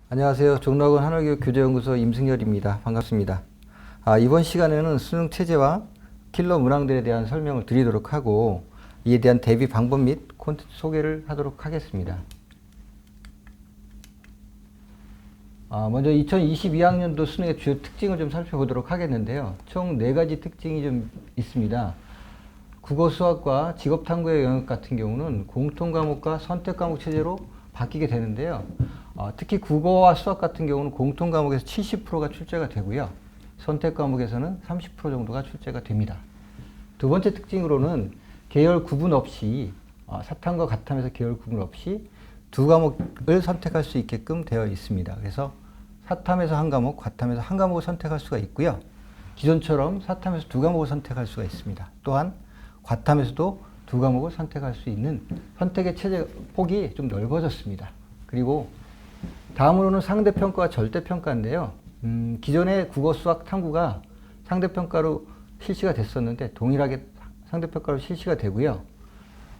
안녕하세요. 종로학원 한월교육 교재연구소 임승열입니다. 반갑습니다. 이번 시간에는 수능 체제와 킬러 문항들에 대한 설명을 드리도록 하고 이에 대한 대비 방법 및 콘텐츠 소개를 하도록 하겠습니다. 먼저 2022학년도 수능의 주요 특징을 좀 살펴보도록 하겠는데요. 총 4가지 특징이 좀 있습니다. 국어, 수학과 직업탐구의 영역 같은 경우는 공통과목과 선택과목 체제로 바뀌게 되는데요. 특히 국어와 수학 같은 경우는 공통과목에서 70%가 출제가 되고요. 선택과목에서는 30% 정도가 출제가 됩니다. 두 번째 특징으로는 계열 구분 없이 사탐과 가탐에서 계열 구분 없이 두 과목을 선택할 수 있게끔 되어 있습니다. 그래서 사탐에서 한 과목, 가탐에서 한 과목을 선택할 수가 있고요. 기존처럼 사탐에서 두 과목을 선택할 수가 있습니다. 또한 과탐에서도 두 과목을 선택할 수 있는 선택의 체제 폭이 좀 넓어졌습니다. 그리고 다음으로는 상대평가와 절대평가인데요. 기존의 국어, 수학, 탐구가 상대평가로 실시가 됐었는데 동일하게 상대평가로 실시가 되고요.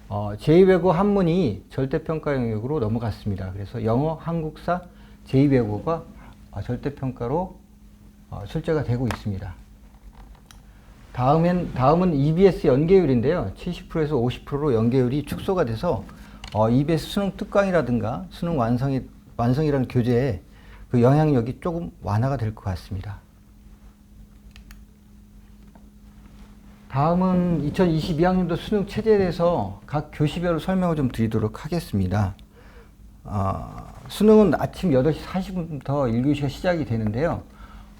제2외국어 한문이 절대평가 영역으로 넘어갔습니다. 그래서 영어, 한국사, 제2외국어가 절대평가로 출제가 되고 있습니다. 다음은 EBS 연계율인데요. 70%에서 50%로 연계율이 축소가 돼서 EBS 수능 특강이라든가 수능 완성이라는 교재에 그 영향력이 조금 완화가 될 것 같습니다. 다음은 2022학년도 수능 체제에 대해서 각 교시별로 설명을 좀 드리도록 하겠습니다. 수능은 아침 8시 40분부터 1교시가 시작이 되는데요.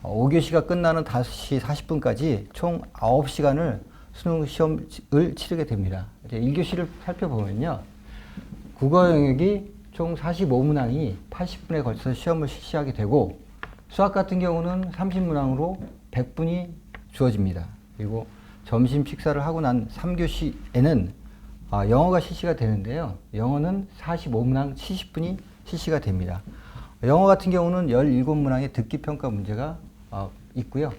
5교시가 끝나는 5시 40분까지 총 9시간을 수능 시험을 치르게 됩니다. 이제 1교시를 살펴보면요. 국어 영역이 총 45문항이 80분에 걸쳐서 시험을 실시하게 되고 수학 같은 경우는 30문항으로 100분이 주어집니다. 그리고 점심 식사를 하고 난 3교시에는 영어가 실시가 되는데요. 영어는 45문항 70분이 실시가 됩니다. 영어 같은 경우는 17문항의 듣기평가 문제가 있고요.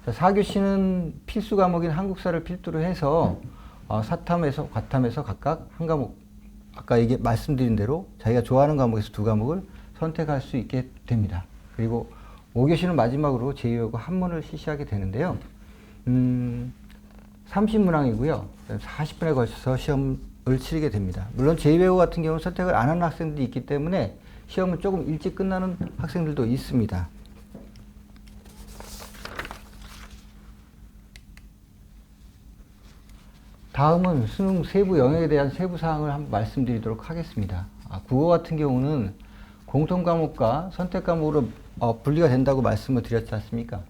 4교시는 필수 과목인 한국사를 필두로 해서 사탐에서 과탐에서 각각 한 과목, 아까 말씀드린 대로 자기가 좋아하는 과목에서 두 과목을 선택할 수 있게 됩니다. 그리고 5교시는 마지막으로 제2외국어 한문을 실시하게 되는데요. 30문항이고요. 40분에 걸쳐서 시험을 치르게 됩니다. 물론 제2외국어 같은 경우는 선택을 안 하는 학생들이 있기 때문에 시험은 조금 일찍 끝나는 학생들도 있습니다. 다음은 수능 세부 영역에 대한 세부 사항을 한번 말씀드리도록 하겠습니다. 국어 같은 경우는 공통과목과 선택과목으로 분리가 된다고 말씀을 드렸지 않습니까?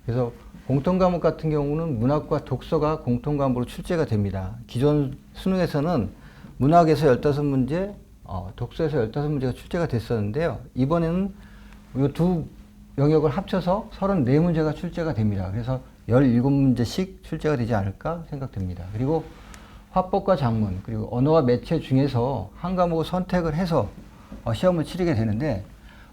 그래서 공통과목 같은 경우는 문학과 독서가 공통과목으로 출제가 됩니다. 기존 수능에서는 문학에서 15문제, 독서에서 15문제가 출제가 됐었는데요. 이번에는 이 두 영역을 합쳐서 34문제가 출제가 됩니다. 그래서 17문제씩 출제가 되지 않을까 생각됩니다. 그리고 화법과 작문, 그리고 언어와 매체 중에서 한 과목을 선택을 해서 시험을 치르게 되는데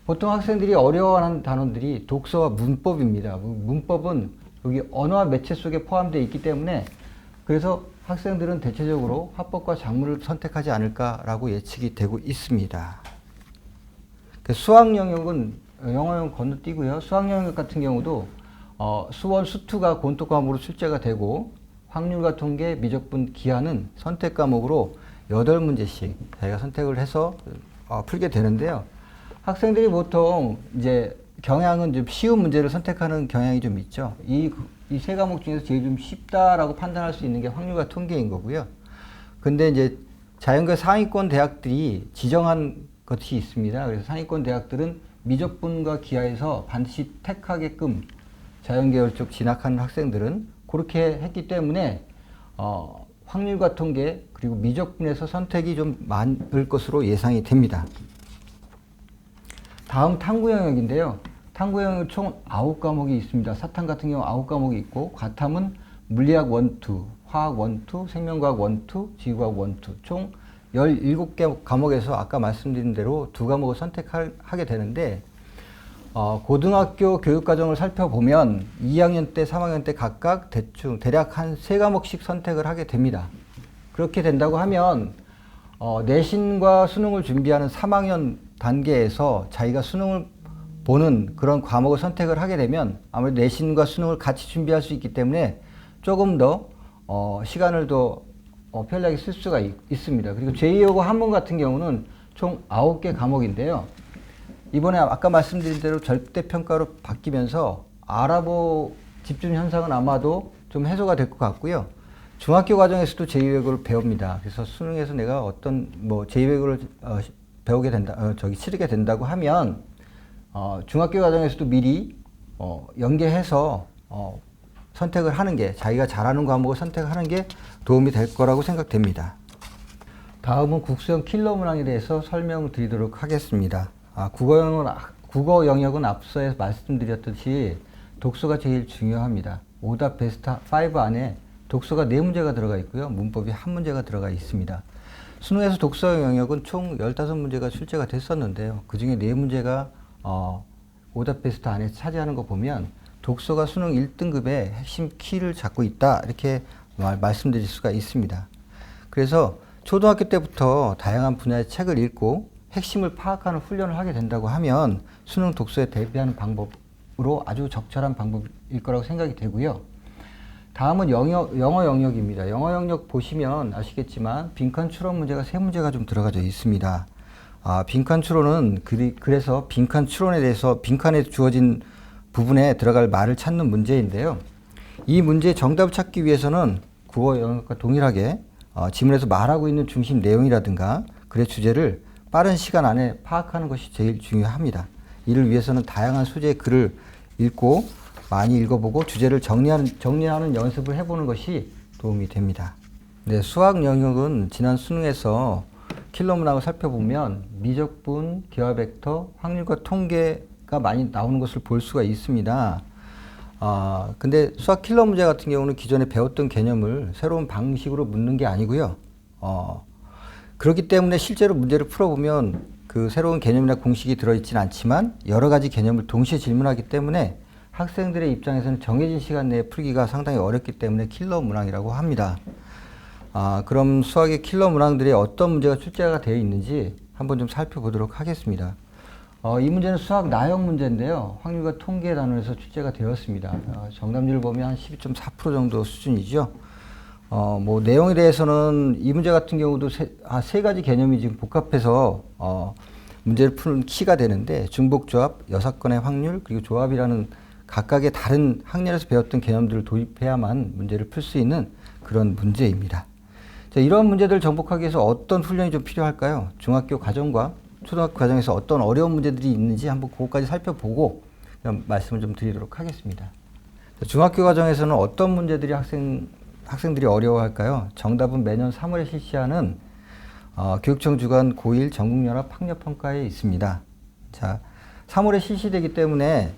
보통 학생들이 어려워하는 단어들이 독서와 문법입니다. 문법은 여기 언어와 매체 속에 포함되어 있기 때문에 그래서 학생들은 대체적으로 화법과 작문을 선택하지 않을까라고 예측이 되고 있습니다. 수학 영역은 영어 영역 건너뛰고요. 수학 영역 같은 경우도 수원, 수투가 공통 과목으로 출제가 되고 확률과 통계, 미적분, 기하는 선택 과목으로 8문제씩 자기가 선택을 해서 풀게 되는데요. 학생들이 보통 이제 경향은 좀 쉬운 문제를 선택하는 경향이 좀 있죠. 이 세 과목 중에서 제일 좀 쉽다라고 판단할 수 있는 게 확률과 통계인 거고요. 근데 이제 자연계 상위권 대학들이 지정한 것이 있습니다. 그래서 상위권 대학들은 미적분과 기하에서 반드시 택하게끔 자연계열 쪽 진학하는 학생들은 그렇게 했기 때문에 확률과 통계 그리고 미적분에서 선택이 좀 많을 것으로 예상이 됩니다. 다음 탐구 영역인데요. 탐구 영역 총 9과목이 있습니다. 사탐 같은 경우 9과목이 있고 과탐은 물리학 1, 2, 화학 1, 2, 생명과학 1, 2, 지구과학 1, 2 총 17개 과목에서 아까 말씀드린 대로 두 과목을 선택하게 되는데 고등학교 교육과정을 살펴보면 2학년 때, 3학년 때 각각 대략 한 3과목씩 선택을 하게 됩니다. 그렇게 된다고 하면 내신과 수능을 준비하는 3학년 단계에서 자기가 수능을 보는 그런 과목을 선택을 하게 되면 아무래도 내신과 수능을 같이 준비할 수 있기 때문에 조금 더 시간을 더 편리하게 쓸 수가 있습니다. 그리고 제2여고 한문 같은 경우는 총 9개 과목인데요. 이번에 아까 말씀드린 대로 절대평가로 바뀌면서 아랍어 집중 현상은 아마도 좀 해소가 될 것 같고요. 중학교 과정에서도 제2외국어를 배웁니다. 그래서 수능에서 내가 어떤 제2외국어를 배우게 된다, 치르게 된다고 하면 중학교 과정에서도 미리 연계해서 선택을 하는 게, 자기가 잘하는 과목을 선택하는 게 도움이 될 거라고 생각됩니다. 다음은 국수형 킬러 문항에 대해서 설명드리도록 하겠습니다. 국어 영역은 앞서 말씀드렸듯이 독서가 제일 중요합니다. 오답 베스트 5 안에 독서가 4문제가 들어가 있고요. 문법이 1문제가 들어가 있습니다. 수능에서 독서 영역은 총 15문제가 출제가 됐었는데요. 그 중에 4문제가 오답 베스트 안에 차지하는 거 보면 독서가 수능 1등급의 핵심 키를 잡고 있다, 이렇게 말씀드릴 수가 있습니다. 그래서 초등학교 때부터 다양한 분야의 책을 읽고 핵심을 파악하는 훈련을 하게 된다고 하면 수능 독서에 대비하는 방법으로 아주 적절한 방법일 거라고 생각이 되고요. 다음은 영어 영역입니다. 영어 영역 보시면 아시겠지만 빈칸 추론 문제가 3문제가 좀 들어가져 있습니다. 빈칸 추론은 그래서 빈칸 추론에 대해서 빈칸에 주어진 부분에 들어갈 말을 찾는 문제인데요. 이 문제의 정답을 찾기 위해서는 국어 영역과 동일하게 지문에서 말하고 있는 중심 내용이라든가 글의 주제를 빠른 시간 안에 파악하는 것이 제일 중요합니다. 이를 위해서는 다양한 소재의 글을 읽고 많이 읽어보고 주제를 정리하는 연습을 해보는 것이 도움이 됩니다. 네, 수학 영역은 지난 수능에서 킬러 문항을 살펴보면 미적분, 기하 벡터, 확률과 통계가 많이 나오는 것을 볼 수가 있습니다. 근데 수학 킬러 문제 같은 경우는 기존에 배웠던 개념을 새로운 방식으로 묻는 게 아니고요. 그렇기 때문에 실제로 문제를 풀어보면 그 새로운 개념이나 공식이 들어있진 않지만 여러 가지 개념을 동시에 질문하기 때문에 학생들의 입장에서는 정해진 시간 내에 풀기가 상당히 어렵기 때문에 킬러 문항이라고 합니다. 그럼 수학의 킬러 문항들이 어떤 문제가 출제가 되어 있는지 한번 좀 살펴보도록 하겠습니다. 이 문제는 수학 나형 문제인데요. 확률과 통계 단원에서 출제가 되었습니다. 정답률을 보면 한 12.4% 정도 수준이죠. 내용에 대해서는 이 문제 같은 경우도 세 가지 개념이 지금 복합해서 문제를 푸는 키가 되는데 중복조합, 여사건의 확률, 그리고 조합이라는 각각의 다른 학년에서 배웠던 개념들을 도입해야만 문제를 풀 수 있는 그런 문제입니다. 자, 이런 문제들을 정복하기 위해서 어떤 훈련이 좀 필요할까요? 중학교 과정과 초등학교 과정에서 어떤 어려운 문제들이 있는지 한번 그것까지 살펴보고 말씀을 좀 드리도록 하겠습니다. 자, 중학교 과정에서는 어떤 문제들이 학생들이 어려워할까요? 정답은 매년 3월에 실시하는 교육청 주관 고1 전국연합 학력평가에 있습니다. 자, 3월에 실시되기 때문에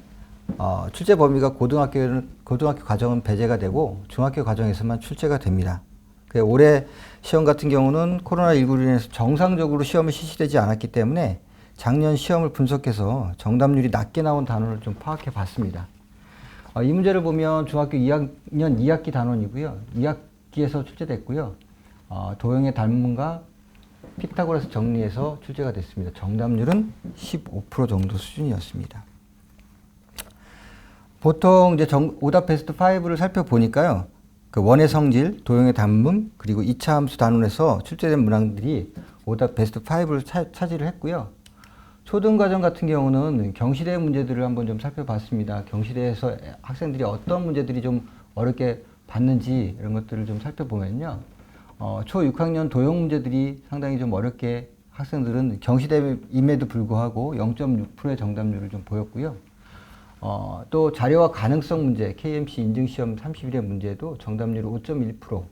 출제 범위가 고등학교 과정은 배제가 되고 중학교 과정에서만 출제가 됩니다. 올해 시험 같은 경우는 코로나19로 인해서 정상적으로 시험이 실시되지 않았기 때문에 작년 시험을 분석해서 정답률이 낮게 나온 단원을 좀 파악해 봤습니다. 이 문제를 보면 중학교 2학년 2학기 단원이고요. 2학기에서 출제됐고요. 도형의 단문과 피타고라스 정리해서 출제가 됐습니다. 정답률은 15% 정도 수준이었습니다. 보통 이제 오답 베스트 5를 살펴보니까요. 그 원의 성질, 도형의 단문, 그리고 2차 함수 단원에서 출제된 문항들이 오답 베스트 5를 차지를 했고요. 초등과정 같은 경우는 경시대 문제들을 한번 좀 살펴봤습니다. 경시대에서 학생들이 어떤 문제들이 좀 어렵게 봤는지 이런 것들을 좀 살펴보면요. 초 6학년 도형 문제들이 상당히 좀 어렵게 학생들은 경시대임에도 불구하고 0.6%의 정답률을 좀 보였고요. 또 자료와 가능성 문제, KMC 인증시험 30일의 문제도 정답률 5.1%.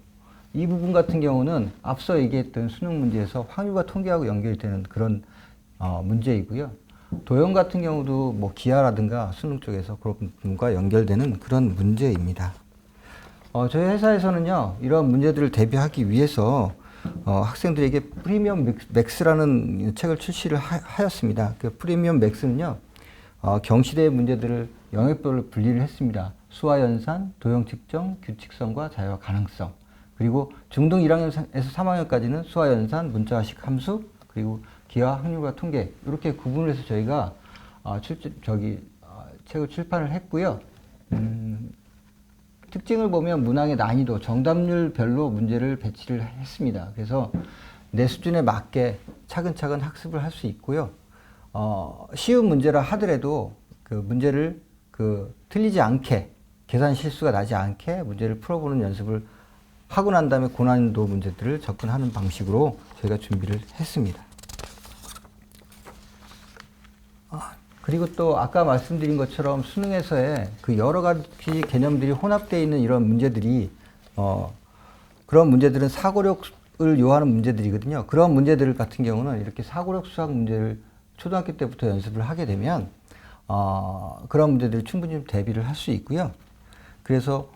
이 부분 같은 경우는 앞서 얘기했던 수능 문제에서 확률과 통계하고 연결되는 그런 문제이고요. 도형 같은 경우도 기하라든가 수능 쪽에서 그런 부분과 연결되는 그런 문제입니다. 저희 회사에서는요, 이런 문제들을 대비하기 위해서 학생들에게 프리미엄 맥스라는 책을 출시를 하였습니다. 그 프리미엄 맥스는요, 경시대 문제들을 영역별로 분리를 했습니다. 수와 연산, 도형 측정, 규칙성과 자유와 가능성. 그리고 중등 1학년에서 3학년까지는 수와 연산, 문자식 함수, 그리고 기하, 확률과 통계 이렇게 구분을 해서 저희가 책을 출판을 했고요. 특징을 보면 문항의 난이도, 정답률별로 문제를 배치를 했습니다. 그래서 내 수준에 맞게 차근차근 학습을 할 수 있고요. 쉬운 문제라 하더라도 그 문제를 틀리지 않게, 계산 실수가 나지 않게 문제를 풀어보는 연습을 하고 난 다음에 고난이도 문제들을 접근하는 방식으로 저희가 준비를 했습니다. 그리고 또 아까 말씀드린 것처럼 수능에서의 그 여러 가지 개념들이 혼합되어 있는 이런 문제들이 그런 문제들은 사고력을 요하는 문제들이거든요. 그런 문제들 같은 경우는 이렇게 사고력 수학 문제를 초등학교 때부터 연습을 하게 되면 그런 문제들을 충분히 좀 대비를 할 수 있고요. 그래서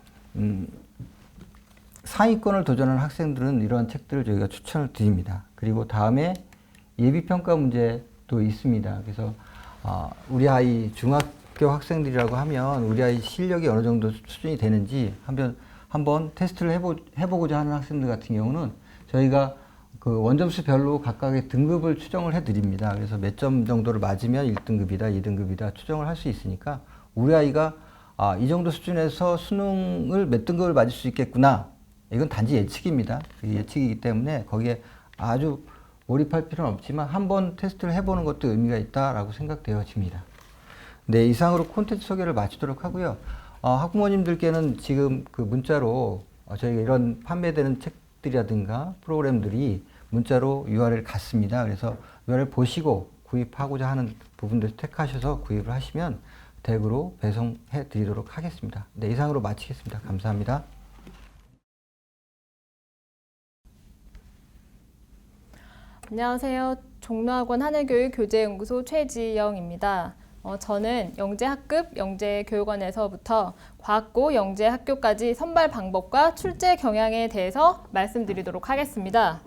상위권을 도전하는 학생들은 이런 책들을 저희가 추천을 드립니다. 그리고 다음에 예비평가 문제도 있습니다. 그래서 우리 아이 중학교 학생들이라고 하면 우리 아이 실력이 어느 정도 수준이 되는지 한번 테스트를 해보고자 하는 학생들 같은 경우는 저희가 그 원점수별로 각각의 등급을 추정을 해드립니다. 그래서 몇 점 정도를 맞으면 1등급이다, 2등급이다 추정을 할 수 있으니까 우리 아이가 이 정도 수준에서 수능을 몇 등급을 맞을 수 있겠구나. 이건 단지 예측입니다. 예측이기 때문에 거기에 아주 몰입할 필요는 없지만 한번 테스트를 해보는 것도 의미가 있다라고 생각되어집니다. 네, 이상으로 콘텐츠 소개를 마치도록 하고요. 학부모님들께는 지금 그 문자로 저희가 이런 판매되는 책들이라든가 프로그램들이 문자로 URL 갔습니다. 그래서 URL 보시고 구입하고자 하는 부분들 택하셔서 구입을 하시면 댁으로 배송해 드리도록 하겠습니다. 네, 이상으로 마치겠습니다. 감사합니다. 안녕하세요. 종로학원 하늘교육 교재연구소 최지영입니다. 저는 영재학급 영재교육원에서부터 과학고 영재학교까지 선발 방법과 출제 경향에 대해서 말씀드리도록 하겠습니다.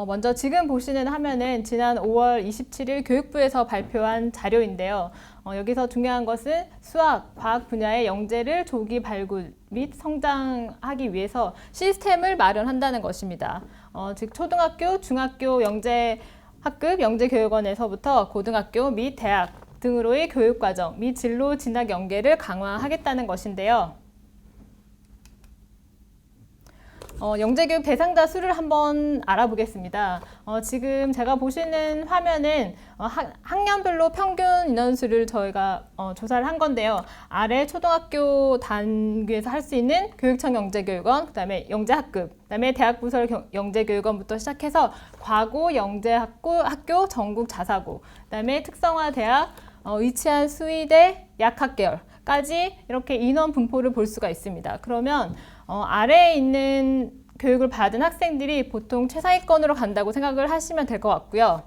먼저 지금 보시는 화면은 지난 5월 27일 교육부에서 발표한 자료인데요. 여기서 중요한 것은 수학, 과학 분야의 영재를 조기 발굴 및 성장하기 위해서 시스템을 마련한다는 것입니다. 즉 초등학교, 중학교 영재학급 영재교육원에서부터 고등학교 및 대학 등으로의 교육과정 및 진로 진학 연계를 강화하겠다는 것인데요. 영재교육 대상자 수를 한번 알아보겠습니다. 지금 제가 보시는 화면은 학년별로 평균 인원수를 저희가 조사를 한 건데요. 아래 초등학교 단계에서 할 수 있는 교육청 영재교육원, 그 다음에 영재학급, 그 다음에 대학부설 영재교육원부터 시작해서 과고 영재학교 전국 자사고, 그 다음에 특성화대학, 위치한 수의대 약학계열까지 이렇게 인원 분포를 볼 수가 있습니다. 그러면 아래에 있는 교육을 받은 학생들이 보통 최상위권으로 간다고 생각을 하시면 될 것 같고요.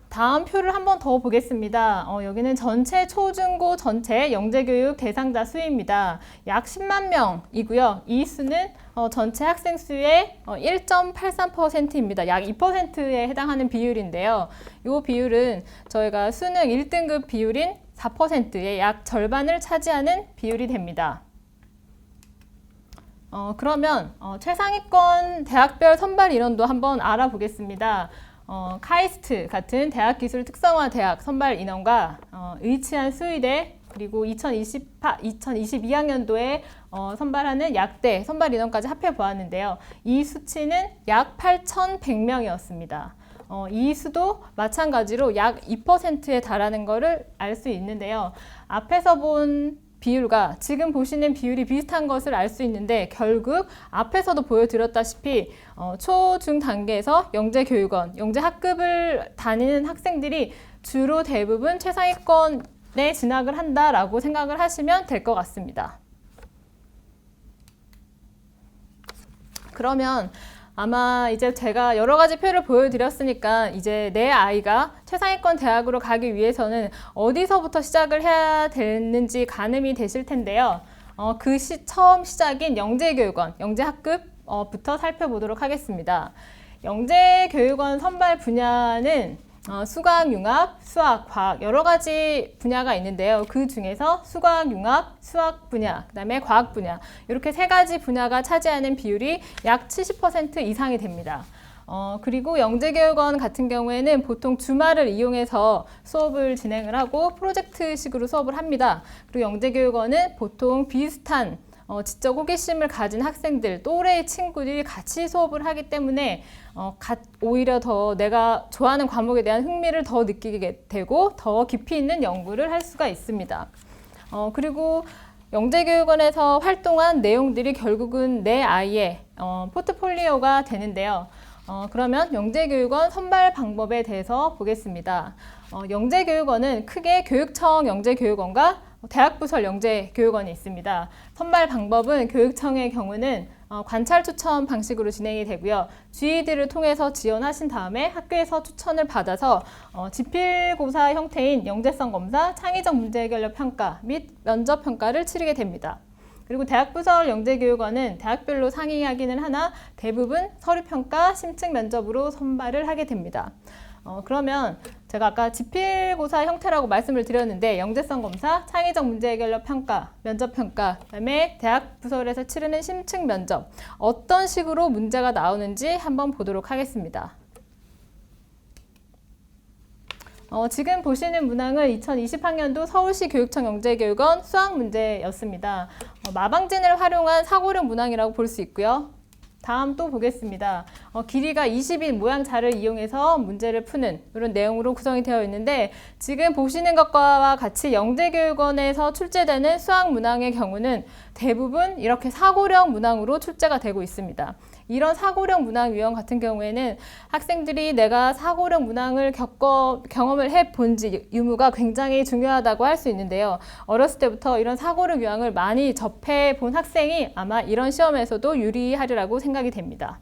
다음 표를 한번 더 보겠습니다. 여기는 전체 초중고 전체 영재교육 대상자 수입니다. 약 10만 명이고요. 이 수는 전체 학생 수의 1.83%입니다. 약 2%에 해당하는 비율인데요. 이 비율은 저희가 수능 1등급 비율인 4%의 약 절반을 차지하는 비율이 됩니다. 그러면 최상위권 대학별 선발 인원도 한번 알아보겠습니다. 카이스트 같은 대학기술 특성화 대학 선발 인원과 의치한 수의대 그리고 2022학년도에 선발하는 약대 선발 인원까지 합해 보았는데요. 이 수치는 약 8,100명이었습니다. 이 수도 마찬가지로 약 2%에 달하는 것을 알 수 있는데요. 앞에서 본 비율과 지금 보시는 비율이 비슷한 것을 알 수 있는데 결국 앞에서도 보여드렸다시피 초, 중 단계에서 영재교육원, 영재학급을 다니는 학생들이 주로 대부분 최상위권에 진학을 한다라고 생각을 하시면 될 것 같습니다. 그러면 아마 이제 제가 여러 가지 표를 보여드렸으니까 이제 내 아이가 최상위권 대학으로 가기 위해서는 어디서부터 시작을 해야 되는지 가늠이 되실 텐데요. 처음 시작인 영재교육원, 영재학급부터 살펴보도록 하겠습니다. 영재교육원 선발 분야는 수학, 융합, 수학, 과학 여러 가지 분야가 있는데요. 그 중에서 수학, 융합, 수학 분야, 그 다음에 과학 분야 이렇게 세 가지 분야가 차지하는 비율이 약 70% 이상이 됩니다. 그리고 영재교육원 같은 경우에는 보통 주말을 이용해서 수업을 진행을 하고 프로젝트식으로 수업을 합니다. 그리고 영재교육원은 보통 비슷한 지적 호기심을 가진 학생들, 또래의 친구들이 같이 수업을 하기 때문에 오히려 더 내가 좋아하는 과목에 대한 흥미를 더 느끼게 되고 더 깊이 있는 연구를 할 수가 있습니다. 그리고 영재교육원에서 활동한 내용들이 결국은 내 아이의 포트폴리오가 되는데요. 그러면 영재교육원 선발 방법에 대해서 보겠습니다. 영재교육원은 크게 교육청 영재교육원과 대학부설 영재교육원이 있습니다. 선발 방법은 교육청의 경우는 관찰 추천 방식으로 진행이 되고요. GED를 통해서 지원하신 다음에 학교에서 추천을 받아서 지필고사 형태인 영재성 검사, 창의적 문제 해결력 평가 및 면접 평가를 치르게 됩니다. 그리고 대학부설 영재교육원은 대학별로 상이하기는 하나 대부분 서류평가, 심층 면접으로 선발을 하게 됩니다. 그러면 제가 아까 지필고사 형태라고 말씀을 드렸는데 영재성 검사, 창의적 문제 해결력 평가, 면접 평가, 그다음에 대학 부설에서 치르는 심층 면접 어떤 식으로 문제가 나오는지 한번 보도록 하겠습니다. 지금 보시는 문항은 2020학년도 서울시 교육청 영재교육원 수학 문제였습니다. 마방진을 활용한 사고력 문항이라고 볼 수 있고요. 다음 또 보겠습니다. 길이가 20인 모양 자를 이용해서 문제를 푸는 이런 내용으로 구성이 되어 있는데 지금 보시는 것과 같이 영재교육원에서 출제되는 수학 문항의 경우는 대부분 이렇게 사고력 문항으로 출제가 되고 있습니다. 이런 사고력 문항 유형 같은 경우에는 학생들이 내가 사고력 문항을 경험을 해본지 유무가 굉장히 중요하다고 할 수 있는데요. 어렸을 때부터 이런 사고력 유형을 많이 접해본 학생이 아마 이런 시험에서도 유리하리라고 생각이 됩니다.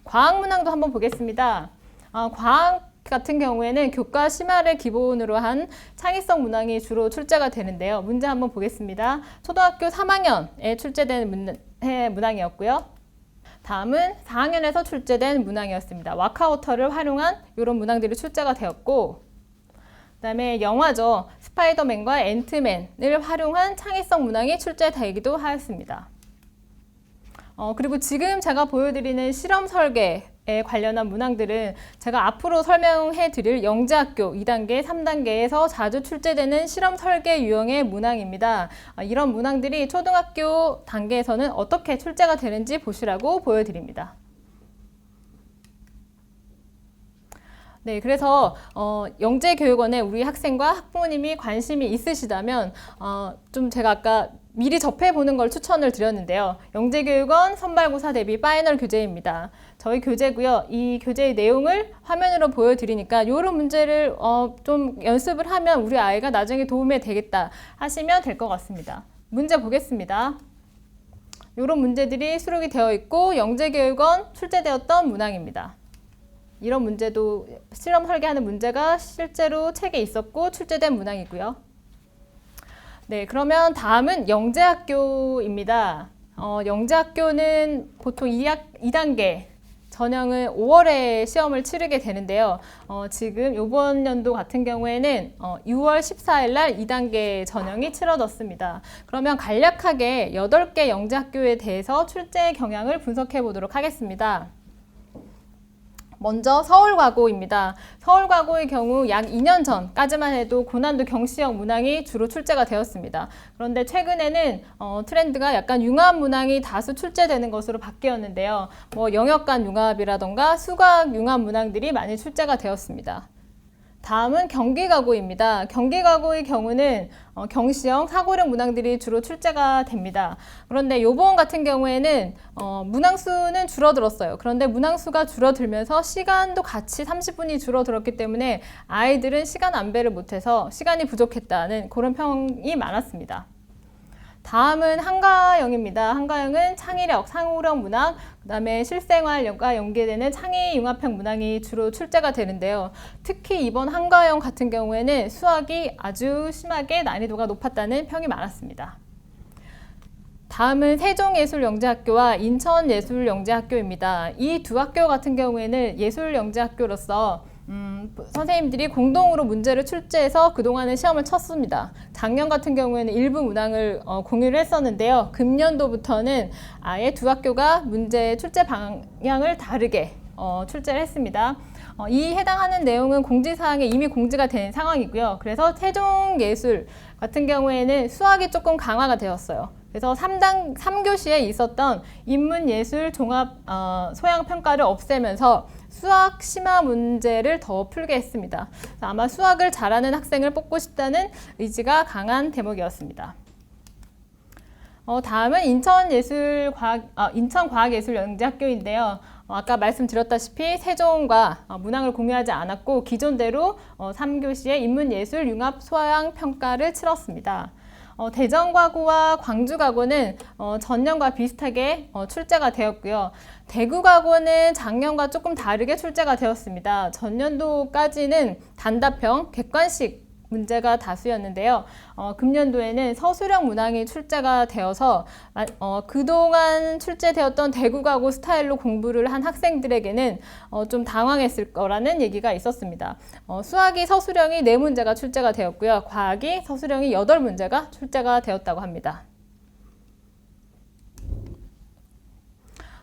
과학 문항도 한번 보겠습니다. 과학 같은 경우에는 교과 심화를 기본으로 한 창의성 문항이 주로 출제가 되는데요. 문제 한번 보겠습니다. 초등학교 3학년에 출제된 문항이었고요. 다음은 4학년에서 출제된 문항이었습니다. 와카오터를 활용한 이런 문항들이 출제가 되었고 그다음에 영화죠. 스파이더맨과 앤트맨을 활용한 창의성 문항이 출제되기도 하였습니다. 그리고 지금 제가 보여드리는 실험 설계에 관련한 문항들은 제가 앞으로 설명해 드릴 영재학교 2단계, 3단계에서 자주 출제되는 실험 설계 유형의 문항입니다. 이런 문항들이 초등학교 단계에서는 어떻게 출제가 되는지 보시라고 보여드립니다. 네, 그래서 영재교육원에 우리 학생과 학부모님이 관심이 있으시다면 좀 제가 아까 미리 접해보는 걸 추천을 드렸는데요. 영재교육원 선발고사 대비 파이널 교재입니다. 저희 교재고요. 이 교재의 내용을 화면으로 보여드리니까 이런 문제를 좀 연습을 하면 우리 아이가 나중에 도움이 되겠다 하시면 될 것 같습니다. 문제 보겠습니다. 이런 문제들이 수록이 되어 있고 영재교육원 출제되었던 문항입니다. 이런 문제도 실험 설계하는 문제가 실제로 책에 있었고 출제된 문항이고요. 네, 그러면 다음은 영재학교입니다. 영재학교는 보통 2단계 전형은 5월에 시험을 치르게 되는데요. 지금 이번 연도 같은 경우에는 6월 14일 날 2단계 전형이 치러졌습니다. 그러면 간략하게 8개 영재학교에 대해서 출제 경향을 분석해 보도록 하겠습니다. 먼저 서울과고입니다. 서울과고의 경우 약 2년 전까지만 해도 고난도 경시형 문항이 주로 출제가 되었습니다. 그런데 최근에는 트렌드가 약간 융합 문항이 다수 출제되는 것으로 바뀌었는데요. 영역 간 융합이라던가 수학 융합 문항들이 많이 출제가 되었습니다. 다음은 경기과고입니다. 경기과고의 경우는 경시형 사고력 문항들이 주로 출제가 됩니다. 그런데 요번 같은 경우에는 문항수는 줄어들었어요. 그런데 문항수가 줄어들면서 시간도 같이 30분이 줄어들었기 때문에 아이들은 시간 안배를 못해서 시간이 부족했다는 그런 평이 많았습니다. 다음은 한가영입니다. 한가영은 창의력, 상호력 문항, 그 다음에 실생활과 연계되는 창의 융합형 문항이 주로 출제가 되는데요. 특히 이번 한가영 같은 경우에는 수학이 아주 심하게 난이도가 높았다는 평이 많았습니다. 다음은 세종예술영재학교와 인천예술영재학교입니다. 이 두 학교 같은 경우에는 예술영재학교로서 선생님들이 공동으로 문제를 출제해서 그동안은 시험을 쳤습니다. 작년 같은 경우에는 일부 문항을 공유를 했었는데요. 금년도부터는 아예 두 학교가 문제 출제 방향을 다르게 출제를 했습니다. 이 해당하는 내용은 공지사항에 이미 공지가 된 상황이고요. 그래서 세종예술 같은 경우에는 수학이 조금 강화가 되었어요. 그래서 3교시에 있었던 인문예술 종합 소양평가를 없애면서 수학 심화 문제를 더 풀게 했습니다. 아마 수학을 잘하는 학생을 뽑고 싶다는 의지가 강한 대목이었습니다. 다음은 인천과학예술영재학교인데요. 아까 말씀드렸다시피 세종과 문항을 공유하지 않았고 기존대로 3교시에 인문예술 융합 소양평가를 치렀습니다. 대전과고와 광주과고는 전년과 비슷하게 출제가 되었고요. 대구과고는 작년과 조금 다르게 출제가 되었습니다. 전년도까지는 단답형, 객관식 문제가 다수였는데요. 금년도에는 서술형 문항이 출제가 되어서 그동안 출제되었던 대구과고 스타일로 공부를 한 학생들에게는 좀 당황했을 거라는 얘기가 있었습니다. 수학이 서술형이 4문제가 출제가 되었고요. 과학이 서술형이 8문제가 출제가 되었다고 합니다.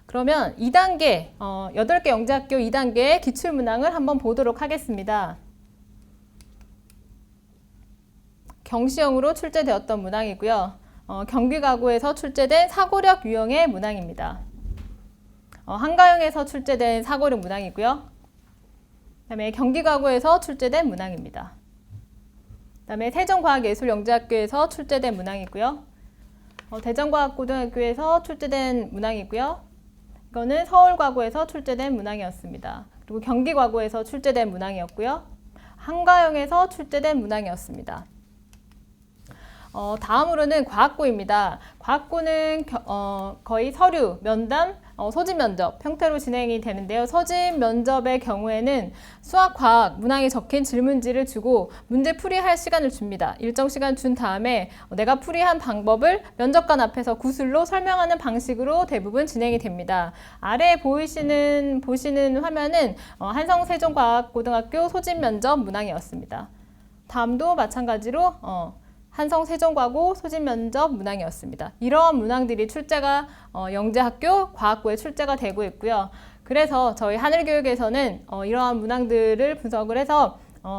그러면 2단계, 8개 영재학교 2단계의 기출문항을 한번 보도록 하겠습니다. 경시형으로 출제되었던 문항이고요. 경기가고에서 출제된 사고력 유형의 문항입니다. 한가형에서 출제된 사고력 문항이고요. 그다음에 경기가고에서 출제된 문항입니다. 그다음에 세종과학예술영재학교에서 출제된 문항이고요. 대전과학고등학교에서 출제된 문항이고요. 이거는 서울과고에서 출제된 문항이었습니다. 그리고 경기과고에서 출제된 문항이었고요. 한가형에서 출제된 문항이었습니다. 다음으로는 과학고입니다. 과학고는 거의 서류, 면담, 소집 면접 형태로 진행이 되는데요. 소집 면접의 경우에는 수학, 과학, 문항에 적힌 질문지를 주고 문제 풀이할 시간을 줍니다. 일정 시간 준 다음에 내가 풀이한 방법을 면접관 앞에서 구술로 설명하는 방식으로 대부분 진행이 됩니다. 아래에 보시는 화면은 한성세종과학고등학교 소집 면접 문항이었습니다. 다음도 마찬가지로 한성세종과고 소집면접 문항이었습니다. 이러한 문항들이 출제가 영재학교 과학고에 출제가 되고 있고요. 그래서 저희 하늘교육에서는 이러한 문항들을 분석을 해서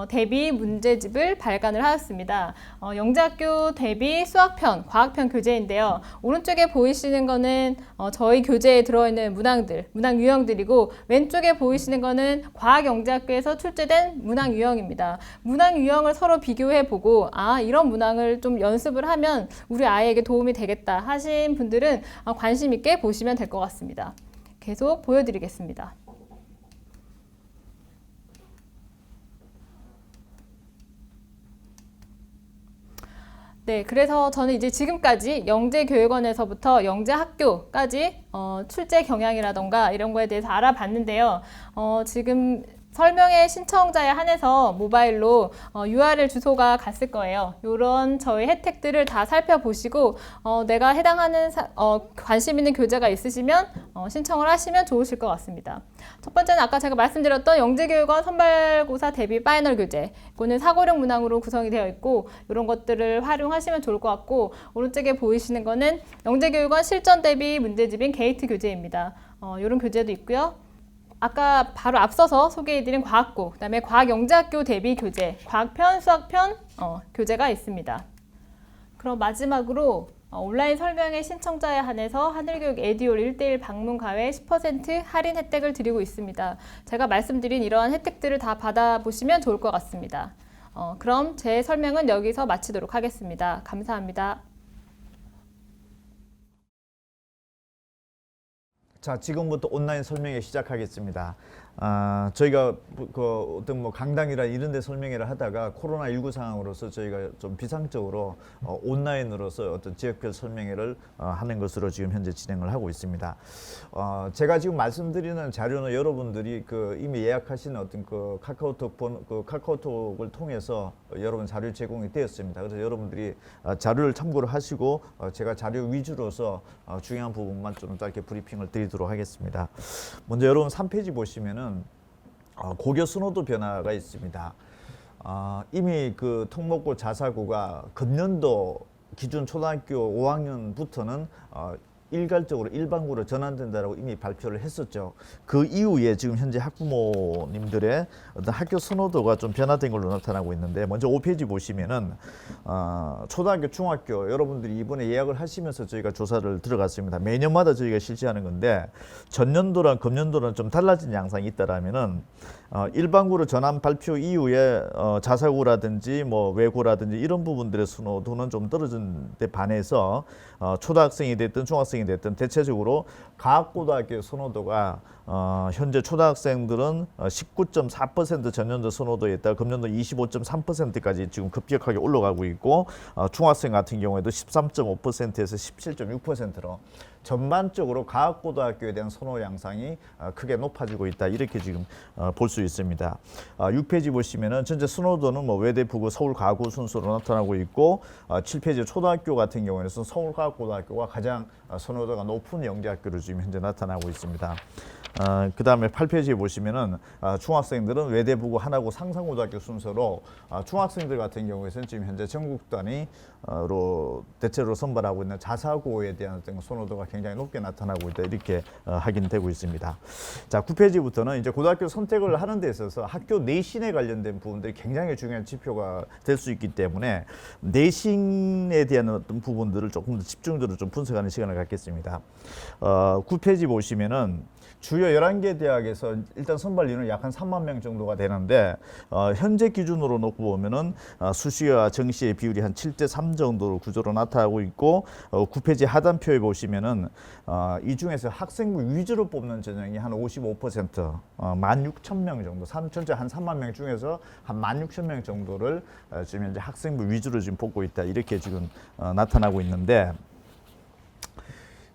대비 문제집을 발간을 하였습니다. 영재학교 대비 수학편, 과학편 교재인데요. 오른쪽에 보이시는 거는 저희 교재에 들어있는 문항들, 문항 유형들이고 왼쪽에 보이시는 거는 과학영재학교에서 출제된 문항 유형입니다. 문항 유형을 서로 비교해보고 이런 문항을 좀 연습을 하면 우리 아이에게 도움이 되겠다 하신 분들은 관심 있게 보시면 될 것 같습니다. 계속 보여드리겠습니다. 네, 그래서 저는 이제 지금까지 영재교육원에서부터 영재학교까지 출제 경향이라던가 이런 거에 대해서 알아봤는데요. 지금 설명의 신청자에 한해서 모바일로 URL 주소가 갔을 거예요. 이런 저희 혜택들을 다 살펴보시고 내가 해당하는 관심 있는 교재가 있으시면 신청을 하시면 좋으실 것 같습니다. 첫 번째는 아까 제가 말씀드렸던 영재교육원 선발고사 대비 파이널 교재. 이거는 사고력 문항으로 구성이 되어 있고 이런 것들을 활용하시면 좋을 것 같고 오른쪽에 보이시는 거는 영재교육원 실전 대비 문제집인 게이트 교재입니다. 이런 교재도 있고요. 아까 바로 앞서서 소개해드린 과학고, 그다음에 과학영재학교 대비 교재, 과학편, 수학편 교재가 있습니다. 그럼 마지막으로 온라인 설명회 신청자에 한해서 하늘교육 에듀올 1:1 방문 가외 10% 할인 혜택을 드리고 있습니다. 제가 말씀드린 이러한 혜택들을 다 받아보시면 좋을 것 같습니다. 그럼 제 설명은 여기서 마치도록 하겠습니다. 감사합니다. 자, 지금부터 온라인 설명회 시작하겠습니다. 저희가 어떤 강당이나 이런 데 설명회를 하다가 코로나19 상황으로서 저희가 좀 비상적으로 온라인으로서 어떤 지역별 설명회를 하는 것으로 지금 현재 진행을 하고 있습니다. 제가 지금 말씀드리는 자료는 여러분들이 이미 예약하신 어떤 카카오톡을 통해서 여러분 자료 제공이 되었습니다. 그래서 여러분들이 자료를 참고를 하시고 제가 자료 위주로서 중요한 부분만 좀 짧게 브리핑을 드리도록 하겠습니다. 먼저 여러분 3페이지 보시면은 고교 선호도 변화가 있습니다. 이미 특목고 자사고가 금년도 기준 초등학교 5학년부터는 일괄적으로 일반고로 전환된다라고 이미 발표를 했었죠. 그 이후에 지금 현재 학부모님들의 어떤 학교 선호도가 좀 변화된 걸로 나타나고 있는데, 먼저 5페이지 보시면은 초등학교, 중학교 여러분들이 이번에 예약을 하시면서 저희가 조사를 들어갔습니다. 매년마다 저희가 실시하는 건데 전년도랑 금년도랑 좀 달라진 양상이 있다라면은 일반고로 전환 발표 이후에 자사고라든지 뭐 외고라든지 이런 부분들의 선호도는 좀 떨어진 데 반해서 초등학생이 됐든 중학생이 됐든 대체적으로 과학고등학교의 선호도가 현재 초등학생들은 19.4% 전년도 선호도에 있다 금년도 25.3%까지 지금 급격하게 올라가고 있고, 중학생 같은 경우에도 13.5%에서 17.6%로 전반적으로 과학고등학교에 대한 선호 양상이 크게 높아지고 있다, 이렇게 지금 볼 수 있습니다. 6페이지 보시면은 전체 선호도는 뭐 외대, 부고, 서울과학고 순서로 나타나고 있고, 7페이지 초등학교 같은 경우에는 서울과학고등학교가 가장 선호도가 높은 영재학교로 지금 현재 나타나고 있습니다. 그 다음에 8페이지에 보시면은 중학생들은 외대, 부고, 하나고, 상상고등학교 순서로 중학생들 같은 경우에는 지금 현재 전국 단위로 대체로 선발하고 있는 자사고에 대한 어떤 선호도가 굉장히 높게 나타나고 있다, 이렇게 확인되고 있습니다. 자, 9페이지부터는 이제 고등학교 선택을 하는 데 있어서 학교 내신에 관련된 부분들이 굉장히 중요한 지표가 될 수 있기 때문에 내신에 대한 어떤 부분들을 조금 더 집중적으로 좀 분석하는 시간을 갖겠습니다. 9페이지 보시면은 주요 11개 대학에서 일단 선발 인원이 약 한 3만 명 정도가 되는데, 현재 기준으로 놓고 보면은 수시와 정시의 비율이 한 7대3 정도로 구조로 나타나고 있고, 9페이지 하단표에 보시면은 이 중에서 학생부 위주로 뽑는 전형이 한 55%, 16,000명 정도, 전체 한 3만 명 중에서 한 16,000명 정도를 지금 현재 학생부 위주로 지금 뽑고 있다, 이렇게 지금 나타나고 있는데,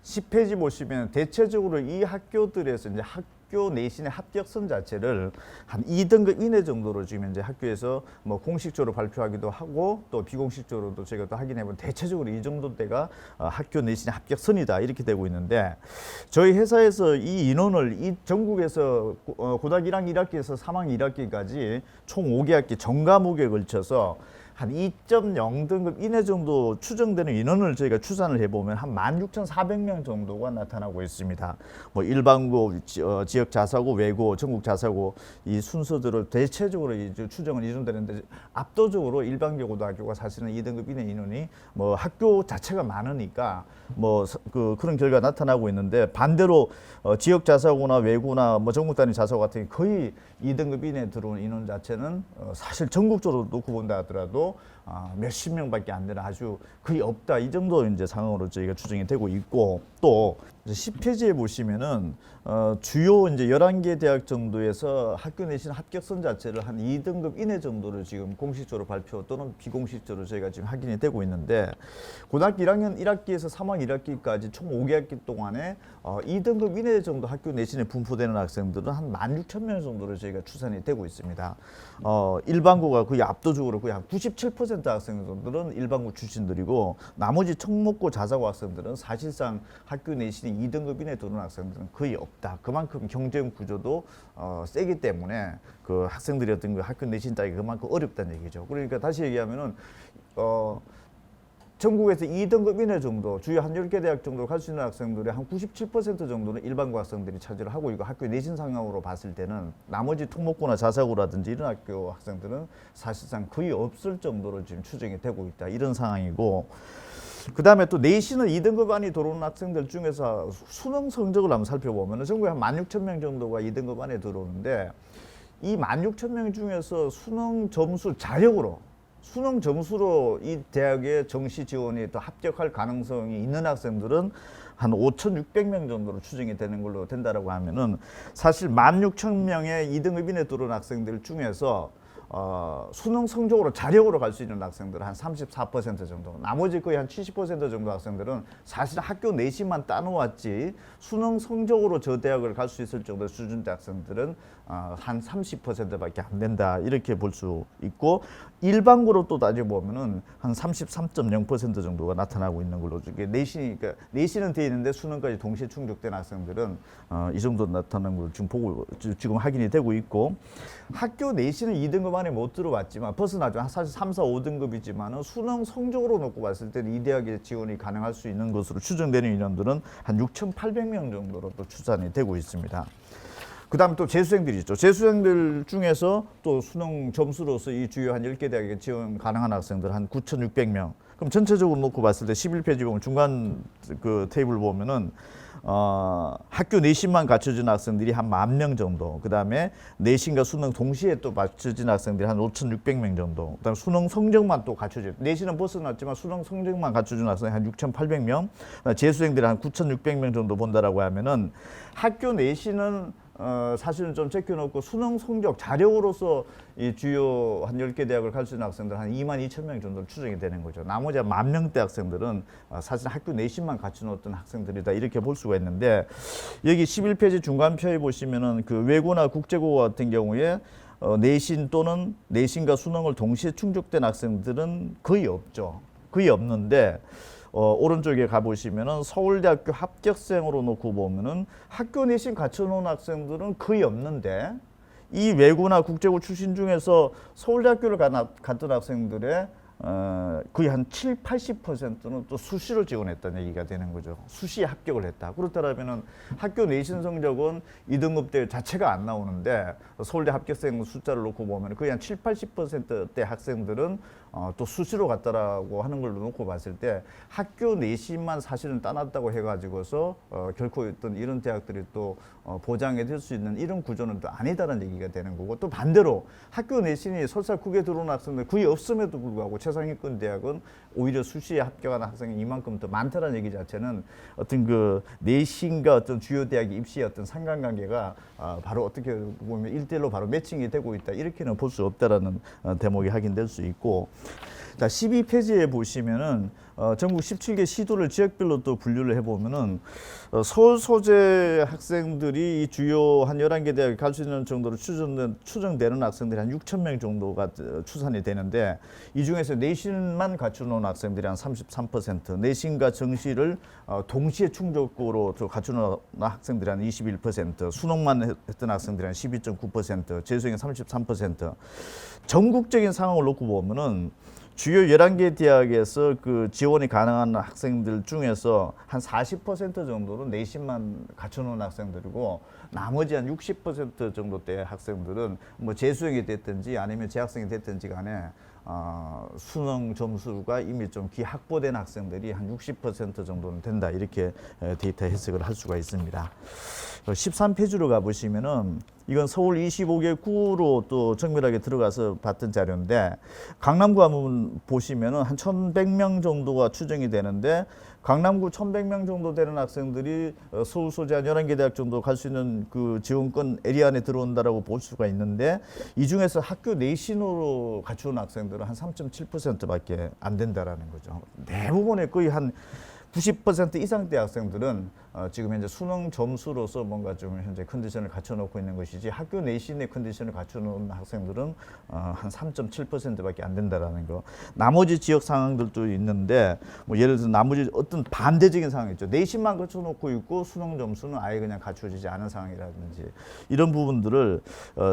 10페이지 보시면 대체적으로 이 학교들에서 이제 학교 내신의 합격선 자체를 한 2등급 이내 정도로 지금 현재 학교에서 뭐 공식적으로 발표하기도 하고 또 비공식적으로도 제가 또 확인해보면 대체적으로 이 정도대가 학교 내신의 합격선이다, 이렇게 되고 있는데, 저희 회사에서 이 인원을 이 전국에서 고등학교 1학년 1학기에서 3학년 1학기까지 총 5개 학기 전 과목에 걸쳐서 한 2.0등급 이내 정도 추정되는 인원을 저희가 추산을 해보면 한 16,400명 정도가 나타나고 있습니다. 뭐 일반고, 지역 자사고, 외고, 전국 자사고 이 순서대로 대체적으로 이제 추정은 이루어지는데, 압도적으로 일반고 고등학교가 사실은 2등급 이내 인원이 뭐 학교 자체가 많으니까 뭐 그런 결과가 나타나고 있는데, 반대로 지역 자사고나 외고나 뭐 전국 단위 자사고 같은 게 거의 2등급 이내에 들어온 인원 자체는 사실 전국적으로 놓고 본다 하더라도 몇십 명밖에 안 되는, 아주 거의 없다, 이 정도 이제 상황으로 저희가 추정이 되고 있고, 또 10페이지에 보시면은 주요 이제 11개 대학 정도에서 학교 내신 합격선 자체를 한 2등급 이내 정도를 지금 공식적으로 발표 또는 비공식적으로 저희가 지금 확인이 되고 있는데, 고등학교 1학년 1학기에서 3학년 1학기까지 총 5개 학기 동안에 2등급 이내 정도 학교 내신에 분포되는 학생들은 한 16,000명 정도로 저희가 추산이 되고 있습니다. 일반고가 거의 압도적으로 거의 한 97% 학생들은 일반고 출신들이고, 나머지 청목고 자사고 학생들은 사실상 학교 내신이 2등급 이내 들어오는 학생들은 거의 없다. 그만큼 경쟁 구조도 세기 때문에 그 학생들이 어떤 그 학교 내신 따기 그만큼 어렵다는 얘기죠. 그러니까 다시 얘기하면은 전국에서 2등급 이내 정도, 주요 한 10개 대학 정도 갈 수 있는 학생들의 한 97% 정도는 일반고 학생들이 차지를 하고 있고, 학교 내신 상황으로 봤을 때는 나머지 특목고나 자사고라든지 이런 학교 학생들은 사실상 거의 없을 정도로 지금 추정이 되고 있다, 이런 상황이고, 그 다음에 또 내신을 2등급 안에 들어오는 학생들 중에서 수능 성적을 한번 살펴보면 전국에 한 16,000명 정도가 2등급 안에 들어오는데, 이 16,000명 중에서 수능 점수 자력으로, 수능 점수로 이 대학의 정시 지원이 또 합격할 가능성이 있는 학생들은 한 5,600명 정도로 추정이 되는 걸로 된다라고 하면은, 사실 16,000명의 2등급 이내 들어온 학생들 중에서 수능 성적으로 자력으로 갈 수 있는 학생들은 한 34% 정도, 나머지 거의 한 70% 정도 학생들은 사실 학교 내신만 따놓았지 수능 성적으로 저 대학을 갈 수 있을 정도의 수준대 학생들은 한 30%밖에 안 된다 이렇게 볼 수 있고 일반고로 또 따져보면은 한 33.0% 정도가 나타나고 있는 걸로 이게 그러니까 내신은 돼 있는데 수능까지 동시에 충족된 학생들은 이 정도 나타나는 걸 지금 확인이 되고 있고 학교 내신은 2등급 안에 못 들어왔지만 벗어나죠. 사실 3, 4, 5등급이지만은 수능 성적으로 놓고 봤을 때는 이 대학에 지원이 가능할 수 있는 것으로 추정되는 인원들은 한 6,800명 정도로 또 추산이 되고 있습니다. 그다음에 또 재수생들이 있죠. 재수생들 중에서 또 수능 점수로서 이 주요 한 10개 대학에 지원 가능한 학생들 한 9,600명. 그럼 전체적으로 놓고 봤을 때 11페이지 보면 중간 그 테이블 보면은 학교 내신만 갖춰진 학생들이 한 10,000명 정도. 그다음에 내신과 수능 동시에 또 맞춰진 학생들이 한 5,600명 정도. 그다음에 수능 성적만 또 갖춰진. 내신은 벗어났지만 수능 성적만 갖춰진 학생이 한 6,800명. 재수생들이 한 9,600명 정도 본다라고 하면은 학교 내신은 사실은 좀 제껴놓고 수능 성적 자력으로서 이 주요 한 10개 대학을 갈 수 있는 학생들 한 22,000명 정도 추정이 되는 거죠. 나머지 한 10,000명대 학생들은 사실 학교 내신만 갖춰놓았던 학생들이다 이렇게 볼 수가 있는데 여기 11페이지 중간표에 보시면은 그 외고나 국제고 같은 경우에 내신 또는 내신과 수능을 동시에 충족된 학생들은 거의 없죠. 거의 없는데 오른쪽에 가보시면은 서울대학교 합격생으로 놓고 보면은 학교 내신 갖춰놓은 학생들은 거의 없는데 이 외고나 국제고 출신 중에서 서울대학교를 갔던 학생들의 거의 한 7, 80%는 또 수시로 지원했다는 얘기가 되는 거죠. 수시에 합격을 했다. 그렇다면은 학교 내신 성적은 2등급대 자체가 안 나오는데 서울대 합격생 숫자를 놓고 보면 거의 한 7, 80%대 학생들은 또 수시로 갔다라고 하는 걸 놓고 봤을 때 학교 내신만 사실은 따놨다고 해가지고서 결코 어떤 이런 대학들이 또 보장이 될 수 있는 이런 구조는 또 아니다라는 얘기가 되는 거고 또 반대로 학교 내신이 설사 국에 들어온 학생들 거의 없음에도 불구하고 최상위권 대학은 오히려 수시에 합격하는 학생이 이만큼 더 많다는 얘기 자체는 어떤 그 내신과 어떤 주요 대학의 입시의 어떤 상관관계가 바로 어떻게 보면 1대1로 바로 매칭이 되고 있다 이렇게는 볼 수 없다라는 대목이 확인될 수 있고 자 12페이지에 보시면은 전국 17개 시도를 지역별로 또 분류를 해보면은 서울 소재 학생들이 이 주요 한 11개 대학에 갈 수 있는 정도로 추정되는 학생들이 한 6,000명 정도가 추산이 되는데 이 중에서 내신만 갖춰놓은 학생들이 한 33%, 내신과 정시를 동시에 충족으로 갖춰놓은 학생들이 한 21%, 수능만 했던 학생들이 한 12.9%, 재수생이 33%. 전국적인 상황을 놓고 보면은 주요 11개 대학에서 그 지원이 가능한 학생들 중에서 한 40% 정도는 내신만 갖춰놓은 학생들이고 나머지 한 60% 정도대 학생들은 뭐 재수생이 됐든지 아니면 재학생이 됐든지 간에 수능 점수가 이미 좀 기확보된 학생들이 한 60% 정도는 된다 이렇게 데이터 해석을 할 수가 있습니다. 13페이지로 가보시면은 이건 서울 25개 구로 또 정밀하게 들어가서 봤던 자료인데 강남구 한번 보시면은 한 1,100명 정도가 추정이 되는데 강남구 1,100명 정도 되는 학생들이 서울 소재 한 11개 대학 정도 갈 수 있는 그 지원권 에리아 안에 들어온다라고 볼 수가 있는데 이 중에서 학교 내신으로 갖추는 학생들은 한 3.7%밖에 안 된다라는 거죠. 대부분의 거의 한 90% 이상 대 학생들은 지금 현재 수능 점수로서 뭔가 좀 현재 컨디션을 갖춰놓고 있는 것이지 학교 내신의 컨디션을 갖춰놓은 학생들은 한 3.7%밖에 안 된다라는 거. 나머지 지역 상황들도 있는데 뭐 예를 들어 나머지 어떤 반대적인 상황이 있죠. 내신만 갖춰놓고 있고 수능 점수는 아예 그냥 갖춰지지 않은 상황이라든지 이런 부분들을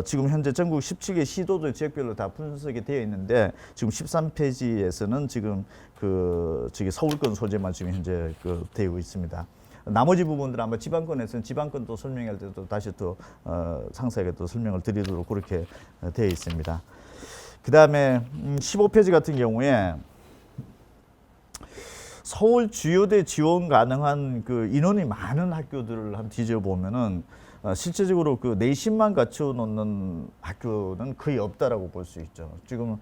지금 현재 전국 17개 시도도 지역별로 다 분석이 되어 있는데 지금 13페이지에서는 지금 저기 서울권 소재만 지금 현재 되어 있습니다. 나머지 부분들은 아마 지방권에서는 지방권 또 설명할 때도 다시 또 상세하게 또 설명을 드리도록 그렇게 되어 있습니다. 그 다음에 15페이지 같은 경우에 서울 주요대 지원 가능한 그 인원이 많은 학교들을 한번 뒤져보면은 실제적으로 그 내신만 갖춰놓는 학교는 거의 없다라고 볼 수 있죠. 지금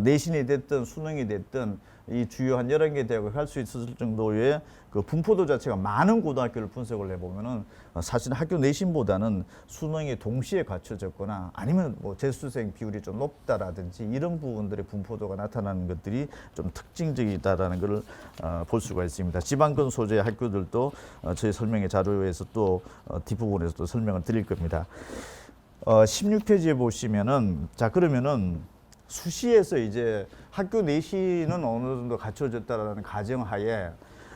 내신이 됐든 수능이 됐든 이 주요 한 11개 대학을 갈 수 있을 정도의 그 분포도 자체가 많은 고등학교를 분석을 해보면은 사실 학교 내신보다는 수능이 동시에 갖춰졌거나 아니면 뭐 재수생 비율이 좀 높다라든지 이런 부분들의 분포도가 나타나는 것들이 좀 특징적이다라는 걸 볼 수가 있습니다. 지방권 소재 학교들도 저희 설명의 자료에서 또 뒷부분에서 또 설명을 드릴 겁니다. 16페이지에 보시면은 자 그러면은 수시에서 이제 학교 내신은 어느 정도 갖춰졌다라는 가정하에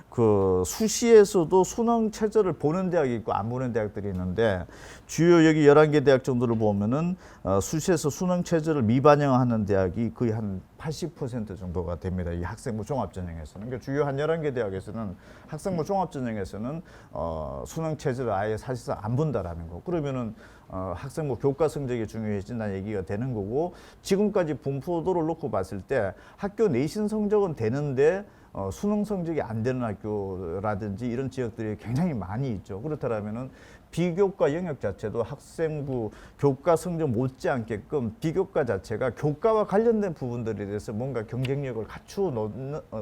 그 수시에서도 수능 최저를 보는 대학이 있고 안 보는 대학들이 있는데 주요 여기 11개 대학 정도를 보면은 수시에서 수능 최저를 미반영하는 대학이 거의 한 80% 정도가 됩니다. 이 학생부 종합전형에서는. 그러니까 주요 한 11개 대학에서는 학생부 종합전형에서는 수능 최저를 아예 사실상 안 본다라는 거. 그러면은 학생부 교과 성적이 중요해진다는 얘기가 되는 거고 지금까지 분포도를 놓고 봤을 때 학교 내신 성적은 되는데 수능 성적이 안 되는 학교라든지 이런 지역들이 굉장히 많이 있죠. 그렇다면은 비교과 영역 자체도 학생부 교과 성적 못지않게끔 비교과 자체가 교과와 관련된 부분들에 대해서 뭔가 경쟁력을 갖추어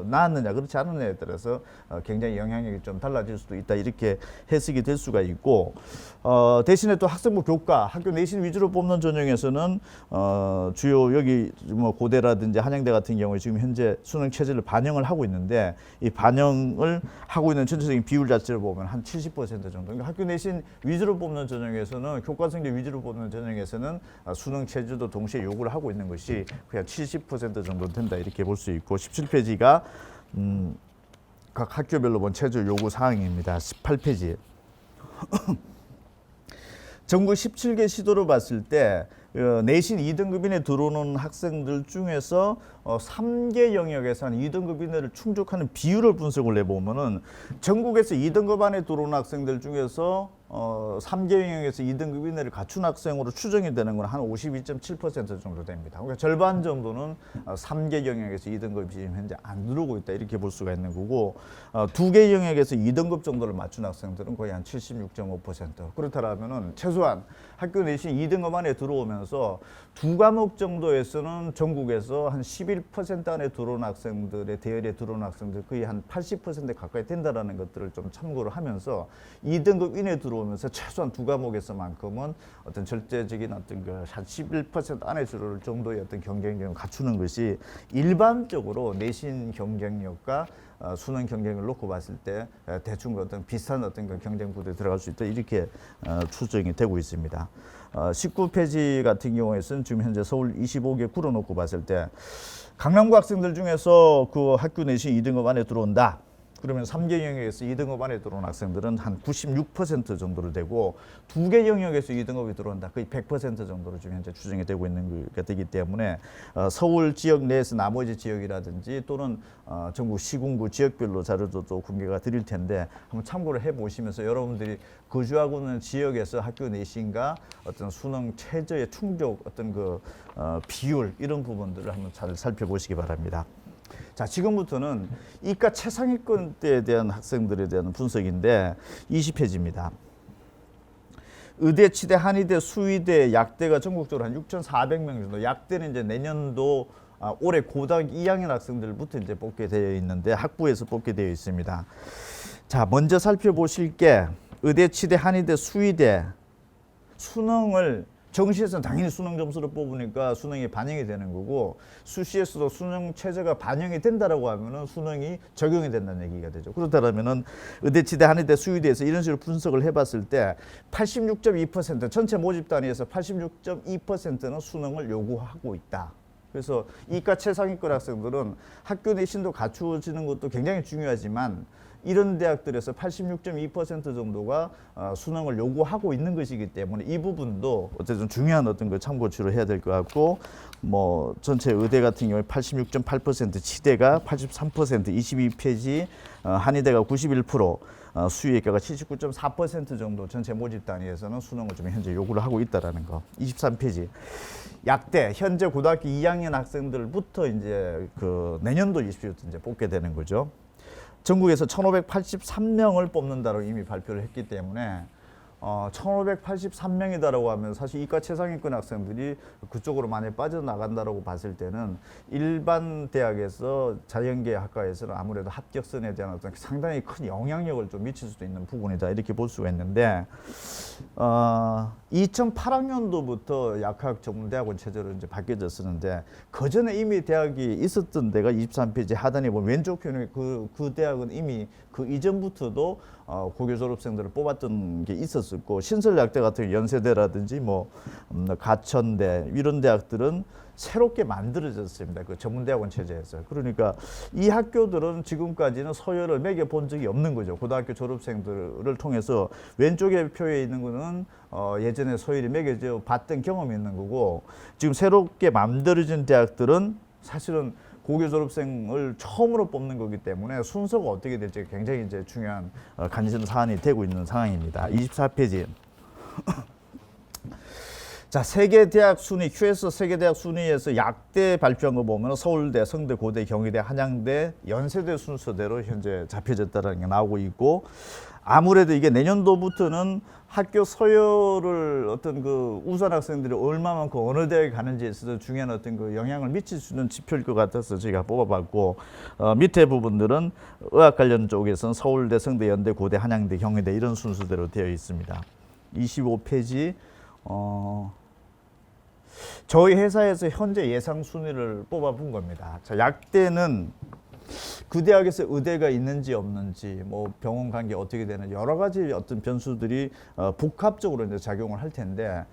나왔느냐 그렇지 않느냐에 따라서 굉장히 영향력이 좀 달라질 수도 있다 이렇게 해석이 될 수가 있고 대신에 또 학생부 교과 학교 내신 위주로 뽑는 전형에서는 주요 여기 뭐 고대라든지 한양대 같은 경우에 지금 현재 수능 체제를 반영을 하고 있는데 이 반영을 하고 있는 전체적인 비율 자체를 보면 한 70% 정도. 그러니까 학교 내신 위주로 뽑는 전형에서는 교과 성적 위주로 뽑는 전형에서는 수능 체제도 동시에 요구를 하고 있는 것이 그냥 70% 정도 된다 이렇게 볼 수 있고 17페이지가 각 학교별로 본 체제 요구 사항입니다. 18페이지 전국 17개 시도로 봤을 때 내신 2등급 이내 들어오는 학생들 중에서 3개 영역에서 한 2등급 이내를 충족하는 비율을 분석을 해보면은 전국에서 2등급 안에 들어오는 학생들 중에서 3개 영역에서 2등급 이내를 갖춘 학생으로 추정이 되는 건 한 52.7% 정도 됩니다. 그러니까 절반 정도는 3개 영역에서 2등급이 지금 현재 안 들어오고 있다 이렇게 볼 수가 있는 거고 2개 영역에서 2등급 정도를 맞춘 학생들은 거의 한 76.5%. 그렇다면은 최소한 학교 내신 2등급 안에 들어오면서 두 과목 정도에서는 전국에서 한 11% 안에 들어온 학생들의 대열에 들어온 학생들 거의 한 80% 가까이 된다라는 것들을 좀 참고를 하면서 2등급 이내 들어오면서 최소한 두 과목에서만큼은 어떤 절대적인 어떤 그 한 11% 안에 들어올 정도의 어떤 경쟁력을 갖추는 것이 일반적으로 내신 경쟁력과 수능 경쟁을 놓고 봤을 때 대충 어떤 비슷한 어떤 그 경쟁 구도에 들어갈 수 있다 이렇게 추정이 되고 있습니다. 19페이지 같은 경우에는 지금 현재 서울 25개 구로 놓고 봤을 때 강남구 학생들 중에서 그 학교 내신 2등급 안에 들어온다. 그러면 3개 영역에서 2등급 안에 들어온 학생들은 한 96% 정도로 되고 2개 영역에서 2등급이 들어온다. 거의 100% 정도로 지금 현재 추정이 되고 있는 게 되기 때문에 서울 지역 내에서 나머지 지역이라든지 또는 전국 시군구 지역별로 자료도 또 공개가 드릴 텐데 한번 참고를 해보시면서 여러분들이 거주하고 있는 지역에서 학교 내신과 어떤 수능 최저의 충족 어떤 그 비율 이런 부분들을 한번 잘 살펴보시기 바랍니다. 자, 지금부터는 이과 최상위권대에 대한 학생들에 대한 분석인데 20페이지입니다. 의대, 치대, 한의대, 수의대, 약대가 전국적으로 한 6,400명 정도. 약대는 이제 내년도 올해 고등학교 2학년 학생들부터 이제 뽑게 되어 있는데 학부에서 뽑게 되어 있습니다. 자, 먼저 살펴보실 게 의대, 치대, 한의대, 수의대 수능을 정시에서는 당연히 수능 점수를 뽑으니까 수능이 반영이 되는 거고 수시에서도 수능 체제가 반영이 된다라고 하면은 수능이 적용이 된다는 얘기가 되죠. 그렇다면은 의대, 치대, 한의대, 수의대에서 이런 식으로 분석을 해봤을 때 86.2% 전체 모집 단위에서 86.2%는 수능을 요구하고 있다. 그래서 이과 최상위권 학생들은 학교 내신도 갖추어지는 것도 굉장히 중요하지만 이런 대학들에서 86.2% 정도가 수능을 요구하고 있는 것이기 때문에 이 부분도 어쨌든 중요한 어떤 걸 참고치로 해야 될 것 같고 뭐 전체 의대 같은 경우에 86.8%, 치대가 83%, 22페이지, 한의대가 91%, 수의학과가 79.4% 정도 전체 모집 단위에서는 수능을 좀 현재 요구를 하고 있다라는 거. 23페이지. 약대 현재 고등학교 2학년 학생들부터 이제 그 내년도 입시부터 이제 뽑게 되는 거죠. 전국에서 1,583명을 뽑는다고 이미 발표를 했기 때문에 1,583명이다라고 하면 사실 이과 최상위권 학생들이 그쪽으로 많이 빠져나간다라고 봤을 때는 일반 대학에서 자연계 학과에서는 아무래도 합격선에 대한 어떤 상당히 큰 영향력을 좀 미칠 수도 있는 부분이다 이렇게 볼 수가 있는데 2008학년도부터 약학 전문대학원 체제로 이제 바뀌어졌었는데 그 전에 이미 대학이 있었던 데가 23페이지 하단에 보면 왼쪽 편에 그 대학은 이미 그 이전부터도 고교 졸업생들을 뽑았던 게 있었어요. 있었고 신설약대 같은 연세대라든지 뭐 가천대 이런 대학들은 새롭게 만들어졌습니다. 그 전문대학원 체제에서. 그러니까 이 학교들은 지금까지는 서열을 매겨 본 적이 없는 거죠. 고등학교 졸업생들을 통해서 왼쪽에 표에 있는 거는 예전에 서열이 매겨져 봤던 경험이 있는 거고 지금 새롭게 만들어진 대학들은 사실은 고교 졸업생을 처음으로 뽑는 거기 때문에 순서가 어떻게 될지 굉장히 이제 중요한 관심 사안이 되고 있는 상황입니다. 24페이지. 자, 세계대학 순위, QS 세계대학 순위에서 약대 발표한 거 보면 서울대, 성대, 고대, 경희대, 한양대, 연세대 순서대로 현재 잡혀졌다는 게 나오고 있고 아무래도 이게 내년도부터는 학교 서열을 어떤 그 우수한 학생들이 얼마만큼 어느 대학에 가는지에 있어서 중요한 어떤 그 영향을 미칠 수 있는 지표일 것 같아서 저희가 뽑아봤고 밑에 부분들은 의학 관련 쪽에서는 서울대, 성대, 연대, 고대, 한양대, 경희대 이런 순서대로 되어 있습니다. 25페이지 저희 회사에서 현재 예상 순위를 뽑아본 겁니다. 자, 약대는 그 대학에서 의대가 있는지 없는지, 뭐 병원 관계 어떻게 되는 여러 가지 어떤 변수들이 복합적으로 이제 작용을 할 텐데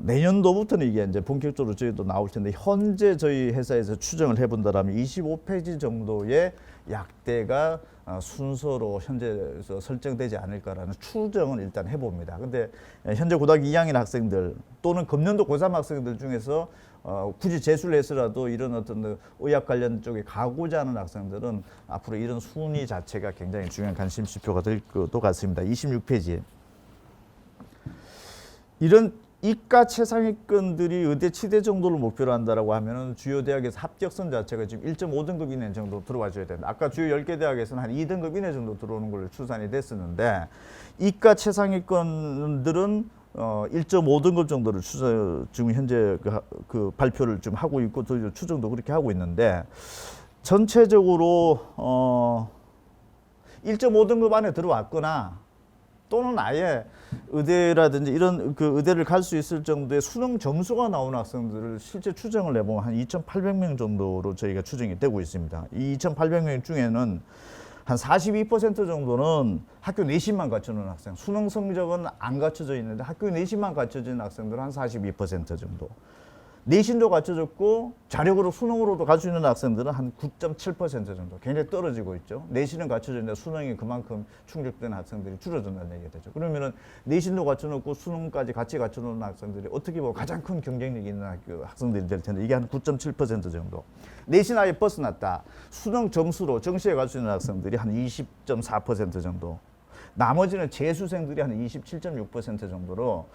내년도부터는 이게 이제 본격적으로 저희도 나올 텐데 현재 저희 회사에서 추정을 해본다라면 25페이지 정도의 약대가 순서로 현재에서 설정되지 않을까라는 추정을 일단 해봅니다. 근데 현재 고등학교 2학년 학생들 또는 금년도 고3 학생들 중에서 굳이 재수를 해서라도 이런 어떤 의학 관련 쪽에 가고자 하는 학생들은 앞으로 이런 순위 자체가 굉장히 중요한 관심 지표가 될 것도 같습니다. 26페이지. 이런 이과 최상위권들이 의대 치대 정도를 목표로 한다라고 하면은 주요 대학에서 합격선 자체가 지금 1.5등급 이내 정도 들어와줘야 된다. 아까 주요 10개 대학에서는 한 2등급 이내 정도 들어오는 걸로 추산이 됐었는데 이과 최상위권들은 1.5등급 정도를 지금 현재 그 발표를 좀 하고 있고 또 추정도 그렇게 하고 있는데 전체적으로 1.5등급 안에 들어왔거나 또는 아예 의대라든지 이런 그 의대를 갈 수 있을 정도의 수능 점수가 나오는 학생들을 실제 추정을 해보면 한 2,800명 정도로 저희가 추정이 되고 있습니다. 이 2,800명 중에는 한 42% 정도는 학교 내신만 갖춰놓은 학생, 수능 성적은 안 갖춰져 있는데 학교 내신만 갖춰진 학생들은 한 42% 정도. 내신도 갖춰졌고 자력으로 수능으로도 갈 수 있는 학생들은 한 9.7% 정도 굉장히 떨어지고 있죠. 내신은 갖춰졌는데 수능이 그만큼 충족되는 학생들이 줄어든다는 얘기가 되죠. 그러면은 내신도 갖춰놓고 수능까지 같이 갖춰놓은 학생들이 어떻게 보면 가장 큰 경쟁력이 있는 학생들이 될 텐데 이게 한 9.7% 정도. 내신 아예 벗어났다. 수능 점수로 정시에 갈 수 있는 학생들이 한 20.4% 정도. 나머지는 재수생들이 한 27.6% 정도로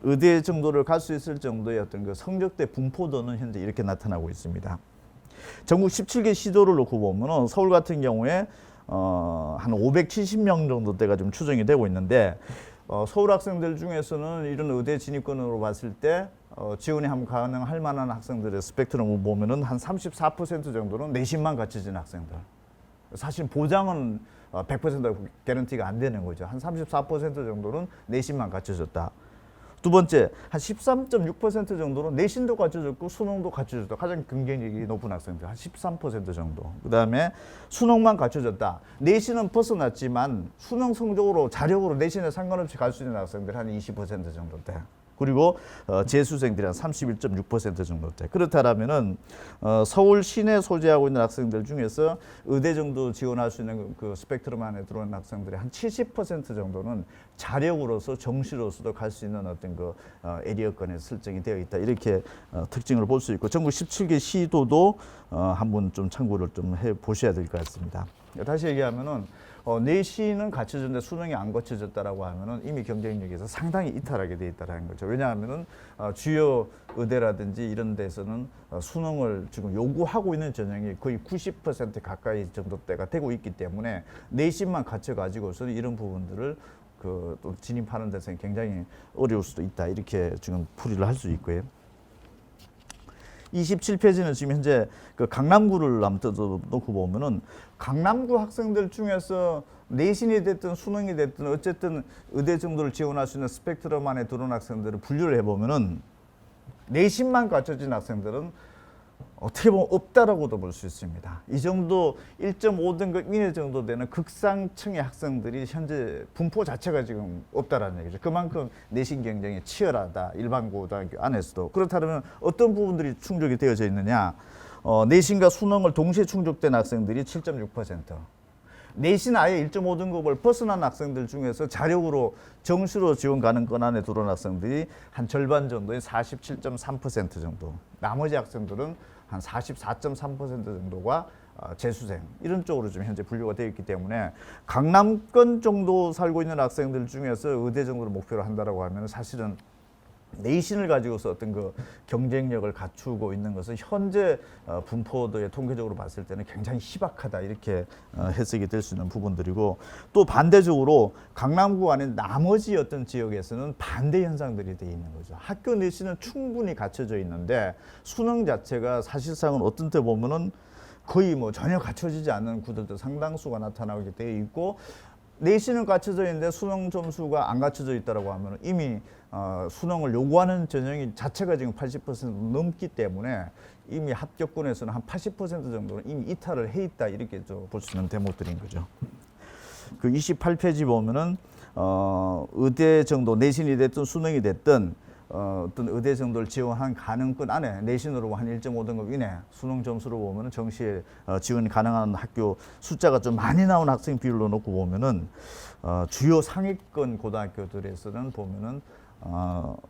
의대 정도를 갈 수 있을 정도의 어떤 그 성적대 분포도는 현재 이렇게 나타나고 있습니다. 전국 17개 시도를 놓고 보면은 서울 같은 경우에 한 570명 정도대가 좀 추정이 되고 있는데 서울 학생들 중에서는 이런 의대 진입권으로 봤을 때 지원이 가능할 만한 학생들의 스펙트럼을 보면은 한 34% 정도는 내신만 갖춰진 학생들. 사실 보장은 100% 개런티가 안 되는 거죠. 한 34% 정도는 내신만 갖춰졌다. 두 번째, 한 13.6% 정도는 내신도 갖춰졌고 수능도 갖춰졌다. 가장 경쟁력이 높은 학생들 한 13% 정도. 그다음에 수능만 갖춰졌다. 내신은 벗어났지만 수능 성적으로 자력으로 내신에 상관없이 갈 수 있는 학생들 한 20% 정도대. 그리고 재수생들이 한 31.6% 정도대. 그렇다면은 서울 시내 소재하고 있는 학생들 중에서 의대 정도 지원할 수 있는 그 스펙트럼 안에 들어오는 학생들의 한 70% 정도는 자력으로서 정시로서도 갈 수 있는 어떤 그 에리어권에 설정이 되어 있다. 이렇게 특징을 볼 수 있고 전국 17개 시도도 한번 좀 참고를 좀 해 보셔야 될 것 같습니다. 다시 얘기하면은 내신은 갖춰졌는데 수능이 안 갖춰졌다라고 하면은 이미 경쟁력에서 상당히 이탈하게 돼 있다라는 거죠. 왜냐하면은 주요 의대라든지 이런 데서는 수능을 지금 요구하고 있는 전형이 거의 90% 가까이 정도대가 되고 있기 때문에 내신만 갖춰 가지고서는 이런 부분들을 또 진입하는 데서는 굉장히 어려울 수도 있다. 이렇게 지금 풀이를 할 수 있고요. 27페이지는 지금 현재 그 강남구를 한번 놓고 보면은 강남구 학생들 중에서 내신이 됐든 수능이 됐든 어쨌든 의대 정도를 지원할 수 있는 스펙트럼 안에 들어온 학생들을 분류를 해보면은 내신만 갖춰진 학생들은 어떻게 보면 없다라고도 볼 수 있습니다. 이 정도 1.5등급 이내 정도 되는 극상층의 학생들이 현재 분포 자체가 지금 없다라는 얘기죠. 그만큼 내신 경쟁이 치열하다. 일반 고등학교 안에서도. 그렇다면 어떤 부분들이 충족이 되어져 있느냐. 내신과 수능을 동시에 충족된 학생들이 7.6%. 내신 아예 1.5등급을 벗어난 학생들 중에서 자력으로 정시로 지원 가는 건 안에 들어온 학생들이 한 절반 정도의 47.3% 정도. 나머지 학생들은 한 44.3% 정도가 재수생 이런 쪽으로 좀 현재 분류가 되어 있기 때문에 강남권 정도 살고 있는 학생들 중에서 의대 정도를 목표로 한다라고 하면 사실은 내신을 가지고서 어떤 그 경쟁력을 갖추고 있는 것은 현재 분포도의 통계적으로 봤을 때는 굉장히 희박하다 이렇게 해석이 될 수 있는 부분들이고 또 반대적으로 강남구 안에 나머지 어떤 지역에서는 반대 현상들이 돼 있는 거죠. 학교 내신은 충분히 갖춰져 있는데 수능 자체가 사실상은 어떤 때 보면은 거의 뭐 전혀 갖춰지지 않는 구들도 상당수가 나타나게 되어 있고 내신은 갖춰져 있는데 수능 점수가 안 갖춰져 있다라고 하면 이미 수능을 요구하는 전형이 자체가 지금 80% 넘기 때문에 이미 합격권에서는 한 80% 정도는 이미 이탈을 해 있다 이렇게 볼 수 있는 대목들인 거죠. 그 28페이지 보면은 의대 정도 내신이 됐든 수능이 됐든 어떤 의대 정도를 지원한 가능권 안에 내신으로 한 1.5등급 이내 수능 점수로 보면은 정시에 지원 가능한 학교 숫자가 좀 많이 나온 학생 비율로 놓고 보면은 주요 상위권 고등학교들에서는 보면은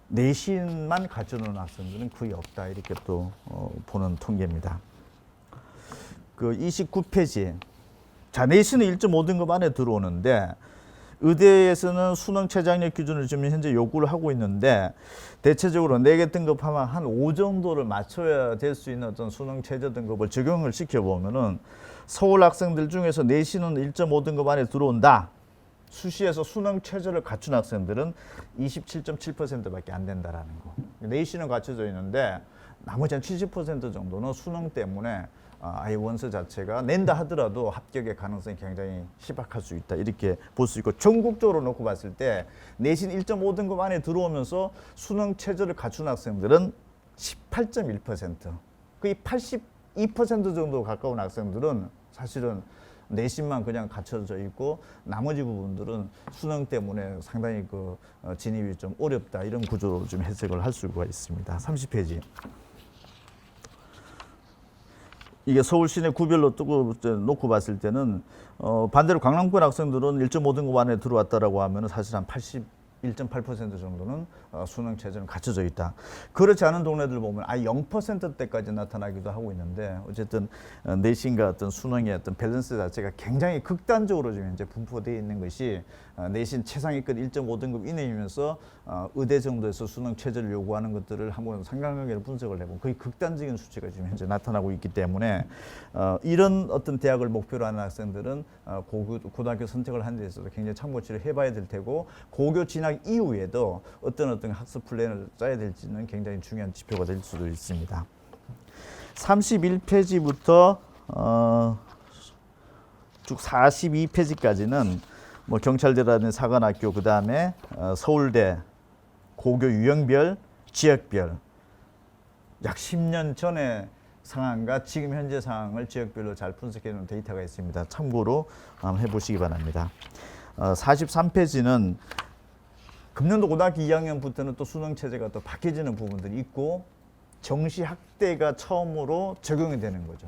내신만 갖춰놓은 학생들은 거의 없다 이렇게 또 보는 통계입니다. 그 29페이지. 자, 내신은 1.5등급 안에 들어오는데 의대에서는 수능 최저학력 기준을 지금 현재 요구를 하고 있는데 대체적으로 4개 등급하면 한 5 정도를 맞춰야 될 수 있는 어떤 수능 최저 등급을 적용을 시켜보면은 서울 학생들 중에서 내신은 1.5등급 안에 들어온다. 수시에서 수능 최저를 갖춘 학생들은 27.7%밖에 안 된다라는 거. 내신은 갖춰져 있는데 나머지 한 70% 정도는 수능 때문에 아예 원서 자체가 낸다 하더라도 합격의 가능성이 굉장히 희박할 수 있다 이렇게 볼 수 있고 전국적으로 놓고 봤을 때 내신 1.5등급 안에 들어오면서 수능 최저를 갖춘 학생들은 18.1%, 거의 82% 정도 가까운 학생들은 사실은 내신만 그냥 갖춰져 있고 나머지 부분들은 수능 때문에 상당히 그 진입이 좀 어렵다 이런 구조로 좀 해석을 할 수가 있습니다. 30페이지. 이게 서울 시내 구별로 놓고 봤을 때는 반대로 강남권 학생들은 1.5등급 안에 들어왔다라고 하면 사실 한 81.8% 정도는 수능 최저는 갖춰져 있다. 그렇지 않은 동네들 보면 아예 0%대까지 나타나기도 하고 있는데 어쨌든 내신과 어떤 수능의 어떤 밸런스 자체가 굉장히 극단적으로 지금 현재 분포되어 있는 것이 내신 최상위권 1.5등급 이내이면서 의대 정도에서 수능 최저를 요구하는 것들을 한번 상관관계를 분석을 해보면 거의 극단적인 수치가 지금 현재 나타나고 있기 때문에 이런 어떤 대학을 목표로 하는 학생들은 고등학교 선택을 하는 데 있어서 굉장히 참고치를 해봐야 될 테고 고교 진학 이후에도 어떤 학습 플랜을 짜야 될지는 굉장히 중요한 지표가 될 수도 있습니다. 31페이지부터 쭉 42페이지까지는 뭐 경찰대라는 사관학교 그 다음에 서울대 고교 유형별 지역별 약 10년 전의 상황과 지금 현재 상황을 지역별로 잘 분석해 놓은 데이터가 있습니다. 참고로 한번 해보시기 바랍니다. 43페이지는 금년도 고등학교 2학년부터는 또 수능 체제가 또 바뀌어지는 부분들이 있고 정시 학대가 처음으로 적용이 되는 거죠.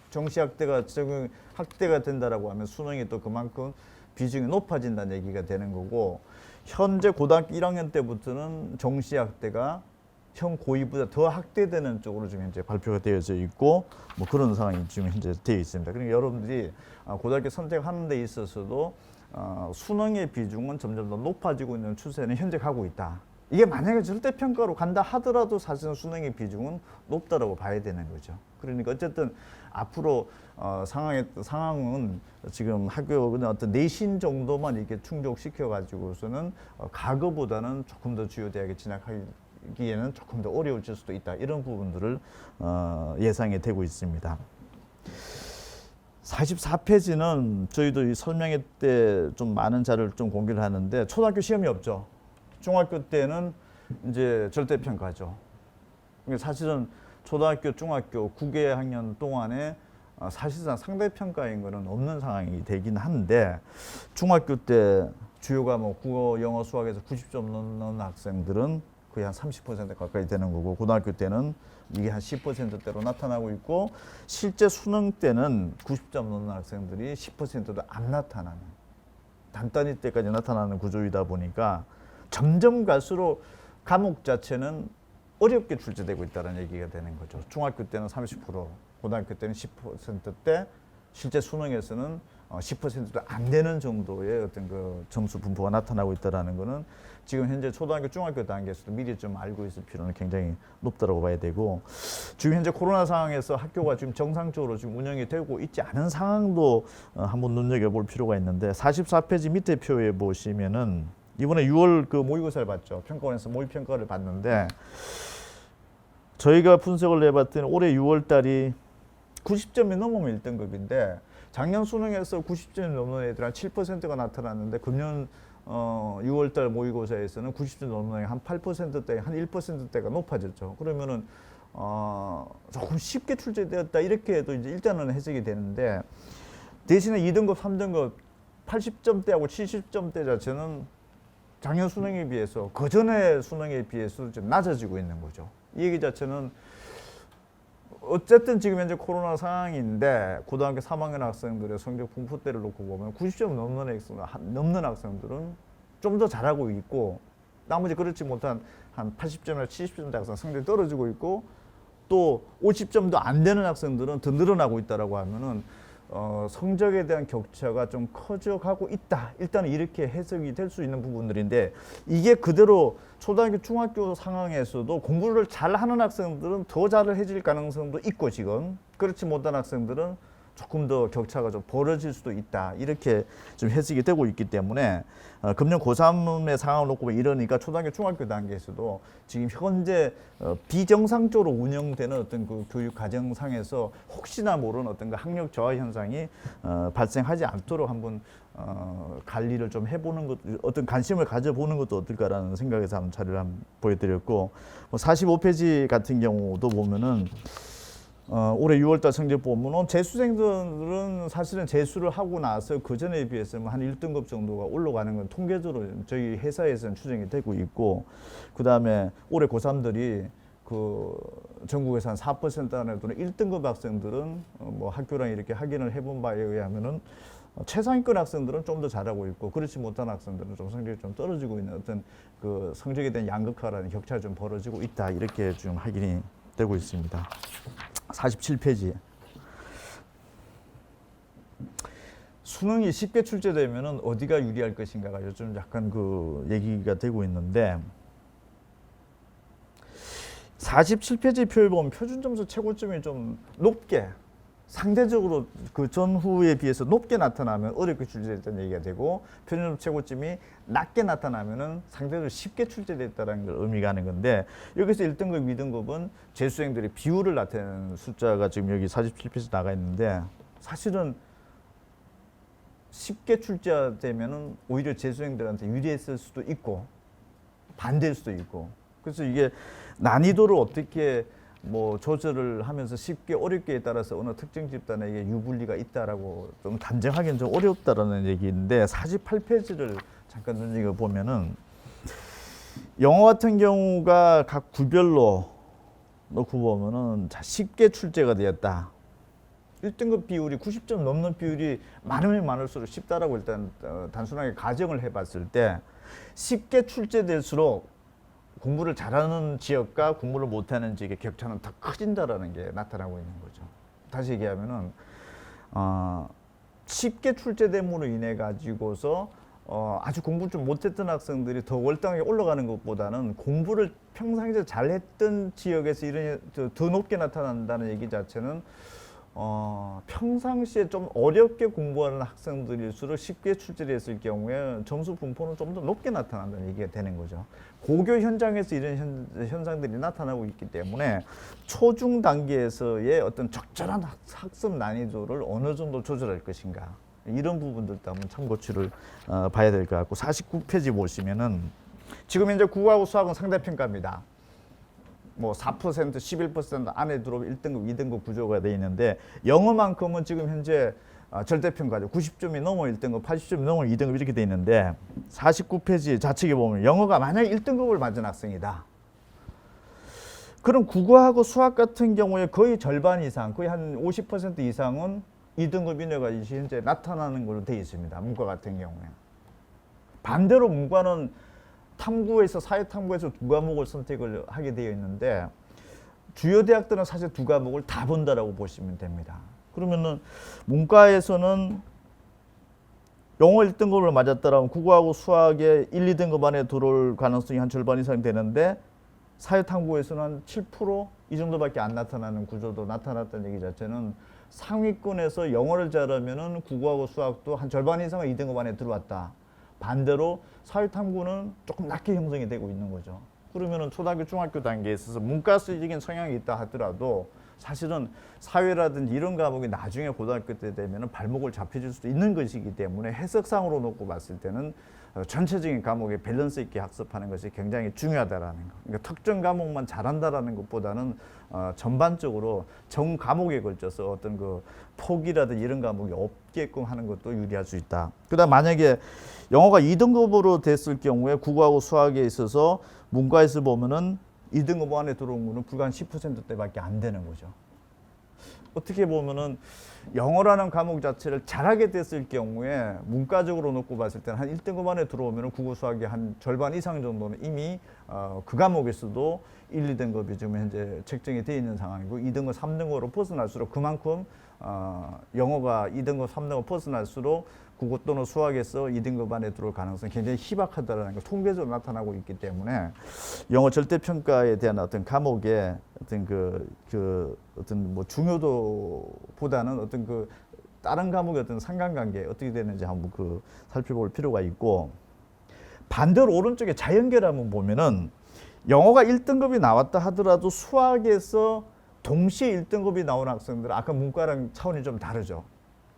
정시 학대가 학대가 된다라고 하면 수능이 또 그만큼 비중이 높아진다는 얘기가 되는 거고 현재 고등학교 1학년 때부터는 정시 학대가 현 고2보다 더 학대되는 쪽으로 지금 현재 발표가 되어져 있고 뭐 그런 상황이 지금 현재 되어 있습니다. 그러니까 여러분들이 고등학교 선택하는 데 있어서도 수능의 비중은 점점 더 높아지고 있는 추세는 현재 가고 있다. 이게 만약에 절대평가로 간다 하더라도 사실은 수능의 비중은 높다라고 봐야 되는 거죠. 그러니까 어쨌든 앞으로 상황은 지금 학교의 어떤 내신 정도만 이렇게 충족시켜 가지고서는 과거보다는 조금 더 주요 대학에 진학하기에는 조금 더 어려워질 수도 있다. 이런 부분들을 예상이 되고 있습니다. 44페이지는 저희도 이 설명회 때 좀 많은 자료를 좀 공개를 하는데 초등학교 시험이 없죠. 중학교 때는 이제 절대평가죠. 그러니까 사실은 초등학교, 중학교 9개 학년 동안에 사실상 상대평가인 거는 없는 상황이 되긴 한데 중학교 때 주요 과목 국어, 영어, 수학에서 90점 넘는 학생들은 거의 한 30% 가까이 되는 거고 고등학교 때는 이게 한 10%대로 나타나고 있고 실제 수능 때는 90점 넘는 학생들이 10%도 안 나타나는 단단히 때까지 나타나는 구조이다 보니까 점점 갈수록 과목 자체는 어렵게 출제되고 있다는 얘기가 되는 거죠. 중학교 때는 30%, 고등학교 때는 10%대, 실제 수능에서는 10%도 안 되는 정도의 어떤 그 점수 분포가 나타나고 있다는 거는 지금 현재 초등학교, 중학교 단계에서도 미리 좀 알고 있을 필요는 굉장히 높다고 봐야 되고 지금 현재 코로나 상황에서 학교가 지금 정상적으로 지금 운영이 되고 있지 않은 상황도 한번 눈여겨볼 필요가 있는데 44페이지 밑에 표에 보시면은 이번에 6월 그 모의고사를 봤죠. 평가원에서 모의평가를 봤는데 저희가 분석을 해봤더니 올해 6월 달이 90점이 넘으면 1등급인데 작년 수능에서 90점이 넘는 애들 한 7%가 나타났는데 금년 6월 달 모의고사에서는 90점 넘는 애 한 8%대, 한 1%대가 높아졌죠. 그러면은 조금 쉽게 출제되었다 이렇게 해도 이제 일단은 해석이 되는데 대신에 2등급, 3등급 80점대하고 70점대 자체는 작년 수능에 비해서 그 전에 수능에 비해서 좀 낮아지고 있는 거죠. 이 얘기 자체는 어쨌든 지금 현재 코로나 상황인데 고등학교 3학년 학생들의 성적 분포대를 놓고 보면 90점 넘는 학생들은 좀 더 잘하고 있고 나머지 그렇지 못한 한 80점이나 70점대 학생 성적이 떨어지고 있고 또 50점도 안 되는 학생들은 더 늘어나고 있다라고 하면은 성적에 대한 격차가 좀 커져가고 있다. 일단 이렇게 해석이 될 수 있는 부분들인데 이게 그대로 초등학교, 중학교 상황에서도 공부를 잘하는 학생들은 더 잘해질 가능성도 있고 지금 그렇지 못한 학생들은 조금 더 격차가 좀 벌어질 수도 있다. 이렇게 좀 해석이 되고 있기 때문에 금년 고3의 상황을 놓고 보면 이러니까 초등학교, 중학교 단계에서도 지금 현재 비정상적으로 운영되는 어떤 그 교육 과정상에서 혹시나 모르는 어떤 그 학력 저하 현상이 발생하지 않도록 한번 관리를 좀 해보는 것, 어떤 관심을 가져보는 것도 어떨까라는 생각에서 한번 자료를 한번 보여드렸고 45페이지 같은 경우도 보면은 올해 6월달 성적 보면은 재수생들은 사실은 재수를 하고 나서 그 전에 비해서는 한 1등급 정도가 올라가는 건 통계적으로 저희 회사에서는 추정이 되고 있고 그 다음에 올해 고3들이 그 전국에서 한 4% 안에도는 1등급 학생들은 뭐 학교랑 이렇게 확인을 해본 바에 의하면은 최상위권 학생들은 좀 더 잘하고 있고 그렇지 못한 학생들은 좀 성적이 좀 떨어지고 있는 어떤 그 성적에 대한 양극화라는 격차가 좀 벌어지고 있다 이렇게 좀 확인이 되고 있습니다. 47페이지. 수능이 쉽게 출제되면은 어디가 유리할 것인가가 요즘 약간 그 얘기가 되고 있는데 47페이지 표에 보면 표준 점수 최고점이 좀 높게 상대적으로 그 전후에 비해서 높게 나타나면 어렵게 출제됐다는 얘기가 되고 표준 최고점이 낮게 나타나면은 상대적으로 쉽게 출제됐다는 걸 의미가 하는 건데 여기서 1등급, 2등급은 재수생들의 비율을 나타내는 숫자가 지금 여기 47페이지 나가 있는데 사실은 쉽게 출제되면은 오히려 재수생들한테 유리했을 수도 있고 반대일 수도 있고 그래서 이게 난이도를 어떻게 뭐 조절을 하면서 쉽게 어렵게에 따라서 어느 특정 집단에게 유불리가 있다라고 좀 단정하기는 좀 어렵다라는 얘기인데 48페이지를 잠깐 눈여겨 보면은 영어 같은 경우가 각 구별로 놓고 보면은 자, 쉽게 출제가 되었다. 1등급 비율이 90점 넘는 비율이 많으면 많을수록 쉽다라고 일단 단순하게 가정을 해봤을 때 쉽게 출제될수록 공부를 잘하는 지역과 공부를 못하는 지역의 격차는 더 커진다라는 게 나타나고 있는 거죠. 다시 얘기하면은 쉽게 출제됨으로 인해 가지고서 아주 공부를 좀 못했던 학생들이 더 월등하게 올라가는 것보다는 공부를 평상시에 잘했던 지역에서 이런 더 높게 나타난다는 얘기 자체는 평상시에 좀 어렵게 공부하는 학생들일수록 쉽게 출제를 했을 경우에 점수 분포는 좀 더 높게 나타난다는 얘기가 되는 거죠. 고교 현장에서 이런 현상들이 나타나고 있기 때문에 초중 단계에서의 어떤 적절한 학습 난이도를 어느 정도 조절할 것인가 이런 부분들도 한번 참고치를 봐야 될 것 같고 49페이지 보시면은 지금 현재 국어하고 수학은 상대평가입니다. 뭐 4%, 11% 안에 들어오면 1등급, 2등급 구조가 돼 있는데 영어만큼은 지금 현재 절대평가죠. 90점이 넘어 1등급, 80점이 넘어 2등급 이렇게 돼 있는데 49페이지 좌측에 보면 영어가 만약에 1등급을 맞은 학생이다. 그럼 국어하고 수학 같은 경우에 거의 절반 이상, 거의 한 50% 이상은 2등급 이내가 현재 나타나는 걸로 되어 있습니다. 문과 같은 경우에. 반대로 문과는 탐구에서 사회탐구에서 두 과목을 선택을 하게 되어 있는데 주요 대학들은 사실 두 과목을 다 본다라고 보시면 됩니다. 그러면은 문과에서는 영어 1등급을 맞았다면 국어하고 수학에 1, 2등급 안에 들어올 가능성이 한 절반 이상 되는데 사회탐구에서는 한 7%이 정도밖에 안 나타나는 구조도 나타났다는 얘기 자체는 상위권에서 영어를 잘하면은 국어하고 수학도 한 절반 이상은 2등급 안에 들어왔다. 반대로 사회탐구는 조금 낮게 형성이 되고 있는 거죠. 그러면은 초등학교, 중학교 단계에 있어서 문과적인 성향이 있다 하더라도 사실은 사회라든지 이런 과목이 나중에 고등학교 때 되면은 발목을 잡혀줄 수도 있는 것이기 때문에 해석상으로 놓고 봤을 때는 전체적인 과목에 밸런스 있게 학습하는 것이 굉장히 중요하다라는 거. 그러니까 특정 과목만 잘한다라는 것보다는 전반적으로 전 과목에 걸쳐서 어떤 그 포기라든지 이런 과목이 없게끔 하는 것도 유리할 수 있다. 그다음 만약에 영어가 2등급으로 됐을 경우에 국어하고 수학에 있어서 문과에서 보면은 2등급 안에 들어온 거는 불과 한 10%대밖에 안 되는 거죠. 어떻게 보면은 영어라는 과목 자체를 잘하게 됐을 경우에 문과적으로 놓고 봤을 때는 한 1등급 안에 들어오면 국어 수학의 한 절반 이상 정도는 이미 그 과목에서도 1, 2등급이 지금 현재 책정이 되어 있는 상황이고 2등급, 3등급으로 벗어날수록 그만큼 영어가 2등급, 3등급 벗어날수록 국어 또는 수학에서 2등급 안에 들어올 가능성이 굉장히 희박하다는 걸 통계적으로 나타나고 있기 때문에 영어 절대평가에 대한 어떤 과목의 어떤 어떤 뭐 중요도보다는 어떤 그 다른 과목의 어떤 상관관계 어떻게 되는지 한번 살펴볼 필요가 있고 반대로 오른쪽에 자연계를 한번 보면은 영어가 1등급이 나왔다 하더라도 수학에서 동시에 1등급이 나오는 학생들은 아까 문과랑 차원이 좀 다르죠.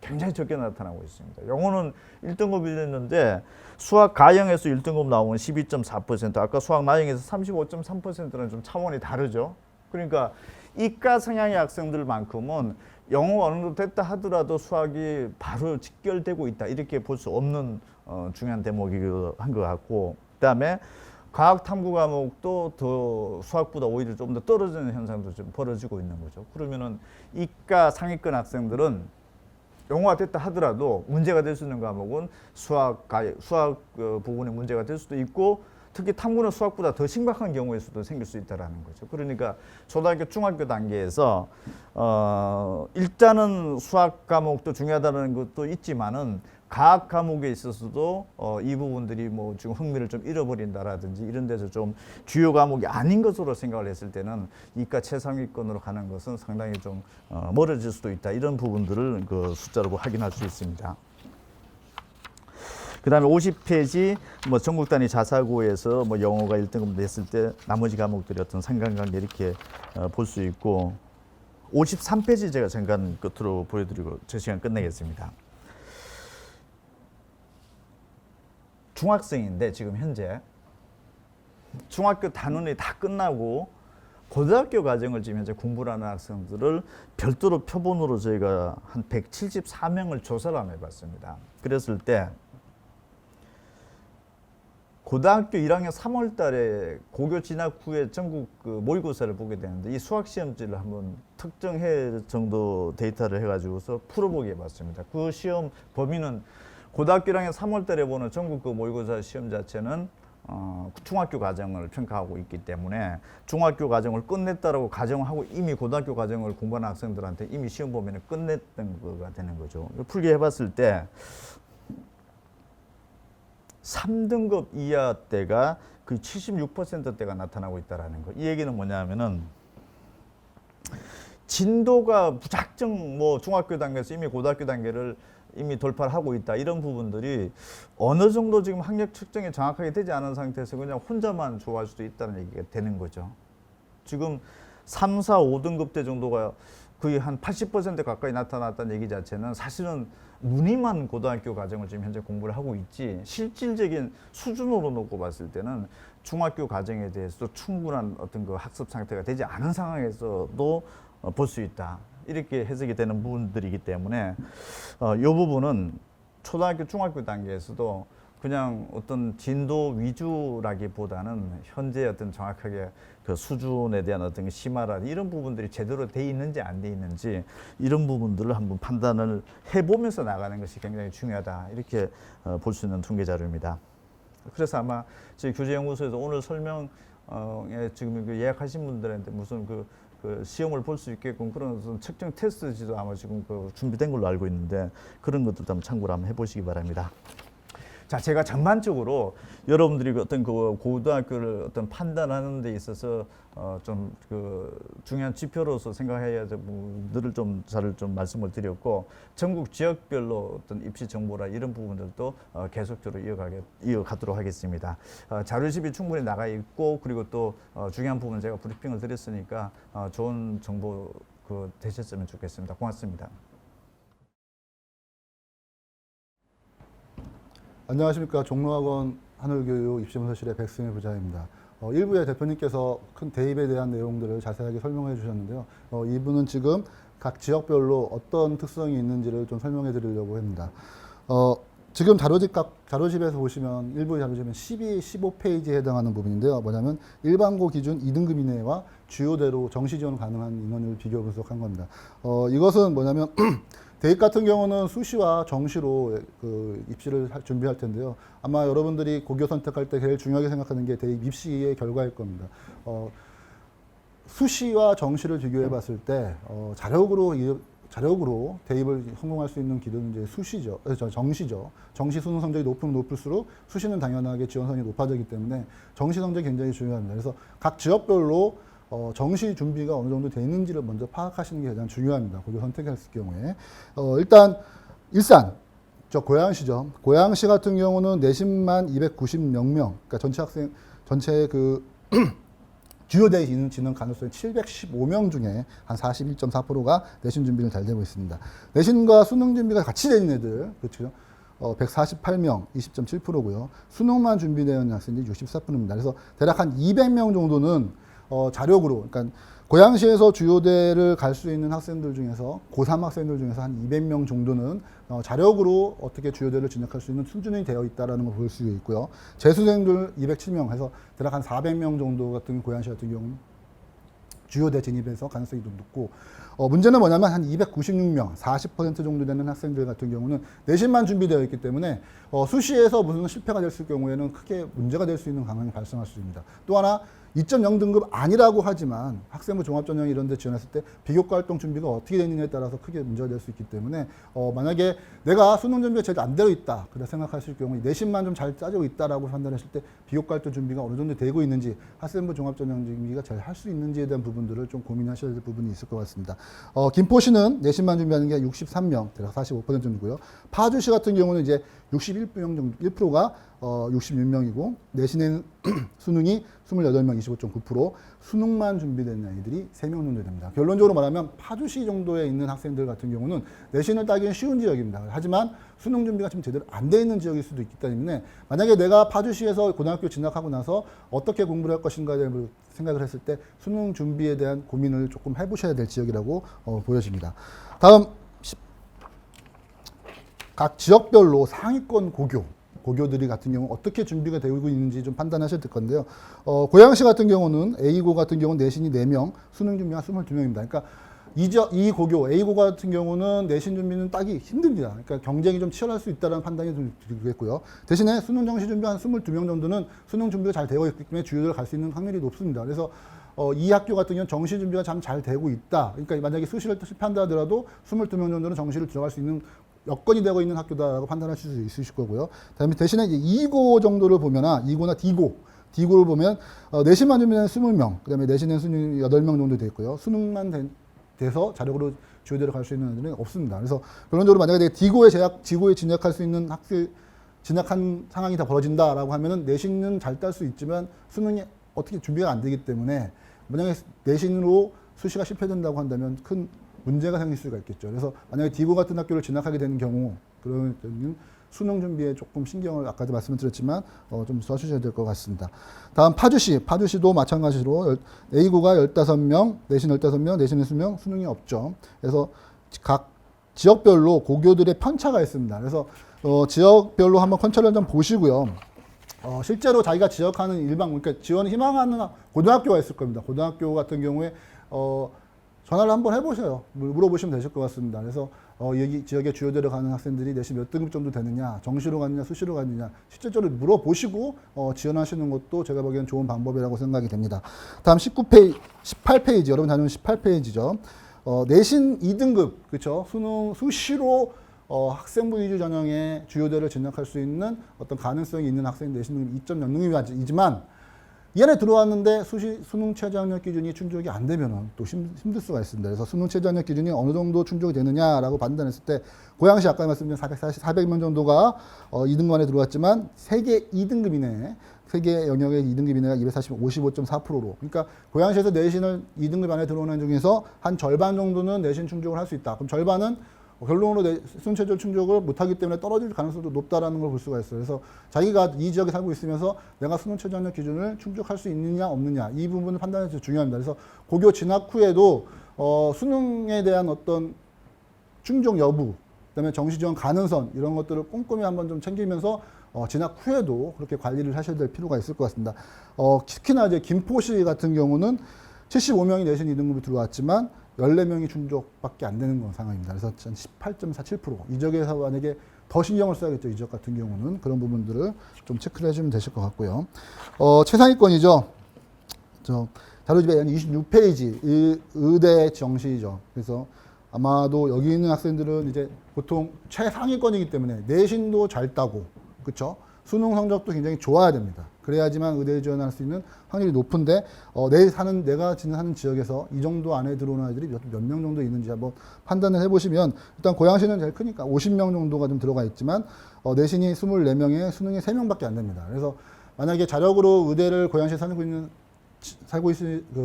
굉장히 적게 나타나고 있습니다. 영어는 1등급이 됐는데 수학 가형에서 1등급 나오면 12.4%, 아까 수학 나형에서 35.3%는 좀 차원이 다르죠. 그러니까 이과 성향의 학생들만큼은 영어 어느 정도 됐다 하더라도 수학이 바로 직결되고 있다 이렇게 볼 수 없는 중요한 대목이기도 한 것 같고 그다음에 과학 탐구 과목도 더 수학보다 오히려 좀 더 떨어지는 현상도 좀 벌어지고 있는 거죠. 그러면은 이과 상위권 학생들은 영어가 됐다 하더라도 문제가 될 수 있는 과목은 수학 부분에 문제가 될 수도 있고 특히 탐구는 수학보다 더 심각한 경우일 수도 생길 수 있다는 거죠. 그러니까 초등학교, 중학교 단계에서 일단은 수학 과목도 중요하다는 것도 있지만은 과학 과목에 있어서도 이 부분들이 뭐 지금 흥미를 좀 잃어버린다라든지 이런 데서 좀 주요 과목이 아닌 것으로 생각을 했을 때는 이과 최상위권으로 가는 것은 상당히 좀 멀어질 수도 있다. 이런 부분들을 그 숫자로 확인할 수 있습니다. 그 다음에 50페이지 뭐 전국 단위 자사고에서 뭐 영어가 1등급 냈을 때 나머지 과목들이 어떤 상관관계 이렇게 볼 수 있고 53페이지 제가 잠깐 끝으로 보여드리고 제 시간 끝내겠습니다. 중학생인데 지금 현재 중학교 단원이 다 끝나고 고등학교 과정을 지금 현재 공부를 하는 학생들을 별도로 표본으로 저희가 한 174명을 조사를 한번 해봤습니다. 그랬을 때 고등학교 1학년 3월 달에 고교 진학 후에 전국 모의고사를 보게 되는데 이 수학 시험지를 한번 특정 해 정도 데이터를 해가지고서 풀어보게 해봤습니다. 그 시험 범위는 고등학교 1학년 3월 달에 보는 전국 모의고사 시험 자체는 중학교 과정을 평가하고 있기 때문에 중학교 과정을 끝냈다라고 가정하고 이미 고등학교 과정을 공부하는 학생들한테 이미 시험 범위는 끝냈던 거가 되는 거죠. 풀게 해봤을 때 3등급 이하 때가 거의 76%대가 나타나고 있다는 거. 이 얘기는 뭐냐면은 진도가 무작정 뭐 중학교 단계에서 이미 고등학교 단계를 이미 돌파를 하고 있다. 이런 부분들이 어느 정도 지금 학력 측정이 정확하게 되지 않은 상태에서 그냥 혼자만 좋아할 수도 있다는 얘기가 되는 거죠. 지금 3, 4, 5등급 대 정도가 거의 한 80% 가까이 나타났다는 얘기 자체는 사실은 무늬만 고등학교 과정을 지금 현재 공부를 하고 있지 실질적인 수준으로 놓고 봤을 때는 중학교 과정에 대해서 충분한 어떤 그 학습 상태가 되지 않은 상황에서도 볼 수 있다. 이렇게 해석이 되는 부분들이기 때문에 이 부분은 초등학교, 중학교 단계에서도 그냥 어떤 진도 위주라기보다는 현재 어떤 정확하게 그 수준에 대한 어떤 심화라 이런 부분들이 제대로 돼 있는지 안 돼 있는지 이런 부분들을 한번 판단을 해보면서 나가는 것이 굉장히 중요하다. 이렇게 볼 수 있는 통계 자료입니다. 그래서 아마 저희 교재연구소에서 오늘 설명에 지금 그 예약하신 분들한테 무슨 그 시험을 볼 수 있게끔 그런 어떤 측정 테스트지도 아마 지금 그 준비된 걸로 알고 있는데 그런 것들도 한번 참고를 한번 해보시기 바랍니다. 자, 제가 전반적으로 여러분들이 어떤 그 고등학교를 어떤 판단하는 데 있어서 좀 그 중요한 지표로서 생각해야 될 부분들을 좀 말씀을 드렸고 전국 지역별로 어떤 입시 정보라 이런 부분들도 계속적으로 이어가도록 하겠습니다. 자료집이 충분히 나가 있고 그리고 또 중요한 부분 제가 브리핑을 드렸으니까 좋은 정보 되셨으면 좋겠습니다. 고맙습니다. 안녕하십니까. 종로학원 하늘교육 입시문서실의 백승일 부장입니다. 1부에 대표님께서 큰 대입에 대한 내용들을 자세하게 설명해 주셨는데요. 이분은 지금 각 지역별로 어떤 특성이 있는지를 좀 설명해 드리려고 합니다. 지금 자료집에서 보시면 일부 자료집은 12, 15페이지에 해당하는 부분인데요. 뭐냐면 일반고 기준 2등급 이내와 주요대로 정시 지원 가능한 인원을 비교 분석한 겁니다. 이것은 뭐냐면 대입 같은 경우는 수시와 정시로 그 입시를 준비할 텐데요. 아마 여러분들이 고교 선택할 때 제일 중요하게 생각하는 게 대입 입시의 결과일 겁니다. 수시와 정시를 비교해 봤을 때 자력으로 대입을 성공할 수 있는 기준은 이제 수시죠. 정시죠. 정시 수능 성적이 높으면 높을수록 수시는 당연하게 지원선이 높아지기 때문에 정시 성적이 굉장히 중요합니다. 그래서 각 지역별로 정시 준비가 어느 정도 되어 있는지를 먼저 파악하시는 게 가장 중요합니다. 고교 선택했을 경우에. 일단 일산, 고양시죠. 고양시 같은 경우는 내신만 290명, 그러니까 전체 그 주요대에 지는 가능성이 715명 중에 한 41.4%가 내신 준비를 잘 되고 있습니다. 내신과 수능 준비가 같이 되는 애들, 그렇죠. 148명, 20.7%고요. 수능만 준비되는 학생들이 64%입니다. 그래서 대략 한 200명 정도는 자력으로, 그러니까 고양시에서 주요대를 갈 수 있는 학생들 중에서 고3 학생들 중에서 한 200명 정도는 자력으로 어떻게 주요대를 진학할 수 있는 수준이 되어 있다는 걸 볼 수 있고요. 재수생들 207명 해서 대략 한 400명 정도 같은 고양시 같은 경우는 주요대 진입에서 가능성이 좀 높고, 문제는 뭐냐면 한 296명, 40% 정도 되는 학생들 같은 경우는 내신만 준비되어 있기 때문에 수시에서 무슨 실패가 됐을 경우에는 크게 문제가 될 수 있는 상황이 발생할 수 있습니다. 또 하나 2.0 등급 아니라고 하지만 학생부 종합전형 이런 데 지원했을 때 비교과 활동 준비가 어떻게 되느냐에 따라서 크게 문제가 될 수 있기 때문에 만약에 내가 수능 준비가 제대로 안 되어 있다 그렇게 생각하실 경우 내신만 좀 잘 짜지고 있다라고 판단하실 때 비교과 활동 준비가 어느 정도 되고 있는지 학생부 종합전형 준비가 잘 할 수 있는지에 대한 부분들을 좀 고민하셔야 될 부분이 있을 것 같습니다. 김포시는 내신만 준비하는 게 63명, 대략 45% 정도고요. 파주시 같은 경우는 이제 61명 정도, 1%가 66명이고 내신에는 수능이 28명, 25.9%, 수능만 준비된 아이들이 3명 정도 됩니다. 결론적으로 말하면 파주시 정도에 있는 학생들 같은 경우는 내신을 따기는 쉬운 지역입니다. 하지만 수능 준비가 지금 제대로 안 돼 있는 지역일 수도 있기 때문에 만약에 내가 파주시에서 고등학교 진학하고 나서 어떻게 공부를 할 것인가에 대한 생각을 했을 때 수능 준비에 대한 고민을 조금 해보셔야 될 지역이라고 보여집니다. 다음 각 지역별로 상위권 고교들이 같은 경우 어떻게 준비가 되고 있는지 좀 판단하셔야 될 건데요. 고양시 같은 경우는 A고 같은 경우는 내신이 4명, 수능 준비가 22명입니다. 그러니까 이 고교 A고 같은 경우는 내신 준비는 따기 힘듭니다. 그러니까 경쟁이 좀 치열할 수 있다는 판단이 좀 들겠고요. 대신에 수능 정시 준비 한 22명 정도는 수능 준비가 잘 되어 있기 때문에 주요대를 갈 수 있는 확률이 높습니다. 그래서 이 학교 같은 경우는 정시 준비가 참 잘 되고 있다. 그러니까 만약에 수시를 실패한다 하더라도 22명 정도는 정시를 들어갈 수 있는 여건이 되고 있는 학교다라고 판단하실 수 있으실 거고요. 그다음에 대신에 이제 2고 정도를 보면은 2고나 D고를 보면 내신만 준비는 20명, 그다음에 내신은 수능 8명 정도 돼 있고요. 수능만 돼서 자력으로 주요대를 갈 수 있는 애들은 없습니다. 그래서 결론적으로 만약에 D고에 진학할 수 있는 진학한 상황이 다 벌어진다라고 하면은 내신은 잘 딸 수 있지만 수능이 어떻게 준비가 안 되기 때문에 만약에 내신으로 수시가 실패된다고 한다면 큰 문제가 생길 수가 있겠죠. 그래서 만약에 D고 같은 학교를 진학하게 되는 경우 그러면 수능 준비에 조금 신경을 아까도 말씀드렸지만 좀 써주셔야 될 것 같습니다. 다음 파주시도 마찬가지로 A고가 15명, 내신 15명, 내신의 수명, 수능이 없죠. 그래서 각 지역별로 고교들의 편차가 있습니다. 그래서 지역별로 한번 컨처를 좀 보시고요. 실제로 자기가 지역하는 그러니까 지원을 희망하는 고등학교가 있을 겁니다. 고등학교 같은 경우에 전화를 한번 해보세요. 물어보시면 되실 것 같습니다. 그래서 여기 지역의 주요대로 가는 학생들이 내신 몇 등급 정도 되느냐, 정시로 가느냐, 수시로 가느냐, 실질적으로 물어보시고 지원하시는 것도 제가 보기엔 좋은 방법이라고 생각이 됩니다. 다음 18페이지, 여러분 다니는 18페이지죠. 내신 2등급, 그렇죠? 수능 수시로 학생부 위주 전형의 주요대를 진학할 수 있는 어떤 가능성이 있는 학생 내신 2.0등급이지만 이 안에 들어왔는데 수능 최저학력 기준이 충족이 안 되면은 또 힘들 수가 있습니다. 그래서 수능 최저학력 기준이 어느 정도 충족이 되느냐라고 판단했을 때 고양시 아까 말씀드린 400명 정도가 2등급 안에 들어왔지만 세계 2등급 이내에 세계 영역의 2등급 이내가 55.4%로 그러니까 고양시에서 내신을 2등급 안에 들어오는 중에서 한 절반 정도는 내신 충족을 할 수 있다. 그럼 절반은 결론으로 수능 최저 충족을 못하기 때문에 떨어질 가능성도 높다라는 걸 볼 수가 있어요. 그래서 자기가 이 지역에 살고 있으면서 내가 수능 최저학력 기준을 충족할 수 있느냐 없느냐 이 부분을 판단하는 게 중요합니다. 그래서 고교 진학 후에도 수능에 대한 어떤 충족 여부, 그다음에 정시 지원 가능성 이런 것들을 꼼꼼히 한번 좀 챙기면서 진학 후에도 그렇게 관리를 하셔야 될 필요가 있을 것 같습니다. 특히나 이제 김포시 같은 경우는 75명이 내신 2등급이 들어왔지만 14명이 충족밖에 안 되는 상황입니다. 그래서 18.47%. 이 지역에서 만약에 더 신경을 써야겠죠. 이 지역 같은 경우는 그런 부분들을 좀 체크를 해주면 되실 것 같고요. 최상위권이죠. 자료집에 26페이지 의대 정시죠. 그래서 아마도 여기 있는 학생들은 이제 보통 최상위권이기 때문에 내신도 잘 따고, 그렇죠? 수능 성적도 굉장히 좋아야 됩니다. 그래야지만 의대에 지원할 수 있는 확률이 높은데 내가 사는 지역에서 이 정도 안에 들어오는 아이들이 몇 명 정도 있는지 한번 판단을 해보시면 일단 고양시는 제일 크니까 50명 정도가 좀 들어가 있지만 내신이 24명에 수능이 3명밖에 안 됩니다. 그래서 만약에 자력으로 의대를 고양시에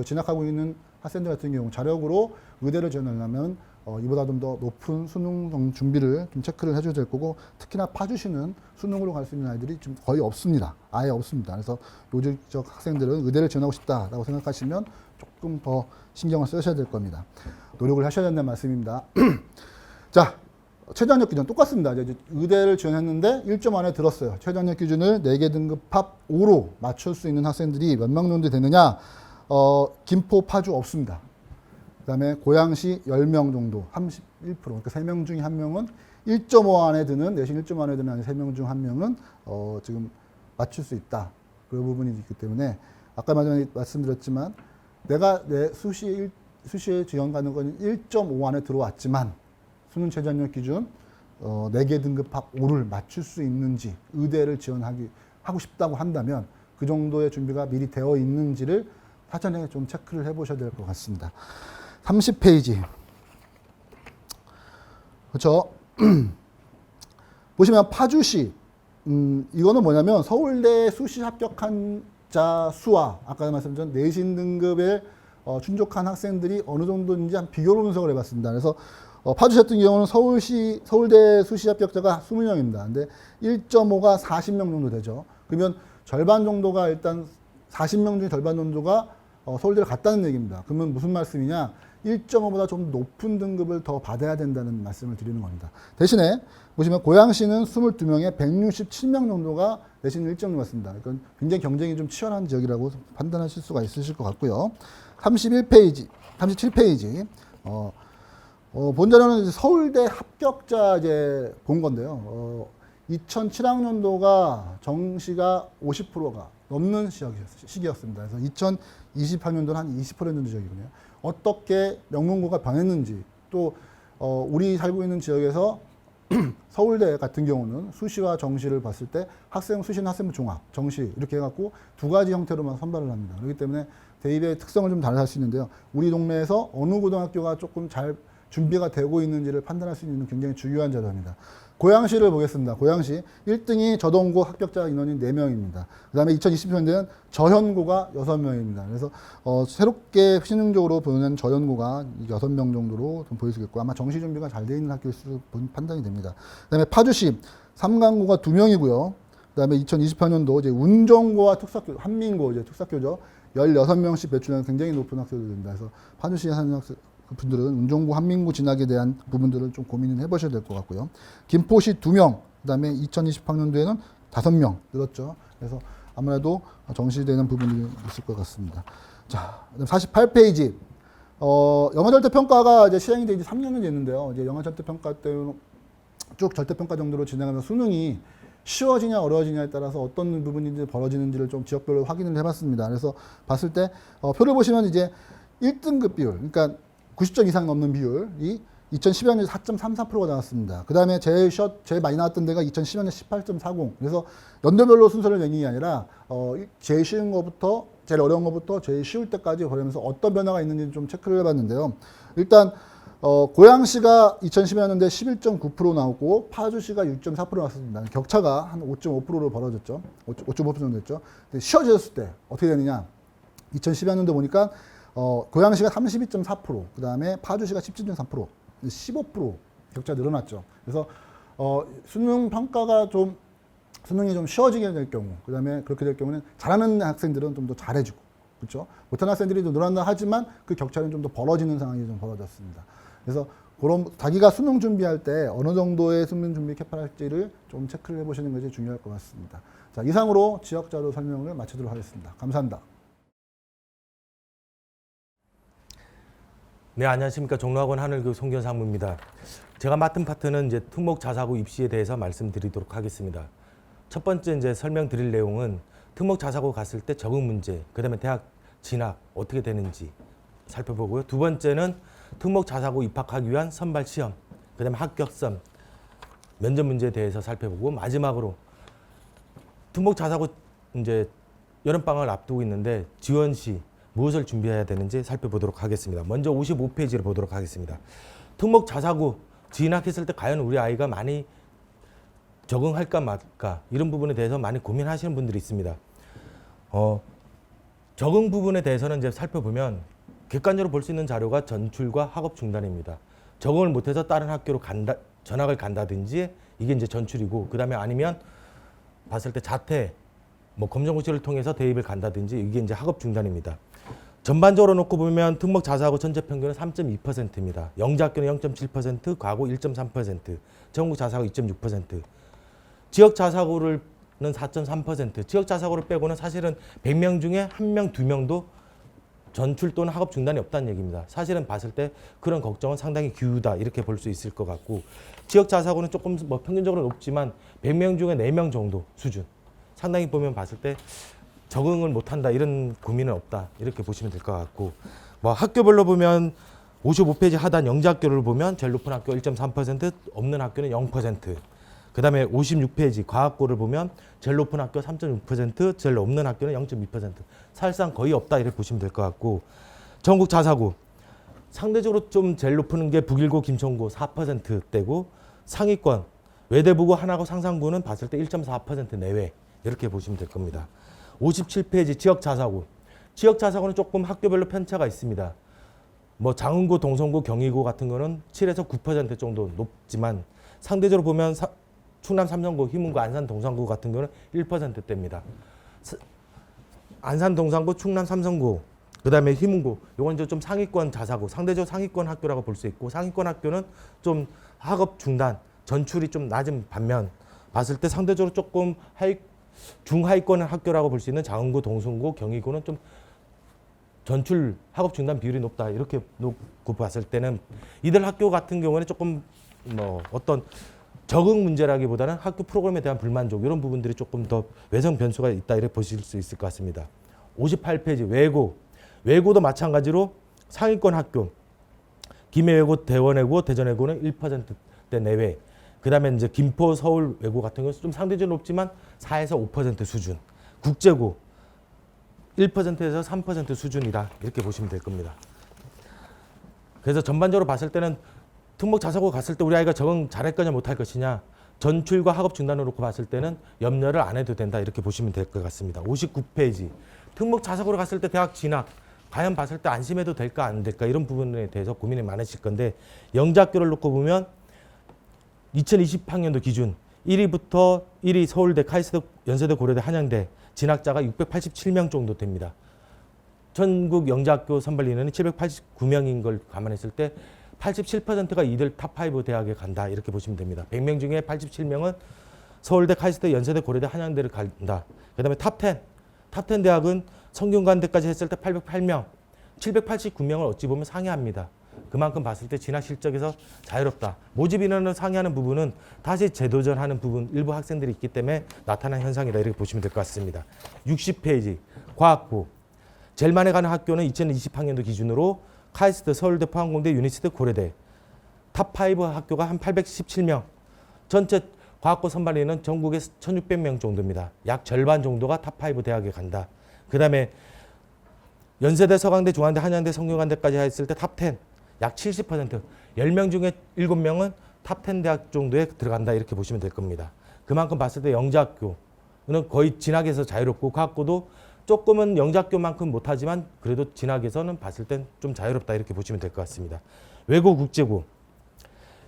진학하고 있는 학생들 같은 경우 자력으로 의대를 지원하려면 이보다 좀 더 높은 수능 준비를 좀 체크를 해줘야 될 거고 특히나 파주시는 수능으로 갈 수 있는 아이들이 좀 거의 없습니다. 아예 없습니다. 그래서 요즘 학생들은 의대를 지원하고 싶다라고 생각하시면 조금 더 신경을 쓰셔야 될 겁니다. 노력을 하셔야 된다는 말씀입니다. 자, 최저학력 기준 똑같습니다. 이제 의대를 지원했는데 1점 안에 들었어요. 최저학력 기준을 4개 등급 합 5로 맞출 수 있는 학생들이 몇 명 정도 되느냐? 김포, 파주 없습니다. 그다음에 고양시 10명 정도, 31%. 그러니까 3명 중에 1명은 1.5 안에 드는, 내신 1.5 안에 드는 3명 중 1명은 지금 맞출 수 있다. 그 부분이 있기 때문에 아까 말씀드렸지만 내가 내 수시에 지원 가능성이 1.5 안에 들어왔지만 수능 최저학력 기준 4개 등급 합 5를 맞출 수 있는지 의대를 하고 싶다고 한다면 그 정도의 준비가 미리 되어 있는지를 사전에 좀 체크를 해보셔야 될 것 같습니다. 30페이지. 그렇죠. 보시면 파주시, 이거는 뭐냐면 서울대 수시 합격한 자 수와 아까 말씀드린 내신 등급에 충족한 학생들이 어느 정도인지 한 비교 분석을 해봤습니다. 그래서 파주시 같은 경우는 서울대 수시 합격자가 20명입니다. 근데 1.5가 40명 정도 되죠. 그러면 절반 정도가 일단 40명 중에 절반 정도가 서울대를 갔다는 얘기입니다. 그러면 무슨 말씀이냐? 1.5보다 좀 높은 등급을 더 받아야 된다는 말씀을 드리는 겁니다. 대신에 보시면 고양시는 22명에 167명 정도가 내신 1.6 맞습니다. 그러니까 굉장히 경쟁이 좀 치열한 지역이라고 판단하실 수가 있으실 것 같고요. 37페이지. 본 자료는 서울대 합격자 본 건데요. 2007학년도가 정시가 50%가 넘는 시기였습니다. 그래서 2028년도는 한 20%였는 지역이군요. 어떻게 명문고가 변했는지 또 우리 살고 있는 지역에서 서울대 같은 경우는 수시와 정시를 봤을 때 수시는 학생부 종합, 정시 이렇게 해갖고 두 가지 형태로만 선발을 합니다. 그렇기 때문에 대입의 특성을 좀 다르게 할 수 있는데요. 우리 동네에서 어느 고등학교가 조금 잘 준비가 되고 있는지를 판단할 수 있는 굉장히 중요한 자료입니다. 고양시를 보겠습니다. 고양시 1등이 저동고 합격자 인원이 4명입니다. 그 다음에 2020년도에는 저현고가 6명입니다. 그래서 새롭게 신흥적으로 보는 저현고가 6명 정도로 좀 보이시겠고 아마 정시 준비가 잘 되어 있는 학교일 수로 판단이 됩니다. 그 다음에 파주시 3강고가 2명이고요. 그 다음에 2028년도 이제 운정고와 특사교, 한민고 이제 특사교죠. 16명씩 배출하는 굉장히 높은 학교들입니다. 그래서 파주시에 사는 분들은 운정고, 한민고 진학에 대한 부분들을 좀 고민을 해보셔야 될 것 같고요. 김포시 2명, 그 다음에 2028년도에는 5명 늘었죠. 그래서 아무래도 정시되는 부분이 있을 것 같습니다. 자, 48페이지. 영어절대평가가 이제 시행이 된 지 3년은 됐는데요. 이제 영어절대평가 때문에 쭉 절대평가 정도로 진행하면서 수능이 쉬워지냐 어려워지냐에 따라서 어떤 부분이 벌어지는지를 좀 지역별로 확인을 해봤습니다. 그래서 봤을 때 표를 보시면 이제 1등급 비율, 그러니까 90점 이상 넘는 비율이 2010년에 4.34%가 나왔습니다. 그 다음에 제일 많이 나왔던 데가 2010년에 18.40. 그래서 연도별로 순서를 매긴 게 아니라 제일 쉬운 것부터 제일 어려운 것부터 제일 쉬울 때까지 보면서 어떤 변화가 있는지 좀 체크를 해봤는데요. 일단 고양시가 2010년대 11.9% 나오고 파주시가 6.4% 나왔습니다. 격차가 한 5.5%로 벌어졌죠. 5.5% 정도 됐죠. 근데 쉬워졌을 때 어떻게 되느냐? 2010년도 보니까 고양시가 32.4%, 그 다음에 파주시가 17.3%, 15% 격차 늘어났죠. 그래서 수능 평가가 수능이 좀 쉬워지게 될 경우, 그 다음에 그렇게 될 경우는 잘하는 학생들은 좀 더 잘해주고, 그렇죠? 못하는 학생들이 좀 늘어난다 하지만 그 격차는 좀 더 벌어지는 상황이 좀 벌어졌습니다. 그래서 그런 자기가 수능 준비할 때 어느 정도의 수능 준비 캐파할지를 좀 체크를 해보시는 것이 중요할 것 같습니다. 자, 이상으로 지역자료 설명을 마치도록 하겠습니다. 감사합니다. 네, 안녕하십니까. 종로학원 하늘교육 송기현 상무입니다. 제가 맡은 파트는 이제 특목 자사고 입시에 대해서 말씀드리도록 하겠습니다. 첫 번째 이제 설명드릴 내용은 특목 자사고 갔을 때 적응 문제, 그다음에 대학 진학 어떻게 되는지 살펴보고요. 두 번째는 특목 자사고 입학하기 위한 선발 시험, 그다음에 합격점, 면접 문제에 대해서 살펴보고 마지막으로 특목 자사고 이제 여름방학을 앞두고 있는데 지원 시 무엇을 준비해야 되는지 살펴보도록 하겠습니다. 먼저 55페이지를 보도록 하겠습니다. 특목 자사고 진학했을 때 과연 우리 아이가 많이 적응할까 말까 이런 부분에 대해서 많이 고민하시는 분들이 있습니다. 적응 부분에 대해서는 이제 살펴보면 객관적으로 볼 수 있는 자료가 전출과 학업 중단입니다. 적응을 못해서 다른 학교로 전학을 간다든지 이게 이제 전출이고, 그 다음에 아니면 봤을 때 자퇴, 검정고시를 통해서 대입을 간다든지 이게 이제 학업 중단입니다. 전반적으로 놓고 보면 특목 자사고 전체 평균은 3.2%입니다. 영재학교는 0.7%, 과고 1.3%, 전국 자사고 2.6%, 지역 자사고는 4.3%, 지역 자사고를 빼고는 사실은 100명 중에 1명, 2명도 전출 또는 학업 중단이 없다는 얘기입니다. 사실은 봤을 때 그런 걱정은 상당히 기우다 이렇게 볼 수 있을 것 같고, 지역 자사고는 조금 평균적으로 높지만 100명 중에 4명 정도 수준, 상당히 보면 봤을 때 적응을 못한다 이런 고민은 없다 이렇게 보시면 될 것 같고, 학교별로 보면 55페이지 하단 영재학교를 보면 제일 높은 학교 1.3%, 없는 학교는 0%. 그 다음에 56페이지 과학고를 보면 제일 높은 학교 3.6%, 제일 없는 학교는 0.2%. 사실상 거의 없다 이렇게 보시면 될 것 같고, 전국 자사고 상대적으로 좀 제일 높은 게 북일고, 김천고 4%대고, 상위권 외대부고, 하나고, 상산고는 봤을 때 1.4% 내외 이렇게 보시면 될 겁니다. 57페이지 지역 자사고. 지역 자사고는 조금 학교별로 편차가 있습니다. 장흥고, 동성고, 경희고 같은 거는 7에서 9% 정도 높지만 상대적으로 보면 충남 삼성고, 희문고, 안산 동산고 같은 거는 1%대입니다. 안산 동산고, 충남 삼성고, 그다음에 희문고, 요건 이제 좀 상위권 자사고, 상대적으로 상위권 학교라고 볼 수 있고, 상위권 학교는 좀 학업 중단, 전출이 좀 낮은 반면 봤을 때 상대적으로 조금 중하위권 학교라고 볼 수 있는 장흥고, 동성고, 경희고는 좀 전출 학업 중단 비율이 높다 이렇게 놓고 봤을 때는 이들 학교 같은 경우는 조금 어떤 적응 문제라기보다는 학교 프로그램에 대한 불만족 이런 부분들이 조금 더 외성 변수가 있다 이렇게 보실 수 있을 것 같습니다. 58페이지 외고도 마찬가지로 상위권 학교 김해외고, 대원외고, 대전외고는 1%대 내외. 그 다음에 이제 김포, 서울 외고 같은 경우는 좀 상대적으로 높지만 4에서 5% 수준. 국제고 1%에서 3% 수준이다 이렇게 보시면 될 겁니다. 그래서 전반적으로 봤을 때는 특목 자사고 갔을 때 우리 아이가 적응 잘할 거냐 못할 것이냐, 전출과 학업 중단을 놓고 봤을 때는 염려를 안 해도 된다 이렇게 보시면 될 것 같습니다. 59페이지. 특목 자사고로 갔을 때 대학 진학 과연 봤을 때 안심해도 될까 안 될까 이런 부분에 대해서 고민이 많으실 건데, 영재학교를 놓고 보면 2020학년도 기준 1위부터 1위 서울대, 카이스트, 연세대, 고려대, 한양대 진학자가 687명 정도 됩니다. 전국 영재학교 선발 인원이 789명인 걸 감안했을 때 87%가 이들 탑5 대학에 간다 이렇게 보시면 됩니다. 100명 중에 87명은 서울대, 카이스트, 연세대, 고려대, 한양대를 간다. 그 다음에 탑10 대학은 성균관대까지 했을 때 808명, 789명을 어찌 보면 상회합니다. 그만큼 봤을 때 진학 실적에서 자유롭다. 모집 인원을 상회하는 부분은 다시 재도전하는 부분 일부 학생들이 있기 때문에 나타난 현상이다 이렇게 보시면 될 것 같습니다. 60페이지 과학부. 제일 많이 가는 학교는 2020학년도 기준으로 카이스트, 서울대, 포항공대, 유니스트, 고려대 탑5 학교가 한 817명. 전체 과학고 선발인은 전국에 1600명 정도입니다. 약 절반 정도가 탑5 대학에 간다. 그 다음에 연세대, 서강대, 중앙대, 한양대, 성균관대까지 했을 때 탑10 약 70%, 10명 중에 7명은 탑10 대학 정도에 들어간다 이렇게 보시면 될 겁니다. 그만큼 봤을 때 영재학교는 거의 진학에서 자유롭고 과학고도 조금은 영재학교만큼 못하지만 그래도 진학에서는 봤을 땐 좀 자유롭다 이렇게 보시면 될 것 같습니다. 외고 국제고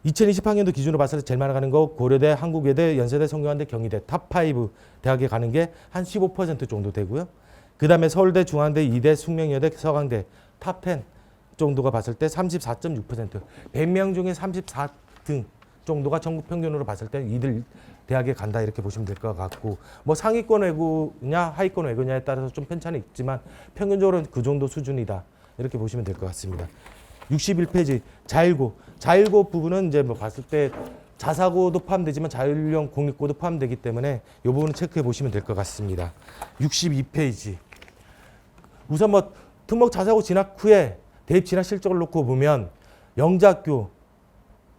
2020학년도 기준으로 봤을 때 제일 많이 가는 거 고려대, 한국외대, 연세대, 성균관대, 경희대 탑5 대학에 가는 게 한 15% 정도 되고요. 그 다음에 서울대, 중앙대, 이대, 숙명여대, 서강대 탑10 정도가 봤을 때 34.6%, 100명 중에 34등 정도가 전국 평균으로 봤을 때 이들 대학에 간다 이렇게 보시면 될 것 같고, 뭐 상위권 외고냐 하위권 외고냐에 따라서 좀 편차는 있지만 평균적으로는 그 정도 수준이다 이렇게 보시면 될 것 같습니다. 61페이지 자율고 부분은 이제 뭐 봤을 때 자사고도 포함되지만 자율형 공립고도 포함되기 때문에 이 부분은 체크해 보시면 될 것 같습니다. 62페이지 우선 뭐 특목 자사고 진학 후에 대입 진학 실적을 놓고 보면 영재학교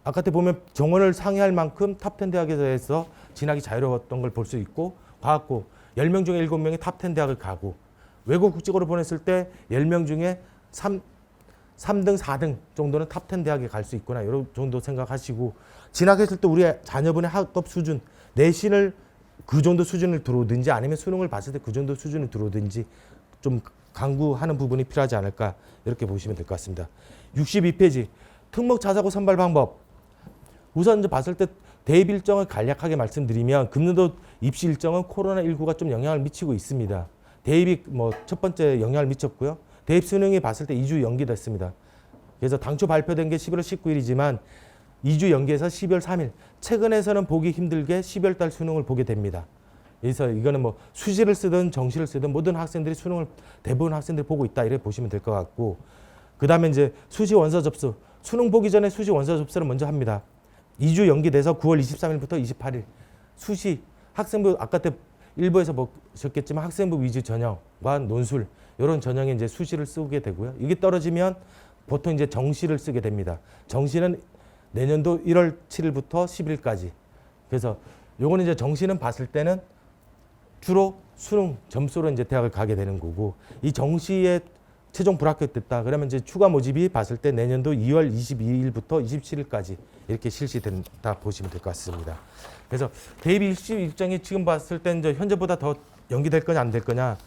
아까 때 보면 정원을 상회할 만큼 탑10 대학에서 진학이 자유로웠던 걸 볼 수 있고, 과학고 10명 중에 7명이 탑10 대학을 가고, 외고 국제고를 보냈을 때 10명 중에 3등, 4등 정도는 탑10 대학에 갈 수 있구나 이런 정도 생각하시고, 진학했을 때 우리 자녀분의 학업 수준, 내신을 그 정도 수준을 들어오든지 아니면 수능을 봤을 때 그 정도 수준을 들어오든지 좀 강구하는 부분이 필요하지 않을까 이렇게 보시면 될 것 같습니다. 62페이지 특목 자사고 선발 방법. 우선 이제 봤을 때 대입 일정을 간략하게 말씀드리면 금년도 입시 일정은 코로나19가 좀 영향을 미치고 있습니다. 대입이 뭐 첫 번째 영향을 미쳤고요. 대입 수능이 봤을 때 2주 연기됐습니다. 그래서 당초 발표된 게 11월 19일이지만 2주 연기해서 12월 3일. 최근에서는 보기 힘들게 12월 달 수능을 보게 됩니다. 그래서 이거는 뭐 수시를 쓰든 정시를 쓰든 모든 학생들이 수능을 대부분 학생들이 보고 있다 이렇게 보시면 될 것 같고, 그 다음에 이제 수시 원서 접수. 수능 보기 전에 수시 원서 접수를 먼저 합니다. 2주 연기돼서 9월 23일부터 28일 수시 학생부 아까 때 일부에서 보셨겠지만 학생부 위주 전형과 논술 이런 전형에 이제 수시를 쓰게 되고요. 이게 떨어지면 보통 이제 정시를 쓰게 됩니다. 정시는 내년도 1월 7일부터 10일까지. 그래서 요거는 이제 정시는 봤을 때는 주로 수능 점수로 이제 대학을 가게 되는 거고, 이 정시에 최종 불합격됐다 그러면 이제 추가 모집이 봤을 때 내년도 2월 22일부터 27일까지 이렇게 실시된다 보시면 될 것 같습니다. 그래서 대입 일시 일정이 지금 봤을 때 이제 현재보다 더 연기될 거냐 안 될 거냐,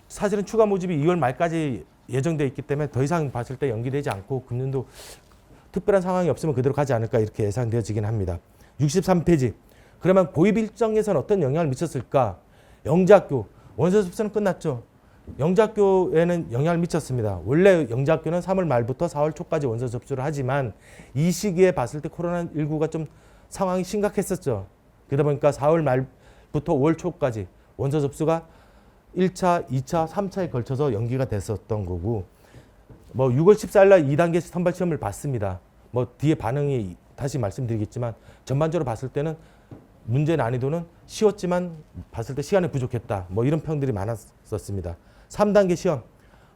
사실은 추가 모집이 2월 말까지 예정돼 있기 때문에 더 이상 봤을 때 연기되지 않고 금년도 특별한 상황이 없으면 그대로 가지 않을까 이렇게 예상되어지긴 합니다. 63페이지. 그러면 보입 일정에서는 어떤 영향을 미쳤을까? 영재학교 원서 접수는 끝났죠. 영재학교에는 영향을 미쳤습니다. 원래 영재학교는 3월 말부터 4월 초까지 원서 접수를 하지만 이 시기에 봤을 때 코로나19가 좀 상황이 심각했었죠. 그러다 보니까 4월 말부터 5월 초까지 원서 접수가 1차, 2차, 3차에 걸쳐서 연기가 됐었던 거고, 뭐 6월 14일 날 2단계 선발 시험을 봤습니다. 뭐 뒤에 반응이 다시 말씀드리겠지만 전반적으로 봤을 때는 문제 난이도는 쉬웠지만 봤을 때 시간이 부족했다. 뭐 이런 평들이 많았었습니다. 3단계 시험.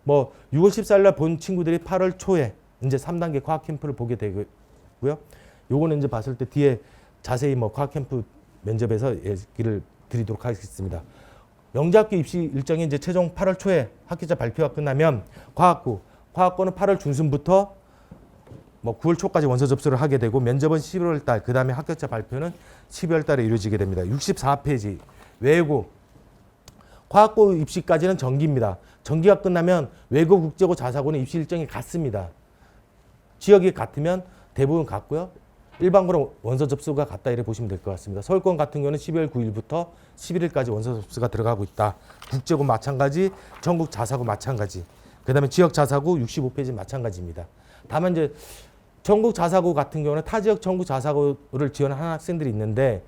뭐 6월 14일 날 본 친구들이 8월 초에 이제 3단계 과학 캠프를 보게 되고요. 요거는 이제 봤을 때 뒤에 자세히 뭐 과학 캠프 면접에서 얘기를 드리도록 하겠습니다. 영재학교 입시 일정이 이제 최종 8월 초에 학기자 발표가 끝나면 과학고는 8월 중순부터 뭐 9월 초까지 원서 접수를 하게 되고 면접은 11월 달, 그다음에 합격자 발표는 12월 달에 이루어지게 됩니다. 64페이지 외고 과학고 입시까지는 정기입니다. 정기가 끝나면 외고 국제고 자사고는 입시 일정이 같습니다. 지역이 같으면 대부분 같고요. 일반고는 원서 접수가 같다 이렇게 보시면 될 것 같습니다. 서울권 같은 경우는 12월 9일부터 11일까지 원서 접수가 들어가고 있다. 국제고 마찬가지, 전국 자사고 마찬가지. 그다음에 지역 자사고 65페이지 마찬가지입니다. 다만 이제 전국 자사고 같은 경우는 타 지역 전국 자사고를 지원하는 학생들이 있는데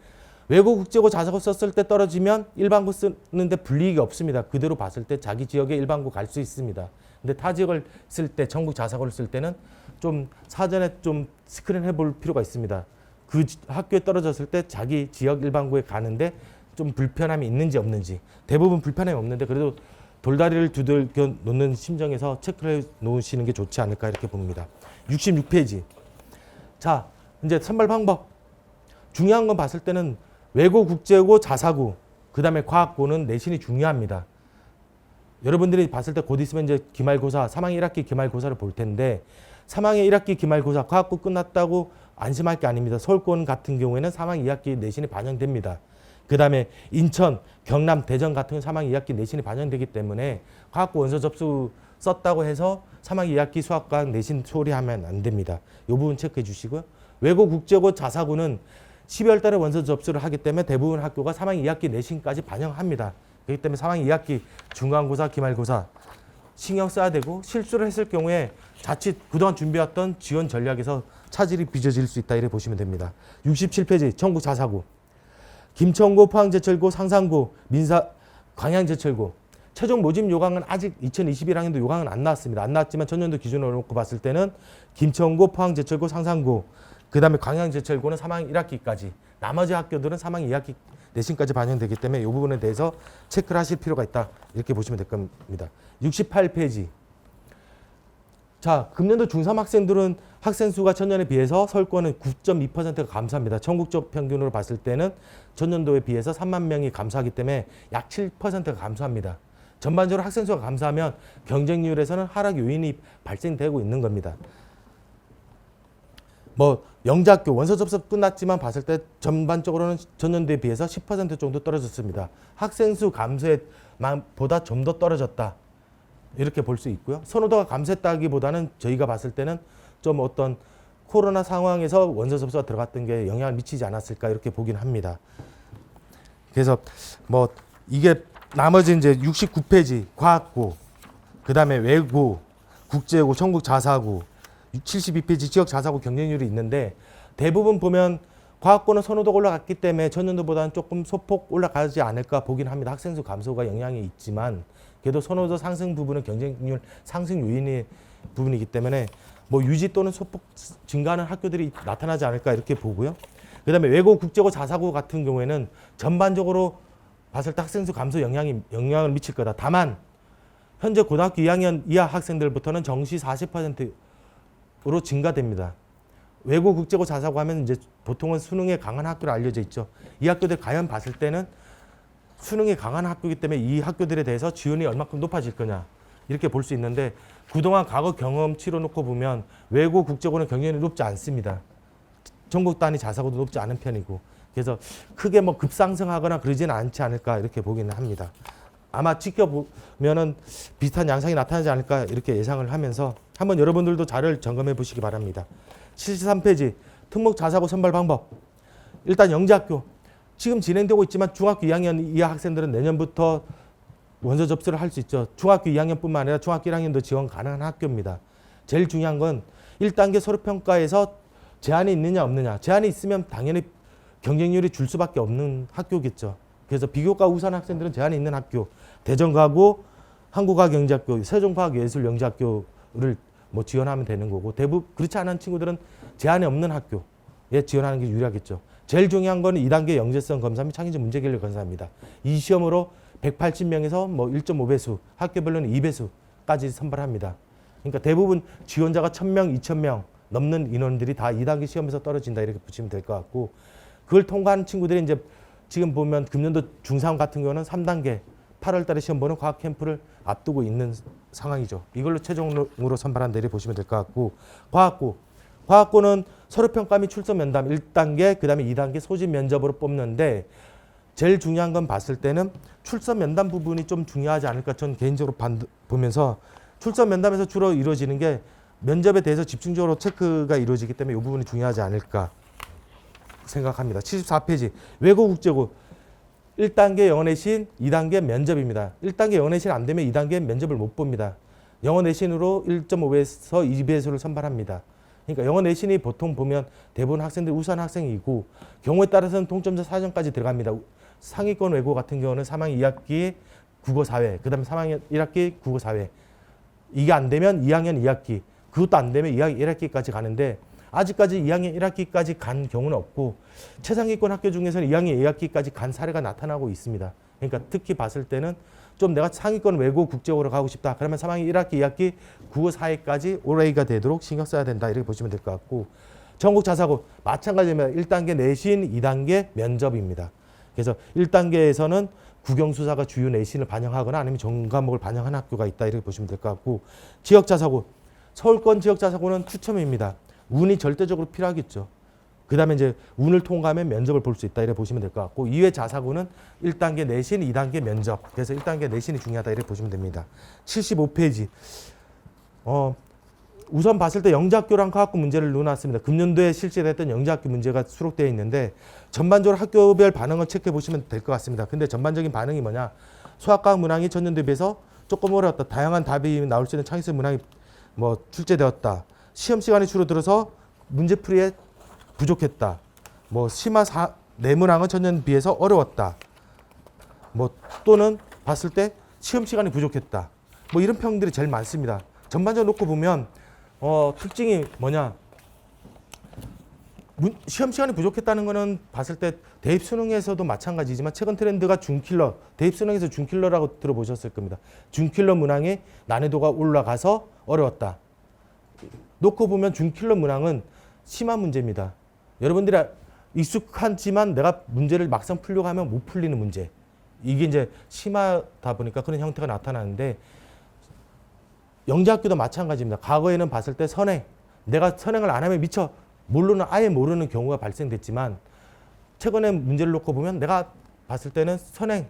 외고 국제고 자사고 썼을 때 떨어지면 일반고 쓰는데 불이익이 없습니다. 그대로 봤을 때 자기 지역에 일반고 갈 수 있습니다. 근데 타 지역을 쓸 때 전국 자사고를 쓸 때는 좀 사전에 좀 스크린 해볼 필요가 있습니다. 그 학교에 떨어졌을 때 자기 지역 일반고에 가는데 좀 불편함이 있는지 없는지. 대부분 불편함이 없는데 그래도 돌다리를 두들겨 놓는 심정에서 체크를 해 놓으시는 게 좋지 않을까 이렇게 봅니다. 66페이지. 자, 이제 선발 방법. 중요한 건 봤을 때는 외고, 국제고, 자사고, 그 다음에 과학고는 내신이 중요합니다. 여러분들이 봤을 때 곧 있으면 이제 기말고사, 3학년 1학기 기말고사를 볼 텐데 3학년 1학기 기말고사, 과학고 끝났다고 안심할 게 아닙니다. 서울권 같은 경우에는 3학년 2학기 내신이 반영됩니다. 그 다음에 인천, 경남, 대전 같은 경우 3학년 2학기 내신이 반영되기 때문에 과학고 원서 접수 썼다고 해서 3학년 2학기 수학과학 내신 소리하면 안 됩니다. 이 부분 체크해 주시고요. 외고, 국제고, 자사고는 12월 달에 원서 접수를 하기 때문에 대부분 학교가 3학년 2학기 내신까지 반영합니다. 그렇기 때문에 3학년 2학기 중간고사, 기말고사 신경 써야 되고 실수를 했을 경우에 자칫 그동안 준비했던 지원 전략에서 차질이 빚어질 수 있다 이렇게 보시면 됩니다. 67페이지 전국 자사고 김천고, 포항제철고, 상산고, 민사, 광양제철고 최종 모집 요강은 아직 2021학년도 요강은 안 나왔습니다. 안 나왔지만 전년도 기준으로 놓고 봤을 때는 김천고, 포항제철고, 상산고 그 다음에 광양제철고는 3학년 1학기까지 나머지 학교들은 3학년 2학기 내신까지 반영되기 때문에 이 부분에 대해서 체크를 하실 필요가 있다 이렇게 보시면 될 겁니다. 68페이지. 자, 금년도 중3 학생들은 학생 수가 전년에 비해서 서울권은 9.2%가 감소합니다. 전국적 평균으로 봤을 때는 전년도에 비해서 3만 명이 감소하기 때문에 약 7%가 감소합니다. 전반적으로 학생 수가 감소하면 경쟁률에서는 하락 요인이 발생되고 있는 겁니다. 뭐 영재학교 원서 접수 끝났지만 봤을 때 전반적으로는 전년도에 비해서 10% 정도 떨어졌습니다. 학생 수 감소에 보다 좀 더 떨어졌다. 이렇게 볼 수 있고요. 선호도가 감소했다기보다는 저희가 봤을 때는 좀 어떤 코로나 상황에서 원서 접수가 들어갔던 게 영향을 미치지 않았을까 이렇게 보긴 합니다. 그래서 뭐 이게 나머지 이제 69페이지 과학고, 그 다음에 외고, 국제고, 전국 자사고, 72페이지 지역 자사고 경쟁률이 있는데 대부분 보면 과학고는 선호도가 올라갔기 때문에 전년도보다는 조금 소폭 올라가지 않을까 보긴 합니다. 학생 수 감소가 영향이 있지만 그래도 선호도 상승 부분은 경쟁률 상승 요인의 부분이기 때문에 뭐 유지 또는 소폭 증가하는 학교들이 나타나지 않을까 이렇게 보고요. 그 다음에 외고, 국제고, 자사고 같은 경우에는 전반적으로 봤을 때 학생 수 감소 영향을 미칠 거다. 다만 현재 고등학교 2학년 이하 학생들부터는 정시 40%로 증가됩니다. 외고, 국제고, 자사고 하면 이제 보통은 수능에 강한 학교로 알려져 있죠. 이 학교들 과연 봤을 때는 수능에 강한 학교이기 때문에 이 학교들에 대해서 지원이 얼마큼 높아질 거냐 이렇게 볼 수 있는데 그동안 과거 경험치로 놓고 보면 외고, 국제고는 경쟁률이 높지 않습니다. 전국 단위 자사고도 높지 않은 편이고 그래서 크게 뭐 급상승하거나 그러지는 않지 않을까 이렇게 보기는 합니다. 아마 지켜보면은 비슷한 양상이 나타나지 않을까 이렇게 예상을 하면서 한번 여러분들도 자료를 점검해 보시기 바랍니다. 73페이지 특목 자사고 선발 방법. 일단 영재학교 지금 진행되고 있지만 중학교 2학년 이하 학생들은 내년부터 원서 접수를 할 수 있죠. 중학교 2학년뿐만 아니라 중학교 1학년도 지원 가능한 학교입니다. 제일 중요한 건 1단계 서류평가에서 제한이 있느냐 없느냐. 제한이 있으면 당연히 경쟁률이 줄 수밖에 없는 학교겠죠. 그래서 비교과 우수한 학생들은 제한이 있는 학교, 대전과고, 한국과학영재학교, 세종과학예술영재학교를 뭐 지원하면 되는 거고 대부분 그렇지 않은 친구들은 제한이 없는 학교에 지원하는 게 유리하겠죠. 제일 중요한 거는 2단계 영재성 검사 및 창의적 문제결력 검사입니다. 이 시험으로 180명에서 뭐 1.5배수, 학교별로는 2배수까지 선발합니다. 그러니까 대부분 지원자가 1000명, 2000명 넘는 인원들이 다 2단계 시험에서 떨어진다 이렇게 보시면 될 것 같고 그걸 통과하는 친구들이 이제 지금 보면 금년도 중3 같은 경우는 3단계 8월 달에 시험 보는 과학 캠프를 앞두고 있는 상황이죠. 이걸로 최종으로 선발한다 이렇게 보시면 될 것 같고 과학고 과학고는 서류평가 및 출석 면담 1단계, 그 다음에 2단계 소집 면접으로 뽑는데 제일 중요한 건 봤을 때는 출석 면담 부분이 좀 중요하지 않을까 저는 개인적으로 보면서 출석 면담에서 주로 이루어지는 게 면접에 대해서 집중적으로 체크가 이루어지기 때문에 이 부분이 중요하지 않을까 생각합니다. 74페이지 외고 국제고 1단계 영어 내신, 2단계 면접입니다. 1단계 영어 내신 안 되면 2단계 면접을 못 봅니다. 영어 내신으로 1.5배에서 2배수를 선발합니다. 그러니까 영어 내신이 보통 보면 대부분 학생들이 우수한 학생이고 경우에 따라서는 동점자 사정까지 들어갑니다. 상위권 외고 같은 경우는 3학년 2학기 국어 사회, 그 다음에 3학년 1학기 국어 사회. 이게 안 되면 2학년 2학기, 그것도 안 되면 2학년 1학기까지 가는데 아직까지 2학년 1학기까지 간 경우는 없고 최상위권 학교 중에서는 2학년 2학기까지 간 사례가 나타나고 있습니다. 그러니까 특히 봤을 때는 좀 내가 상위권 외고 국제고로 가고 싶다. 그러면 3학년 1학기, 2학기 국어 사회까지 올해가 되도록 신경 써야 된다. 이렇게 보시면 될 것 같고 전국 자사고 마찬가지입니다. 1단계 내신, 2단계 면접입니다. 그래서 1단계에서는 국영수사가 주요 내신을 반영하거나 아니면 전 과목을 반영하는 학교가 있다. 이렇게 보시면 될 것 같고 지역 자사고 서울권 지역 자사고는 추첨입니다. 운이 절대적으로 필요하겠죠. 그 다음에 이제 운을 통과하면 면접을 볼 수 있다. 이렇게 보시면 될 것 같고 이외 자사고는 1단계 내신, 2단계 면접. 그래서 1단계 내신이 중요하다. 이렇게 보시면 됩니다. 75페이지. 우선 봤을 때 영재학교랑 과학고 문제를 넣어놨습니다. 금년도에 실시됐던 영재학교 문제가 수록되어 있는데 전반적으로 학교별 반응을 체크해 보시면 될 것 같습니다. 근데 전반적인 반응이 뭐냐. 수학과학 문항이 전년도에 비해서 조금 어려웠다. 다양한 답이 나올 수 있는 창의성 문항이 출제되었다. 시험 시간이 줄어들어서 문제풀이에 부족했다. 심화 내문항은 전년 비해서 어려웠다. 또는 봤을 때 시험 시간이 부족했다. 이런 평들이 제일 많습니다. 전반적으로 놓고 보면 특징이 뭐냐? 시험 시간이 부족했다는 거는 봤을 때 대입 수능에서도 마찬가지지만 최근 트렌드가 준킬러, 대입 수능에서 준킬러라고 들어보셨을 겁니다. 준킬러 문항의 난이도가 올라가서 어려웠다. 놓고 보면 준킬러 문항은 심화 문제입니다. 여러분들이 익숙하지만 내가 문제를 막상 풀려고 하면 못 풀리는 문제. 이게 이제 심하다 보니까 그런 형태가 나타나는데 영재학교도 마찬가지입니다. 과거에는 봤을 때 선행, 내가 선행을 안 하면 미처 아예 모르는 경우가 발생됐지만 최근에 문제를 놓고 보면 내가 봤을 때는 선행,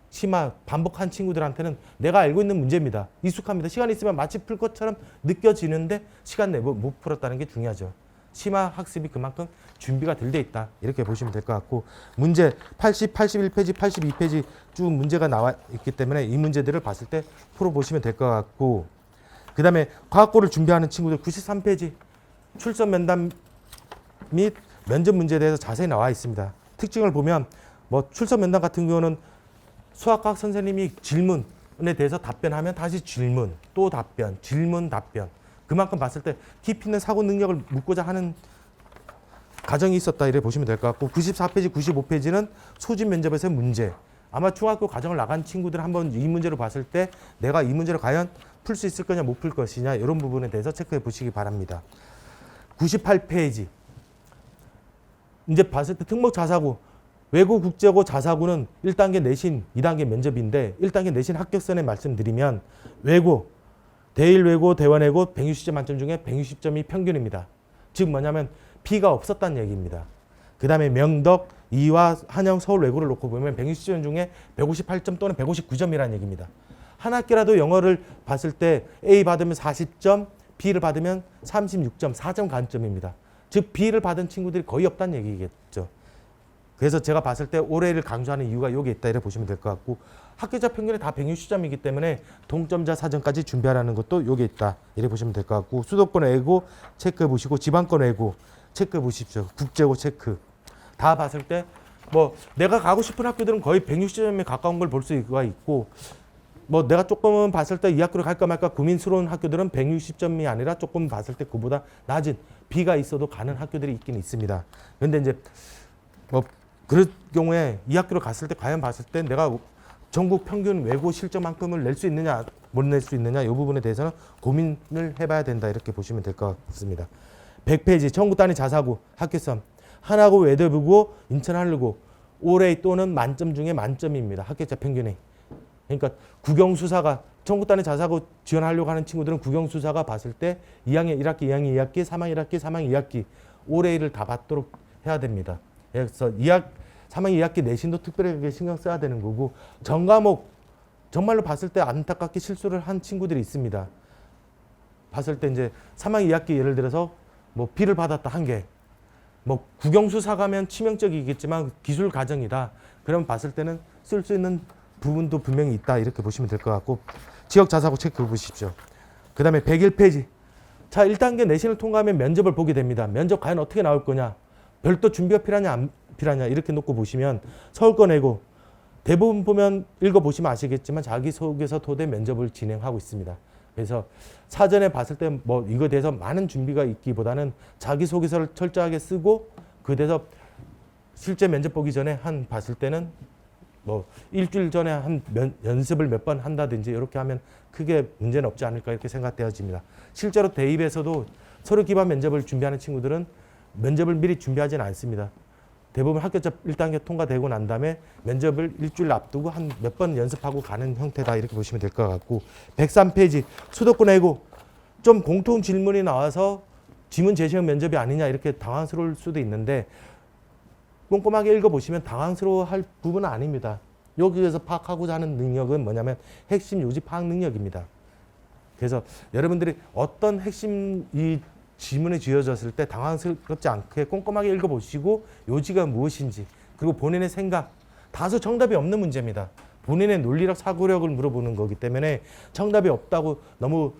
심화, 반복한 친구들한테는 내가 알고 있는 문제입니다. 익숙합니다. 시간이 있으면 마치 풀 것처럼 느껴지는데 시간 내에 못 풀었다는 게 중요하죠. 심화 학습이 그만큼 준비가 덜 돼 있다. 이렇게 보시면 될 것 같고 문제 80, 81페이지, 82페이지 쭉 문제가 나와 있기 때문에 이 문제들을 봤을 때 풀어보시면 될 것 같고 그 다음에 과학고를 준비하는 친구들 93페이지 출석 면담 및 면접 문제에 대해서 자세히 나와 있습니다. 특징을 보면 출석 면담 같은 경우는 수학과학 선생님이 질문에 대해서 답변하면 다시 질문, 또 답변, 질문, 답변. 그만큼 봤을 때 깊이 있는 사고 능력을 묻고자 하는 과정이 있었다. 이렇게 보시면 될 것 같고 94페이지, 95페이지는 소집 면접에서의 문제. 아마 중학교 과정을 나간 친구들 한번 이 문제를 봤을 때 내가 이 문제를 과연 풀 수 있을 거냐 못 풀 것이냐 이런 부분에 대해서 체크해 보시기 바랍니다. 98페이지 이제 봤을 때 특목 자사고 외고 국제고 자사고는 1단계 내신 2단계 면접인데 1단계 내신 합격선에 말씀드리면 외고 대일 외고 대원 외고 160점 만점 중에 160점이 평균입니다. 즉 뭐냐면 B가 없었다는 얘기입니다. 그 다음에 명덕, 이화, 한영, 서울 외고를 놓고 보면 160점 중에 158점 또는 159점이라는 얘기입니다. 한 학기라도 영어를 봤을 때 A 받으면 40점, B를 받으면 36점, 4점 간점입니다. 즉 B를 받은 친구들이 거의 없다는 얘기겠죠. 그래서 제가 봤을 때 올해를 강조하는 이유가 여기 있다 이렇게 보시면 될 것 같고 학교자 평균이 다 160점이기 때문에 동점자 사정까지 준비하라는 것도 여기 있다 이렇게 보시면 될 것 같고 수도권 외고 체크해 보시고 지방권 외고 체크해 보십시오. 국제고 체크 다 봤을 때 내가 가고 싶은 학교들은 거의 160점에 가까운 걸 볼 수가 있고 내가 조금은 봤을 때 이 학교를 갈까 말까 고민스러운 학교들은 160점이 아니라 조금 봤을 때 그보다 낮은 B가 있어도 가는 학교들이 있긴 있습니다. 그런데 이제 그럴 경우에 이 학교를 갔을 때 과연 봤을 때 내가 전국 평균 외고 실점만큼을 낼 수 있느냐 못 낼 수 있느냐 이 부분에 대해서는 고민을 해봐야 된다 이렇게 보시면 될 것 같습니다. 100페이지 전국 단위 자사고 학교성 하나고 외대부고 인천 한르고 올해 또는 만점 중에 만점입니다. 학교자 평균이. 그러니까 국영수사가 전국 단위 자사고 지원하려고 하는 친구들은 국영수사가 봤을 때 2학년 1학기, 2학년 2학기, 3학년 1학기, 3학년 2학기 올해를 다 받도록 해야 됩니다. 그래서 3학년 2학기 내신도 특별하게 신경 써야 되는 거고 전 과목 정말로 봤을 때 안타깝게 실수를 한 친구들이 있습니다. 봤을 때 이제 3학년 2학기 예를 들어서 뭐 B를 받았다 한 개, 뭐 국영수사 가면 치명적이겠지만 기술 과정이다. 그러면 봤을 때는 쓸 수 있는 부분도 분명히 있다 이렇게 보시면 될 것 같고 지역 자사고 체크해 보십시오. 그 다음에 101페이지. 자 1단계 내신을 통과하면 면접을 보게 됩니다. 면접 과연 어떻게 나올 거냐, 별도 준비가 필요하냐 안 필요하냐 이렇게 놓고 보시면 서울권 내고 대부분 보면 읽어보시면 아시겠지만 자기소개서 토대 면접을 진행하고 있습니다. 그래서 사전에 봤을 때 뭐 이거에 대해서 많은 준비가 있기보다는 자기소개서를 철저하게 쓰고 그 대해서 실제 면접 보기 전에 한 봤을 때는 뭐 일주일 전에 연습을 몇 번 한다든지 이렇게 하면 크게 문제는 없지 않을까 이렇게 생각되어집니다. 실제로 대입에서도 서류 기반 면접을 준비하는 친구들은 면접을 미리 준비하지는 않습니다. 대부분 학교적 1단계 통과되고 난 다음에 면접을 일주일 앞두고 한 몇 번 연습하고 가는 형태다 이렇게 보시면 될 것 같고 103페이지 수도권 외고 좀 공통 질문이 나와서 지문 제시형 면접이 아니냐 이렇게 당황스러울 수도 있는데 꼼꼼하게 읽어보시면 당황스러워할 부분은 아닙니다. 여기에서 파악하고자 하는 능력은 뭐냐면 핵심 요지 파악 능력입니다. 그래서 여러분들이 어떤 핵심 이 지문이 지어졌을 때 당황스럽지 않게 꼼꼼하게 읽어보시고 요지가 무엇인지 그리고 본인의 생각 다소 정답이 없는 문제입니다. 본인의 논리력 사고력을 물어보는 거기 때문에 정답이 없다고 너무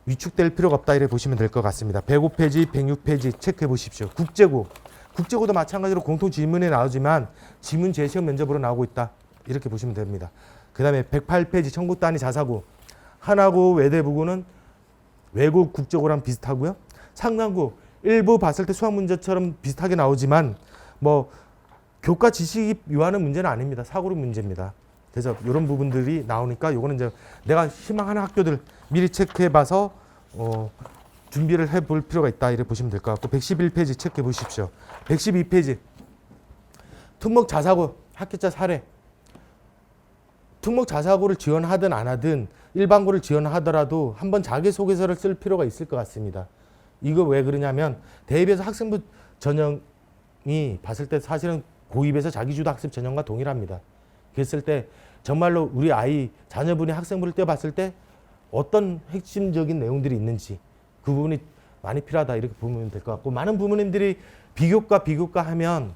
위축될 필요가 없다 이렇게 보시면 될 것 같습니다. 105페이지, 106페이지 체크해 보십시오. 국제고. 국제고도 마찬가지로 공통 질문이 나오지만 지문 제시형 면접으로 나오고 있다. 이렇게 보시면 됩니다. 그 다음에 108페이지 전국 단위 자사고. 하나고 외대부고는 외국 국제고랑 비슷하고요. 상당고 일부 봤을 때 수학 문제처럼 비슷하게 나오지만 뭐 교과 지식이 유하는 문제는 아닙니다. 사고력 문제입니다. 그래서 이런 부분들이 나오니까 이거는 이제 내가 희망하는 학교들 미리 체크해 봐서 준비를 해볼 필요가 있다 이렇게 보시면 될 것 같고 111페이지 체크해 보십시오. 112페이지 특목 자사고 학교자 사례. 특목 자사고를 지원하든 안 하든 일반고를 지원하더라도 한번 자기소개서를 쓸 필요가 있을 것 같습니다. 이거 왜 그러냐면 대입에서 학생부 전형이 봤을 때 사실은 고입에서 자기주도 학습 전형과 동일합니다. 그랬을 때 정말로 우리 아이 자녀분이 학생부를 떼어봤을 때 어떤 핵심적인 내용들이 있는지 그 부분이 많이 필요하다 이렇게 보면 될 것 같고 많은 부모님들이 비교과 하면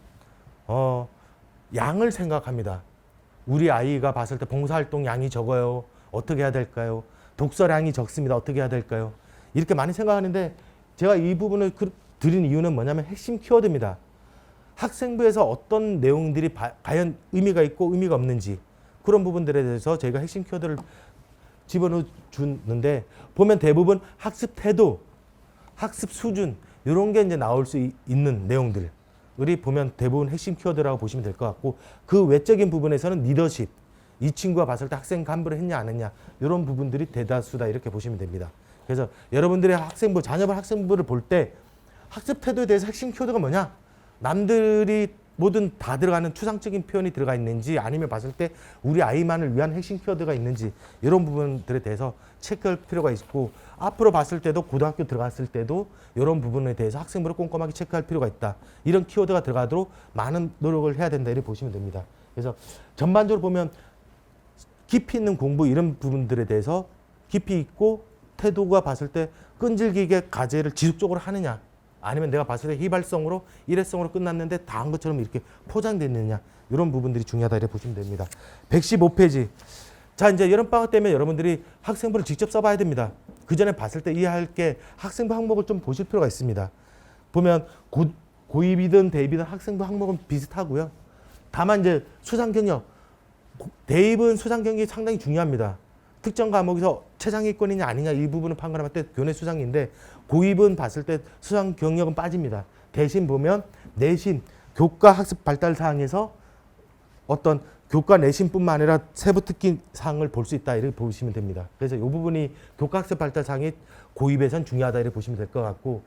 양을 생각합니다. 우리 아이가 봤을 때 봉사활동 양이 적어요. 어떻게 해야 될까요? 독서량이 적습니다. 어떻게 해야 될까요? 이렇게 많이 생각하는데 제가 이 부분을 드린 이유는 뭐냐면 핵심 키워드입니다. 학생부에서 어떤 내용들이 과연 의미가 있고 의미가 없는지 그런 부분들에 대해서 저희가 핵심 키워드를 집어넣어 주는데 보면 대부분 학습 태도, 학습 수준 이런 게 이제 나올 수 있는 내용들 우리 보면 대부분 핵심 키워드라고 보시면 될 것 같고 그 외적인 부분에서는 리더십 이 친구가 봤을 때 학생 간부를 했냐 안 했냐 이런 부분들이 대다수다 이렇게 보시면 됩니다. 그래서 여러분들의 학생부 자녀분 학생부를 볼 때 학습 태도에 대해서 핵심 키워드가 뭐냐 남들이 뭐든 다 들어가는 추상적인 표현이 들어가 있는지 아니면 봤을 때 우리 아이만을 위한 핵심 키워드가 있는지 이런 부분들에 대해서 체크할 필요가 있고 앞으로 봤을 때도 고등학교 들어갔을 때도 이런 부분에 대해서 학생부를 꼼꼼하게 체크할 필요가 있다. 이런 키워드가 들어가도록 많은 노력을 해야 된다 이렇게 보시면 됩니다. 그래서 전반적으로 보면 깊이 있는 공부 이런 부분들에 대해서 깊이 있고 태도가 봤을 때 끈질기게 과제를 지속적으로 하느냐 아니면 내가 봤을 때 휘발성으로 일회성으로 끝났는데 다 한 것처럼 이렇게 포장됐느냐 이런 부분들이 중요하다 이렇게 보시면 됩니다. 115페이지. 자 이제 여름방학 때문에 여러분들이 학생부를 직접 써봐야 됩니다. 그 전에 봤을 때 이해할 게 학생부 항목을 좀 보실 필요가 있습니다. 보면 고입이든 대입이든 학생부 항목은 비슷하고요. 다만 이제 수상 경력 대입은 수상 경력이 상당히 중요합니다. 특정 과목에서 최상위권이냐 아니냐 이 부분을 판단할 때 교내 수상인데 고입은 봤을 때 수상 경력은 빠집니다. 대신 보면 내신 교과 학습 발달 사항에서 어떤 교과 내신뿐만 아니라 세부 특기 사항을 볼 수 있다 이렇게 보시면 됩니다. 그래서 이 부분이 교과 학습 발달 사항이 고입에선 중요하다 이렇게 보시면 될 것 같고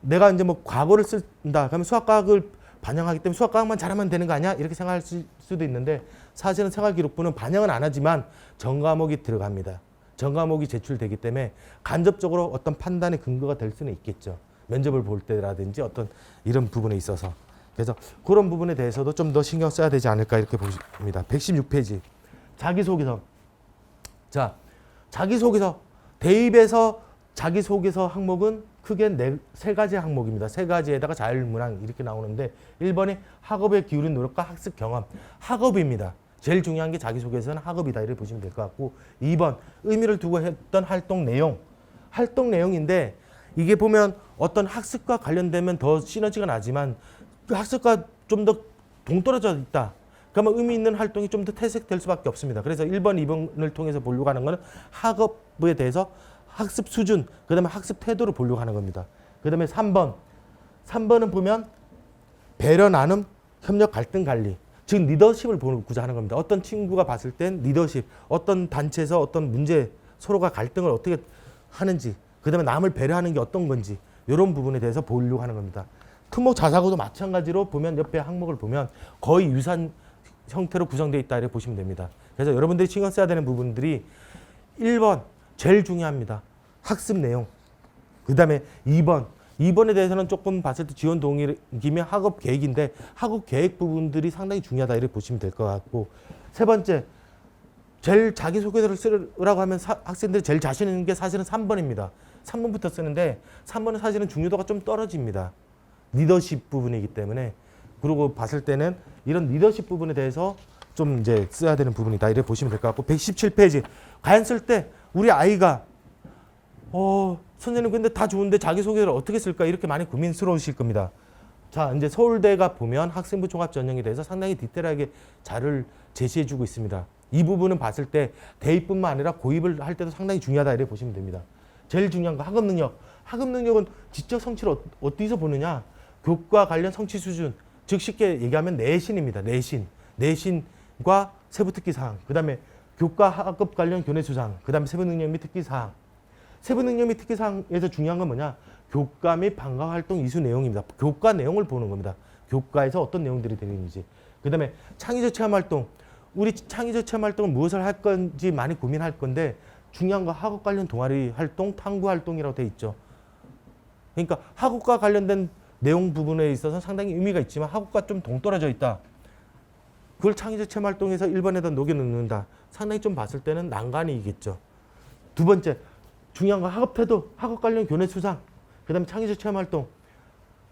내가 이제 뭐 과거를 쓴다 그러면 수학과학을 반영하기 때문에 수학과학만 잘하면 되는 거 아니야 이렇게 생각할 수도 있는데 사실은 생활기록부는 반영은 안 하지만 전 과목이 들어갑니다. 전 과목이 제출되기 때문에 간접적으로 어떤 판단의 근거가 될 수는 있겠죠. 면접을 볼 때라든지 어떤 이런 부분에 있어서. 그래서 그런 부분에 대해서도 좀 더 신경 써야 되지 않을까 이렇게 보십니다. 116페이지 자기소개서. 자, 자기소개서 대입에서 자기소개서 항목은 크게 세 가지 항목입니다. 세 가지에다가 자율문항 이렇게 나오는데 1번이 학업에 기울인 노력과 학습 경험. 학업입니다. 제일 중요한 게 자기소개서는 학업이다 이렇게 보시면 될 것 같고 2번 의미를 두고 했던 활동 내용. 활동 내용인데 이게 보면 어떤 학습과 관련되면 더 시너지가 나지만 그 학습과 좀 더 동떨어져 있다. 그러면 의미 있는 활동이 좀 더 퇴색될 수밖에 없습니다. 그래서 1번, 2번을 통해서 보려고 하는 것은 학업에 대해서 학습 수준, 그 다음에 학습 태도를 보려고 하는 겁니다. 그 다음에 3번은 보면 배려, 나눔, 협력, 갈등, 관리. 즉 리더십을 보고자 하는 겁니다. 어떤 친구가 봤을 땐 리더십, 어떤 단체에서 어떤 문제, 서로가 갈등을 어떻게 하는지, 그 다음에 남을 배려하는 게 어떤 건지 이런 부분에 대해서 보려고 하는 겁니다. 특목 자사고도 마찬가지로 보면 옆에 항목을 보면 거의 유사한 형태로 구성되어 있다 이렇게 보시면 됩니다. 그래서 여러분들이 신경 써야 되는 부분들이 1번 제일 중요합니다. 학습 내용. 그 다음에 2번에 대해서는 조금 봤을 때 지원 동기며 학업 계획인데 학업 계획 부분들이 상당히 중요하다 이렇게 보시면 될 것 같고 세 번째 제일 자기소개서를 쓰라고 하면 학생들이 제일 자신 있는 게 사실은 3번입니다. 3번부터 쓰는데 3번은 사실은 중요도가 좀 떨어집니다. 리더십 부분이기 때문에 그리고 봤을 때는 이런 리더십 부분에 대해서 좀 이제 써야 되는 부분이다 이렇게 보시면 될 것 같고 117페이지 과연 쓸 때 우리 아이가 선생님 근데 다 좋은데 자기소개를 어떻게 쓸까 이렇게 많이 고민스러우실 겁니다. 자 이제 서울대가 보면 학생부 종합 전형에 대해서 상당히 디테일하게 자료를 제시해주고 있습니다. 이 부분은 봤을 때 대입뿐만 아니라 고입을 할 때도 상당히 중요하다 이렇게 보시면 됩니다. 제일 중요한 거 학업 능력. 학업 능력은 지적 성취를 어디서 보느냐? 교과 관련 성취 수준. 즉 쉽게 얘기하면 내신입니다. 내신과 세부 특기 사항. 그다음에 교과 학업 관련 교내 수상. 그다음에 세부 능력 및 특기 사항. 세부 능력 및 특기 사항에서 중요한 건 뭐냐? 교과 및 방과 활동 이수 내용입니다. 교과 내용을 보는 겁니다. 교과에서 어떤 내용들이 되는지. 그다음에 창의적 체험 활동. 우리 창의적 체험 활동은 무엇을 할 건지 많이 고민할 건데 중요한 거 학업 관련 동아리 활동, 탐구 활동이라고 돼 있죠. 그러니까 학업과 관련된 내용 부분에 있어서 상당히 의미가 있지만 학업과 좀 동떨어져 있다. 그걸 창의적 체험 활동에서 1번에다 녹여 넣는다. 상당히 좀 봤을 때는 난관이겠죠. 두 번째, 중요한 거 학업 태도, 학업 관련 교내 수상, 그 다음에 창의적 체험 활동.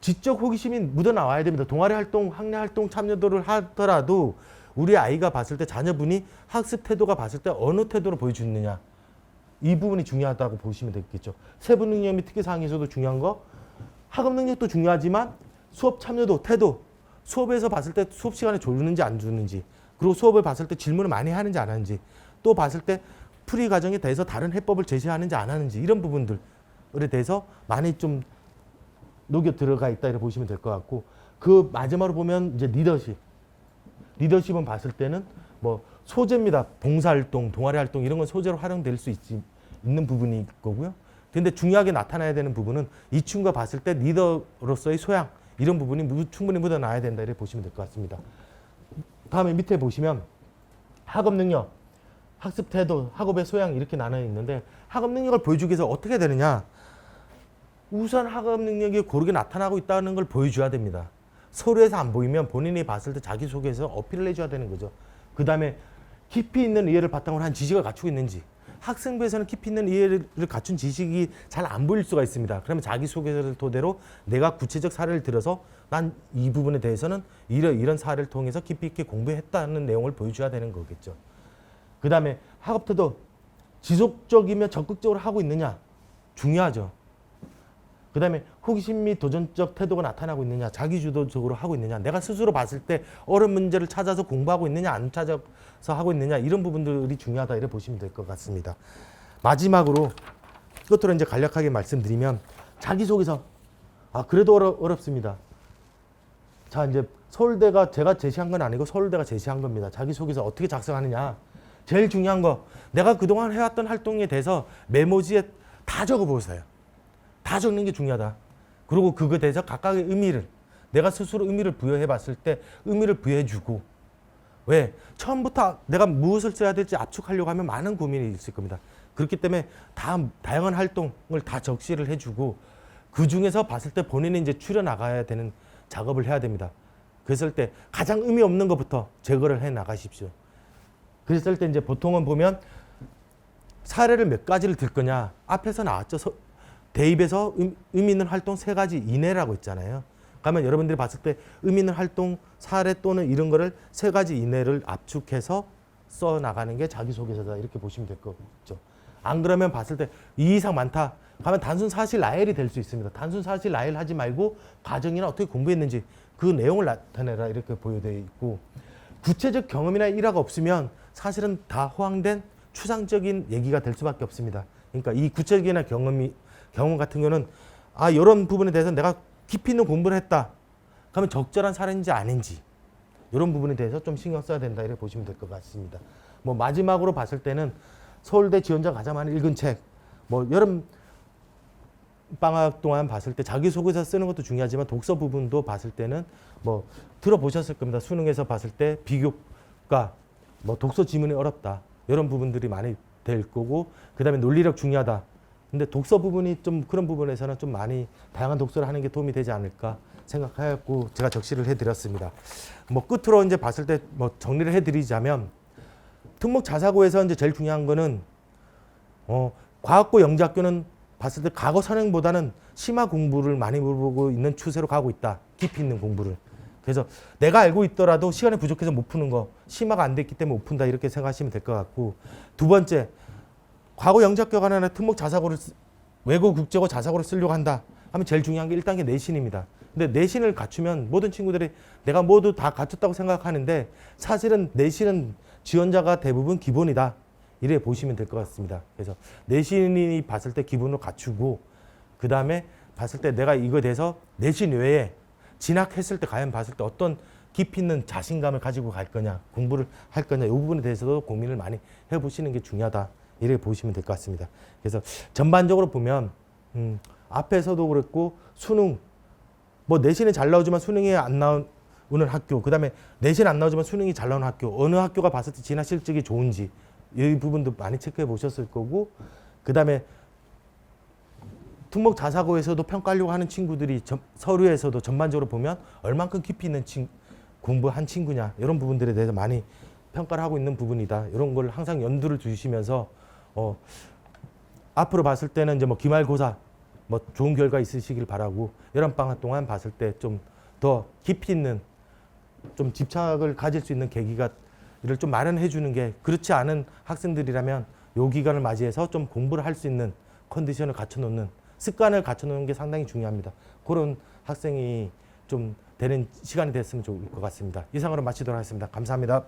지적 호기심이 묻어나와야 됩니다. 동아리 활동, 학내 활동 참여도를 하더라도 우리 아이가 봤을 때 자녀분이 학습 태도가 봤을 때 어느 태도로 보여주느냐. 이 부분이 중요하다고 보시면 되겠죠. 세부 능력 및 특기 사항에서도 중요한 거 학업 능력도 중요하지만 수업 참여도, 태도, 수업에서 봤을 때 수업 시간에 주는지 안 주는지, 그리고 수업을 봤을 때 질문을 많이 하는지 안 하는지, 또 봤을 때 풀이 과정에 대해서 다른 해법을 제시하는지 안 하는지 이런 부분들에 대해서 많이 좀 녹여 들어가 있다 이렇게 보시면 될 것 같고 그 마지막으로 보면 이제 리더십은 봤을 때는 뭐 소재입니다. 봉사활동, 동아리 활동 이런 건 소재로 활용될 수 있는 부분이 거고요. 근데 중요하게 나타나야 되는 부분은 이 친구가 봤을 때 리더로서의 소양 이런 부분이 충분히 묻어나야 된다 이렇게 보시면 될 것 같습니다. 다음에 밑에 보시면 학업 능력, 학습 태도, 학업의 소양 이렇게 나눠 있는데 학업 능력을 보여주기 위해서 어떻게 해야 되느냐? 우선 학업 능력이 고르게 나타나고 있다는 걸 보여줘야 됩니다. 서류에서 안 보이면 본인이 봤을 때 자기소개에서 어필을 해줘야 되는 거죠. 그 다음에 깊이 있는 이해를 바탕으로 한 지식을 갖추고 있는지 학생부에서는 깊이 있는 이해를 갖춘 지식이 잘 안 보일 수가 있습니다. 그러면 자기소개서를 토대로 내가 구체적 사례를 들어서 난 이 부분에 대해서는 이런 사례를 통해서 깊이 있게 공부했다는 내용을 보여줘야 되는 거겠죠. 그 다음에 학업 태도 지속적이며 적극적으로 하고 있느냐 중요하죠. 그 다음에 호기심 및 도전적 태도가 나타나고 있느냐 자기주도적으로 하고 있느냐 내가 스스로 봤을 때 어려운 문제를 찾아서 공부하고 있느냐 안 찾아서 하고 있느냐 이런 부분들이 중요하다 이렇게 보시면 될 것 같습니다. 마지막으로 끝으로 이제 간략하게 말씀드리면 자기소개서 그래도 어렵습니다. 자 이제 서울대가 제가 제시한 건 아니고 서울대가 제시한 겁니다. 자기소개서 어떻게 작성하느냐 제일 중요한 거 내가 그동안 해왔던 활동에 대해서 메모지에 다 적어보세요. 다 적는 게 중요하다. 그리고 그거에 대해서 각각의 의미를 내가 스스로 의미를 부여해 봤을 때 의미를 부여해 주고 왜? 처음부터 내가 무엇을 써야 될지 압축하려고 하면 많은 고민이 있을 겁니다. 그렇기 때문에 다양한 활동을 다 적시를 해주고 그 중에서 봤을 때 본인이 이제 추려 나가야 되는 작업을 해야 됩니다. 그랬을 때 가장 의미 없는 것부터 제거를 해 나가십시오. 그랬을 때 이제 보통은 보면 사례를 몇 가지를 들 거냐. 앞에서 나왔죠. 대입에서 의미 있는 활동 3가지 이내라고 있잖아요. 그러면 여러분들이 봤을 때 의미 있는 활동 사례 또는 이런 거를 3가지 이내를 압축해서 써 나가는 게 자기소개서다 이렇게 보시면 될 거죠. 안 그러면 봤을 때 이 이상 많다. 가면 단순 사실 나열이 될 수 있습니다. 단순 사실 나열 하지 말고 과정이나 어떻게 공부했는지 그 내용을 나타내라 이렇게 보여져 있고 구체적 경험이나 일화가 없으면 사실은 다 허황된 추상적인 얘기가 될 수밖에 없습니다. 그러니까 이 구체적이나 경험 같은 경우는 이런 부분에 대해서 내가 깊이 있는 공부를 했다. 그러면 적절한 사례인지 아닌지 이런 부분에 대해서 좀 신경 써야 된다 이렇게 보시면 될 것 같습니다. 뭐 마지막으로 봤을 때는 서울대 지원자 가장 많이 읽은 책, 뭐 여름 방학 동안 봤을 때 자기소개서 쓰는 것도 중요하지만 독서 부분도 봤을 때는 뭐 들어보셨을 겁니다. 수능에서 봤을 때 비교과 뭐 독서 지문이 어렵다 이런 부분들이 많이 될 거고 그다음에 논리력 중요하다. 근데 독서 부분이 좀 그런 부분에서는 좀 많이 다양한 독서를 하는 게 도움이 되지 않을까 생각하였고 제가 적시를 해드렸습니다. 뭐 끝으로 이제 봤을 때 뭐 정리를 해드리자면 특목 자사고에서 이제 제일 중요한 거는 과학고 영재학교는 봤을 때 과거 선행보다는 심화 공부를 많이 물어보고 있는 추세로 가고 있다. 깊이 있는 공부를. 그래서 내가 알고 있더라도 시간이 부족해서 못 푸는 거 심화가 안 됐기 때문에 못 푼다 이렇게 생각하시면 될 것 같고 두 번째 과거 영재학교가 아니라 특목 자사고를 외고 국제고 자사고를 쓰려고 한다 하면 제일 중요한 게 1단계 내신입니다. 근데 내신을 갖추면 모든 친구들이 내가 모두 다 갖췄다고 생각하는데 사실은 내신은 지원자가 대부분 기본이다. 이래 보시면 될 것 같습니다. 그래서 내신이 봤을 때 기본으로 갖추고 그 다음에 봤을 때 내가 이거에 대해서 내신 외에 진학했을 때 과연 봤을 때 어떤 깊이 있는 자신감을 가지고 갈 거냐 공부를 할 거냐 이 부분에 대해서도 고민을 많이 해보시는 게 중요하다. 이렇게 보시면 될 것 같습니다. 그래서 전반적으로 보면 앞에서도 그랬고 수능 뭐 내신이 잘 나오지만 수능이 안 나오는 학교 그 다음에 내신 안 나오지만 수능이 잘 나오는 학교 어느 학교가 봤을 때 진학 실적이 좋은지 이 부분도 많이 체크해 보셨을 거고 그 다음에 특목 자사고에서도 평가하려고 하는 친구들이 서류에서도 전반적으로 보면 얼만큼 깊이 있는 공부한 친구냐 이런 부분들에 대해서 많이 평가를 하고 있는 부분이다. 이런 걸 항상 염두를 두시면서 앞으로 봤을 때는 이제 뭐 기말고사 뭐 좋은 결과 있으시길 바라고 여름방학 동안 봤을 때 좀 더 깊이 있는 좀 집착을 가질 수 있는 계기가 이를 좀 마련해 주는 게 그렇지 않은 학생들이라면 요 기간을 맞이해서 좀 공부를 할 수 있는 컨디션을 갖춰놓는 습관을 갖춰놓는 게 상당히 중요합니다. 그런 학생이 좀 되는 시간이 됐으면 좋을 것 같습니다. 이상으로 마치도록 하겠습니다. 감사합니다.